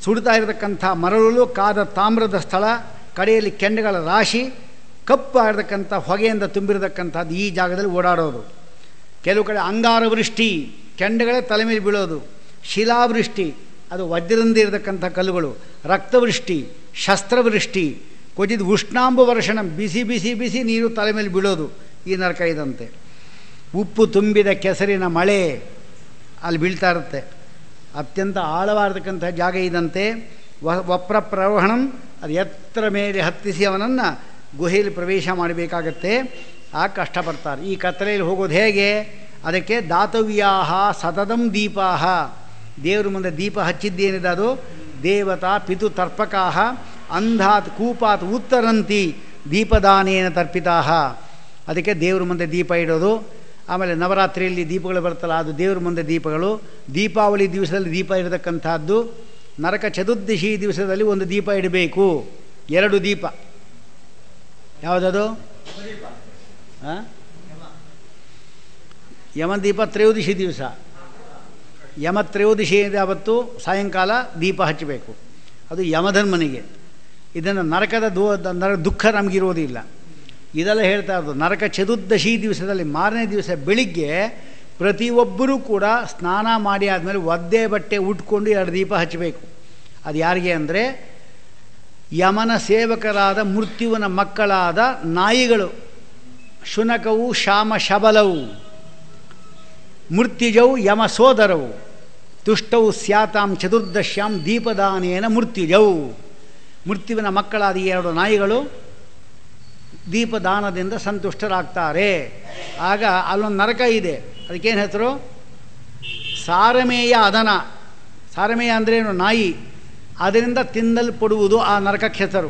ಸುಡ್ತಾ ಇರತಕ್ಕಂಥ ಮರಳು ಕಾದ ತಾಮ್ರದ ಸ್ಥಳ, ಕಡೆಯಲ್ಲಿ ಕೆಂಡಗಳ ರಾಶಿ, ಕಪ್ಪಾಗಿರ್ತಕ್ಕಂಥ ಹೊಗೆಯಿಂದ ತುಂಬಿರತಕ್ಕಂಥದ್ದು ಈ ಜಾಗದಲ್ಲಿ ಓಡಾಡೋದು. ಕೆಲವು ಕಡೆ ಅಂಗಾರ ವೃಷ್ಟಿ, ಕೆಂಡಗಳೇ ತಲೆ ಮೇಲೆ ಬೀಳೋದು. ಶಿಲಾವೃಷ್ಟಿ, ಅದು ವಜ್ರದಿಂದ ಇರತಕ್ಕಂಥ ಕಲ್ಲುಗಳು. ರಕ್ತವೃಷ್ಟಿ, ಶಸ್ತ್ರವೃಷ್ಟಿ, ಕ್ವಚಿತ್ ಉಷ್ಣಾಂಬ ವರ್ಷಣ, ಬಿಸಿ ಬಿಸಿ ಬಿಸಿ ನೀರು ತಲೆ ಮೇಲೆ ಬೀಳೋದು. ಈ ನರಕ ಇದಂತೆ. ಉಪ್ಪು ತುಂಬಿದ ಕೆಸರಿನ ಮಳೆ ಅಲ್ಲಿ ಬೀಳ್ತಾ ಇರುತ್ತೆ. ಅತ್ಯಂತ ಆಳವಾಗಿರ್ತಕ್ಕಂಥ ಜಾಗ ಇದಂತೆ. ವಪ್ರ ಪ್ರವಹಣಂ, ಅದು ಎತ್ತರ ಮೇಲೆ ಹತ್ತಿಸಿ ಅವನನ್ನು ಗುಹೆಯಲ್ಲಿ ಪ್ರವೇಶ ಮಾಡಬೇಕಾಗತ್ತೆ. ಆ ಕಷ್ಟಪಡ್ತಾರೆ. ಈ ಕತ್ತಲೆಯಲ್ಲಿ ಹೋಗೋದು ಹೇಗೆ? ಅದಕ್ಕೆ ದಾತವ್ಯಾಹ ಸತತಂ ದೀಪಾಹ, ದೇವ್ರ ಮುಂದೆ ದೀಪ ಹಚ್ಚಿದ್ದೇನಿದೆ ಅದು ದೇವತಾ ಪಿತು ತರ್ಪಕಾಹ ಅಂಧಾತ್ ಕೂಪಾತ್ ಉತ್ತರಂತಿ ದೀಪದಾನೇನ ತರ್ಪಿತಾಹ. ಅದಕ್ಕೆ ದೇವ್ರ ಮುಂದೆ ದೀಪ ಇಡೋದು. ಆಮೇಲೆ ನವರಾತ್ರಿಯಲ್ಲಿ ದೀಪಗಳು ಬರ್ತಲ್ಲ, ಅದು ದೇವ್ರ ಮುಂದೆ ದೀಪಗಳು. ದೀಪಾವಳಿ ದಿವಸದಲ್ಲಿ ದೀಪ ಇರತಕ್ಕಂಥದ್ದು. ನರಕ ಚತುರ್ದಶಿ ದಿವಸದಲ್ಲಿ ಒಂದು ದೀಪ ಇಡಬೇಕು, 2 ದೀಪ. ಯಾವುದದು? ಯಮದೀಪ ತ್ರಯೋದಶಿ ದಿವಸ. ಯಮತ್ರಯೋದಶಿ ಯಾವತ್ತು ಸಾಯಂಕಾಲ ದೀಪ ಹಚ್ಚಬೇಕು, ಅದು ಯಮಧರ್ಮನಿಗೆ. ಇದನ್ನು ನರಕದ ದುಃಖ ನಮಗಿರೋದಿಲ್ಲ. ಇದೆಲ್ಲ ಹೇಳ್ತಾ ಇರೋದು ನರಕ ಚತುರ್ದಶಿ ದಿವಸದಲ್ಲಿ. ಮಾರನೇ ದಿವಸ ಬೆಳಿಗ್ಗೆ ಪ್ರತಿಯೊಬ್ಬರೂ ಕೂಡ ಸ್ನಾನ ಮಾಡಿ ಆದಮೇಲೆ ಒದ್ದೆ ಬಟ್ಟೆ ಉಟ್ಕೊಂಡು 2 ದೀಪ ಹಚ್ಚಬೇಕು. ಅದು ಯಾರಿಗೆ ಅಂದರೆ ಯಮನ ಸೇವಕರಾದ ಮೃತ್ಯುವಿನ ಮಕ್ಕಳಾದ ನಾಯಿಗಳು. ಶುನಕವು ಶಾಮ ಶಬಲವು, ಮೃತ್ಯುಜೌ ಯಮ ಸೋದರವು, ತುಷ್ಟೌ ಸ್ಯಾತಾಂ ಚತುರ್ದಶ್ಯಾಂ ದೀಪದಾನೇನ ಮೃತ್ಯುಜೌ. ಮೃತ್ಯುವಿನ ಮಕ್ಕಳಾದ ಈ 2 ನಾಯಿಗಳು ದೀಪದಾನದಿಂದ ಸಂತುಷ್ಟರಾಗ್ತಾರೆ. ಆಗ ಅಲ್ಲೊಂದು ನರಕ ಇದೆ, ಅದಕ್ಕೇನು ಹೆಸರು? ಸಾರಮೇಯ ಅದನ. ಸಾರಮೇಯ ಅಂದ್ರೇನು? ನಾಯಿ. ಅದರಿಂದ ತಿನ್ನಲ್ಪಡುವುದು ಆ ನರಕಕ್ಕೆ ಹೆಸರು.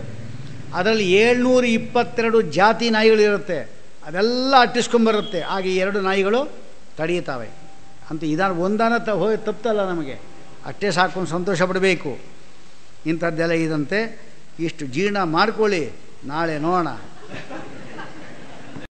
ಅದರಲ್ಲಿ 722 ಜಾತಿ ನಾಯಿಗಳಿರುತ್ತೆ, ಅದೆಲ್ಲ ಅಟ್ಟಿಸ್ಕೊಂಬರುತ್ತೆ. ಆಗ ಈ 2 ನಾಯಿಗಳು ತಡೆಯುತ್ತವೆ. ಅಂತ ಒಂದಾನ ಹೋಗಿ ತಪ್ಪಲ್ಲ ನಮಗೆ, ಅಷ್ಟೇ ಸಾಕು, ಸಂತೋಷ ಪಡಬೇಕು. ಇಂಥದ್ದೆಲ್ಲ ಇದಂತೆ. ಇಷ್ಟು ಜೀರ್ಣ ಮಾಡ್ಕೊಳ್ಳಿ, ನಾಳೆ ನೋಡೋಣ.